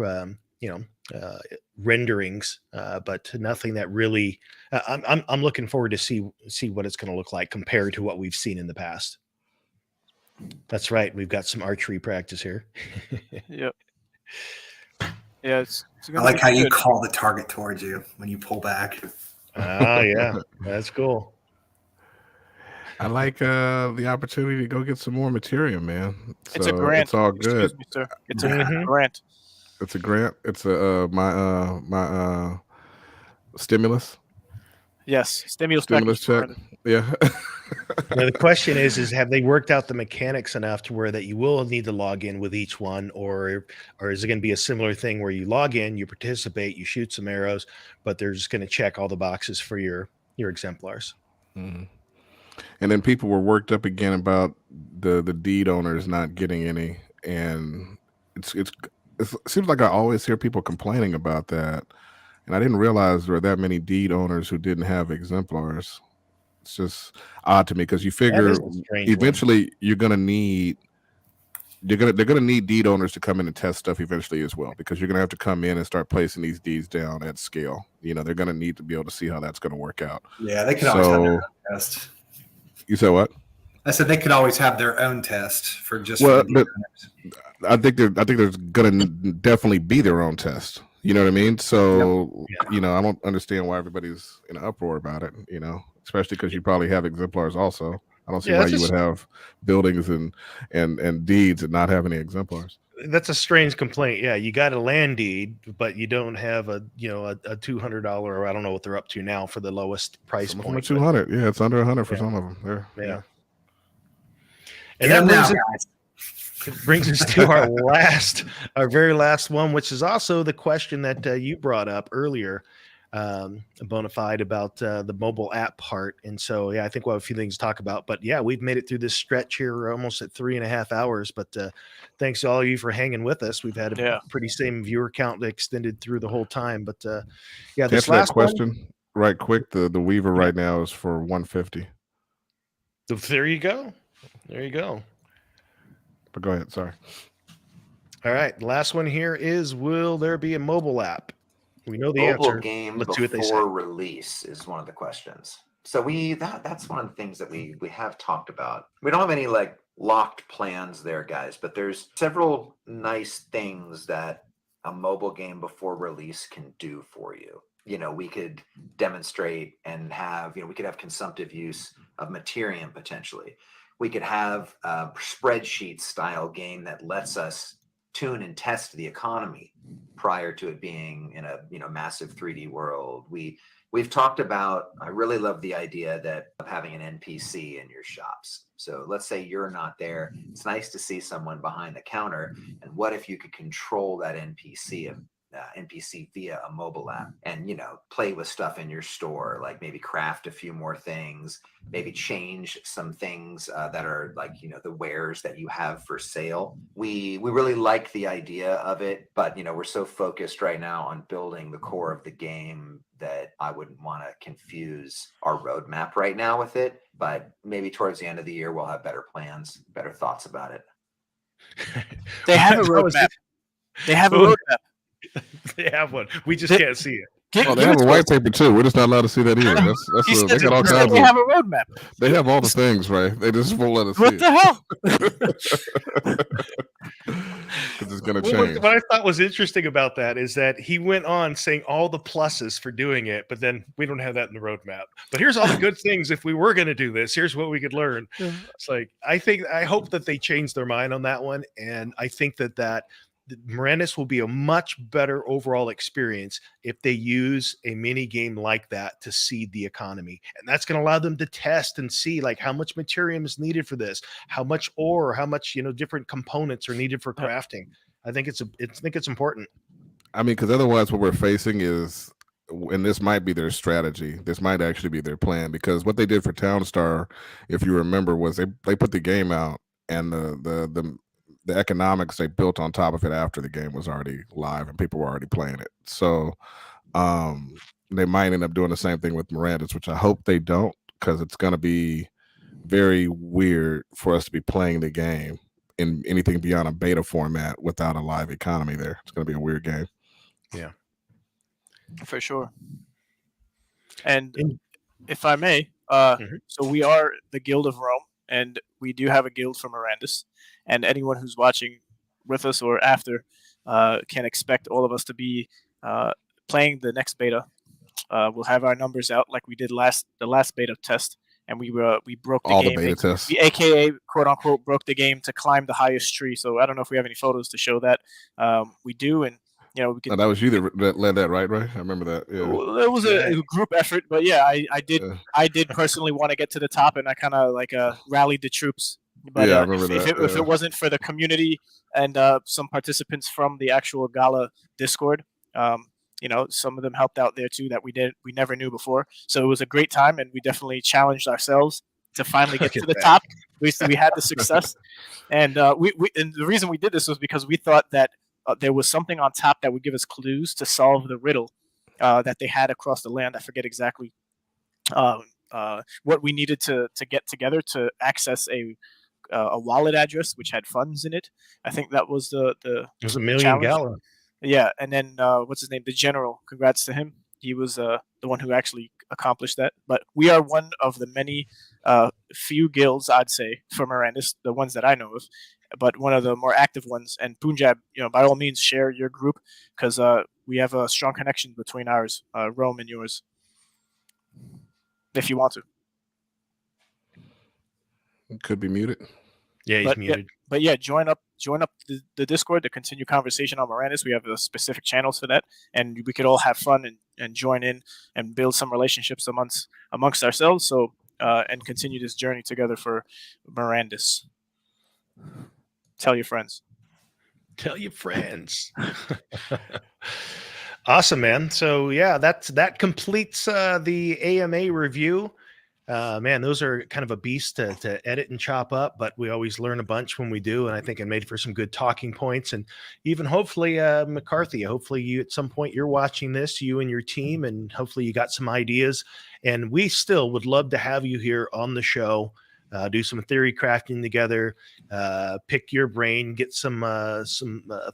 renderings, but nothing that really, I'm looking forward to see what it's going to look like compared to what we've seen in the past. That's right. We've got some archery practice here. Yep. Yeah. I like how you call the target towards you when you pull back. Yeah, that's cool. I like the opportunity to go get some more material, man. It's a grant. It's all good. Excuse me, sir. It's a grant. It's a grant. It's my stimulus. Yes, stimulus check. Yeah. Now the question is have they worked out the mechanics enough to where that you will need to log in with each one, or is it going to be a similar thing where you log in, you participate, you shoot some arrows, but they're just going to check all the boxes for your exemplars? Mm-hmm. And then people were worked up again about the deed owners not getting any, and it seems like I always hear people complaining about that, and I didn't realize there were that many deed owners who didn't have exemplars. It's just odd to me because you figure eventually they're gonna need deed owners to come in and test stuff eventually as well, because you're gonna have to come in and start placing these deeds down at scale. They're gonna need to be able to see how that's gonna work out. Yeah, they could always have their own test. You said what? I said they could always have their own test for just. Well, I think there's gonna definitely be their own test. You know what I mean? So I don't understand why everybody's in an uproar about it. Especially because you probably have exemplars also. I don't see why you would have buildings and deeds and not have any exemplars. That's a strange complaint. Yeah, you got a land deed, but you don't have a $200, or I don't know what they're up to now for the lowest price point. 200. Yeah, it's under 100 for some of them. Yeah. And that brings us to our very last one, which is also the question that you brought up earlier. bona fide about the mobile app part. And so, yeah, I think we'll have a few things to talk about. But yeah, we've made it through this stretch here. We're almost at 3.5 hours. But thanks to all of you for hanging with us. We've had a pretty same viewer count that extended through the whole time. But yeah, to this answer last that question right quick, the Weaver right now is for 150. There you go. There you go. But go ahead. Sorry. All right. The last one here is, will there be a mobile app? We know the mobile answer. game Let's see what they say. before release is one of the questions. So that's one of the things that we have talked about. We don't have any like locked plans there, guys, but there's several nice things that a mobile game before release can do for you. You know, we could demonstrate and have, we could have consumptive use of Materium potentially. We could have a spreadsheet style game that lets us tune and test the economy prior to it being in a massive 3D world. We've talked about, I really love the idea of having an NPC in your shops. So let's say you're not there. It's nice to see someone behind the counter. And what if you could control that NPC via a mobile app and, play with stuff in your store, like maybe craft a few more things, maybe change some things that are like, the wares that you have for sale. We really like the idea of it, but, we're so focused right now on building the core of the game that I wouldn't want to confuse our roadmap right now with it. But maybe towards the end of the year, we'll have better plans, better thoughts about it. They have a roadmap. They have a roadmap. They have one. We just can't see it. They have a white paper too. We're just not allowed to see that either. They got all kinds. They have a roadmap. They have all the things, right? They just won't let us see. What the hell? Because it's going to change. What I thought was interesting about that is that he went on saying all the pluses for doing it, but then we don't have that in the roadmap. But here's all the good things. If we were going to do this, here's what we could learn. It's like, I hope that they change their mind on that one, and I think that Mirandus will be a much better overall experience if they use a mini game like that to seed the economy. And that's going to allow them to test and see like how much material is needed for this, how much ore, how much, different components are needed for crafting. I think it's important. I mean, because otherwise what we're facing is, and this might be their strategy, this might actually be their plan, because what they did for Townstar, if you remember, was they put the game out and the economics they built on top of it after the game was already live and people were already playing it. So they might end up doing the same thing with Mirandus, which I hope they don't, because it's going to be very weird for us to be playing the game in anything beyond a beta format without a live economy there. It's going to be a weird game. Yeah, for sure. And if I may, so we are the Guild of Rome, and we do have a guild for Mirandus. And anyone who's watching with us or after can expect all of us to be playing the next beta. We'll have our numbers out like we did the last beta test, and we broke the all game. The beta tests. We AKA quote unquote broke the game to climb the highest tree. So I don't know if we have any photos to show that. We do, and we can. That was you that led that, right? I remember that. Yeah. Well, it was a group effort, but yeah, I did. Yeah. I did personally want to get to the top, and I kind of rallied the troops. But yeah, I remember that. If it wasn't for the community and some participants from the actual Gala Discord, some of them helped out there too that we never knew before. So it was a great time, and we definitely challenged ourselves to finally get to the top. We had the success, and and the reason we did this was because we thought that there was something on top that would give us clues to solve the riddle that they had across the land. I forget exactly what we needed to get together to access a wallet address which had funds in it. I think that was the it was $1 million challenge. Gala. Yeah, and then what's his name? The general. Congrats to him. He was the one who actually accomplished that. But we are one of the many few guilds, I'd say, for Mirandus, the ones that I know of, but one of the more active ones. And Punjab, by all means, share your group, because we have a strong connection between ours, Rome and yours, if you want to. Could be muted. Yeah, he's muted. But yeah, join up the Discord to continue conversation on Mirandus. We have specific channels for that, and we could all have fun and join in and build some relationships amongst ourselves. So and continue this journey together for Mirandus. Tell your friends. Tell your friends. Awesome, man. So yeah, that completes the AMA review. Man, those are kind of a beast to edit and chop up, but we always learn a bunch when we do. And I think it made for some good talking points. And even hopefully, McCarthy, hopefully you at some point you're watching this, you and your team, and hopefully you got some ideas. And we still would love to have you here on the show, do some theory crafting together, pick your brain, get some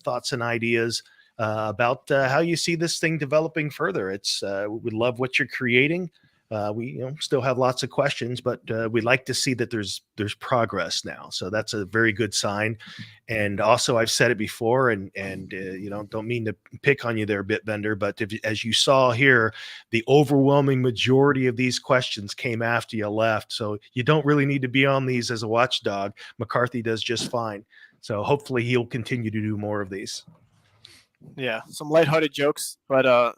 thoughts and ideas about how you see this thing developing further. It's we love what you're creating. We still have lots of questions, but we like to see that there's progress now. So that's a very good sign. And also, I've said it before, and don't mean to pick on you there, Bitbender, but as you saw here, the overwhelming majority of these questions came after you left. So you don't really need to be on these as a watchdog. McCarthy does just fine. So hopefully he'll continue to do more of these. Yeah, some lighthearted jokes, but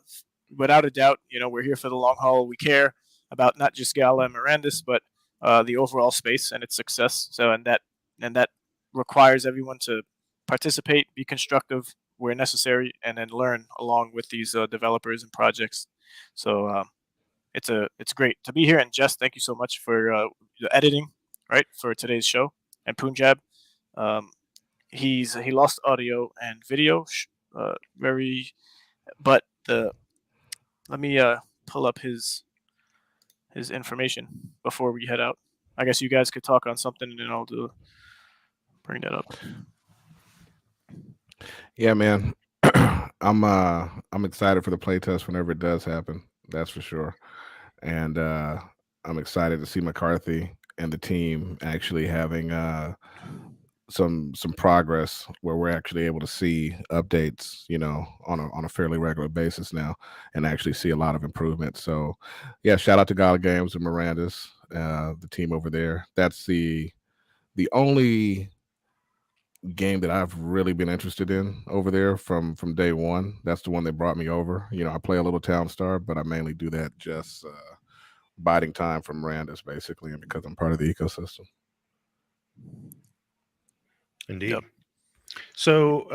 without a doubt, we're here for the long haul. We care about not just Gala and Mirandus, but the overall space and its success. So, and that requires everyone to participate, be constructive where necessary, and then learn along with these developers and projects. So, it's great to be here. And Jess, thank you so much for the editing, right, for today's show. And Punjab, he lost audio and video. Let me pull up his information before we head out. I guess you guys could talk on something, and then I'll bring that up. Yeah, man. I'm excited for the playtest whenever it does happen. That's for sure. And I'm excited to see McCarthy and the team actually having some progress where we're actually able to see updates, on a fairly regular basis now, and actually see a lot of improvement. So yeah, shout out to Gala Games and Mirandus, the team over there. That's the only game that I've really been interested in over there from day one. That's the one that brought me over. I play a little Town Star, but I mainly do that just biding time from Mirandus, basically, and because I'm part of the ecosystem. Indeed. Yep. So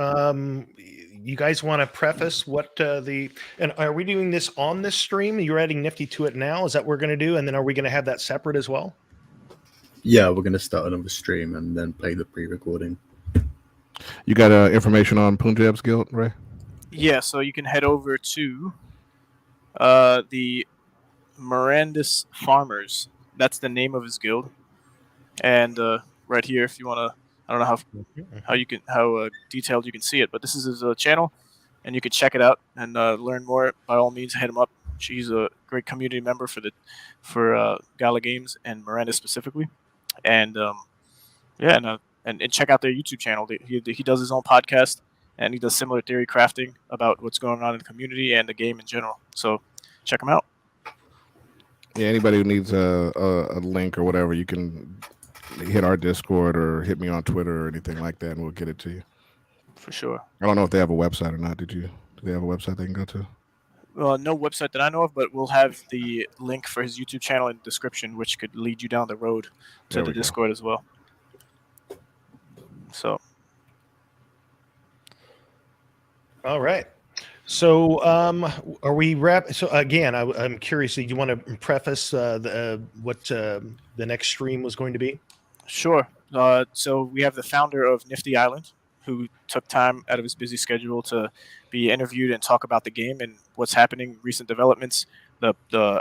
you guys want to preface what and are we doing this on this stream? You're adding Nifty to it now. Is that what we're going to do? And then are we going to have that separate as well? Yeah, we're going to start another stream and then play the pre-recording. You got information on Punjab's guild, Ray? Yeah, so you can head over to the Mirandus Farmers. That's the name of his guild. And right here, if you want to, I don't know how detailed you can see it, but this is his channel, and you can check it out and learn more. By all means, hit him up. She's a great community member for Gala Games and Mirandus specifically, and and check out their YouTube channel. He does his own podcast, and he does similar theory crafting about what's going on in the community and the game in general. So check him out. Yeah, anybody who needs a link or whatever, you can hit our Discord or hit me on Twitter or anything like that, and we'll get it to you. For sure. I don't know if they have a website or not. Do they have a website they can go to? No website that I know of, but we'll have the link for his YouTube channel in the description, which could lead you down the road to the Discord as well. So. All right. So are we So again, I'm curious. Do you want to preface what the next stream was going to be? Sure. So we have the founder of Nifty Island, who took time out of his busy schedule to be interviewed and talk about the game and what's happening, recent developments, the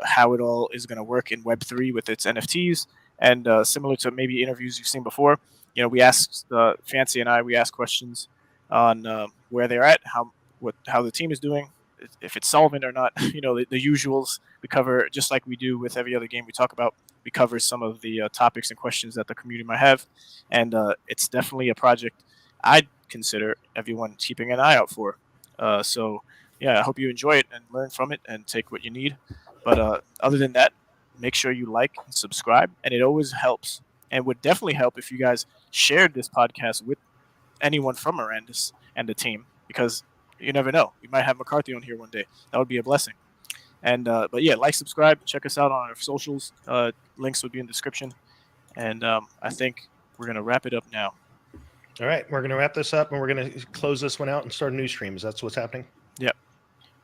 how it all is going to work in Web3 with its NFTs, and similar to maybe interviews you've seen before. We asked Fancy and we asked questions on where they're at, how the team is doing, if it's solvent or not. The usuals we cover, just like we do with every other game we talk about. We cover some of the topics and questions that the community might have, and it's definitely a project I'd consider everyone keeping an eye out for. So yeah, I hope you enjoy it and learn from it and take what you need. But other than that, make sure you like and subscribe, and it always helps, and would definitely help if you guys shared this podcast with anyone from Mirandus and the team, because you never know, we might have McCarthy on here one day. That would be a blessing. And but yeah, like, subscribe, check us out on our socials. Links would be in the description. And I think we're gonna wrap it up now. All right, we're gonna wrap this up, and we're gonna close this one out and start a new stream. Is that what's happening? Yep.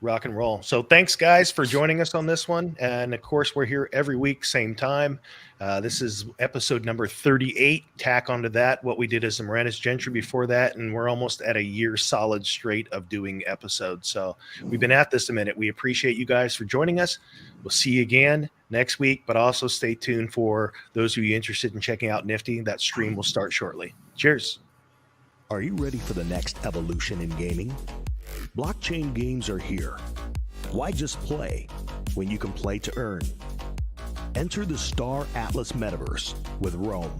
Rock and roll. So thanks, guys, for joining us on this one. And of course, we're here every week, same time. This is episode number 38. Tack onto that what we did as the Mirandus Gentry before that, and we're almost at a year solid straight of doing episodes. So we've been at this a minute. We appreciate you guys for joining us. We'll see you again next week, but also stay tuned for those of you interested in checking out Nifty. That stream will start shortly. Cheers. Are you ready for the next evolution in gaming? Blockchain games are here. Why just play when you can play to earn? Enter the Star Atlas Metaverse with Rome.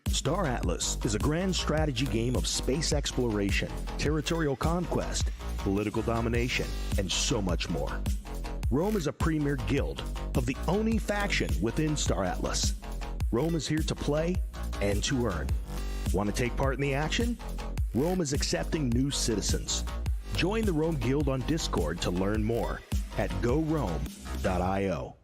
Star Atlas is a grand strategy game of space exploration, territorial conquest, political domination, and so much more. Rome is a premier guild of the Oni faction within Star Atlas. Rome is here to play and to earn. Want to take part in the action? Rome is accepting new citizens. Join the Rome Guild on Discord to learn more at gorome.io.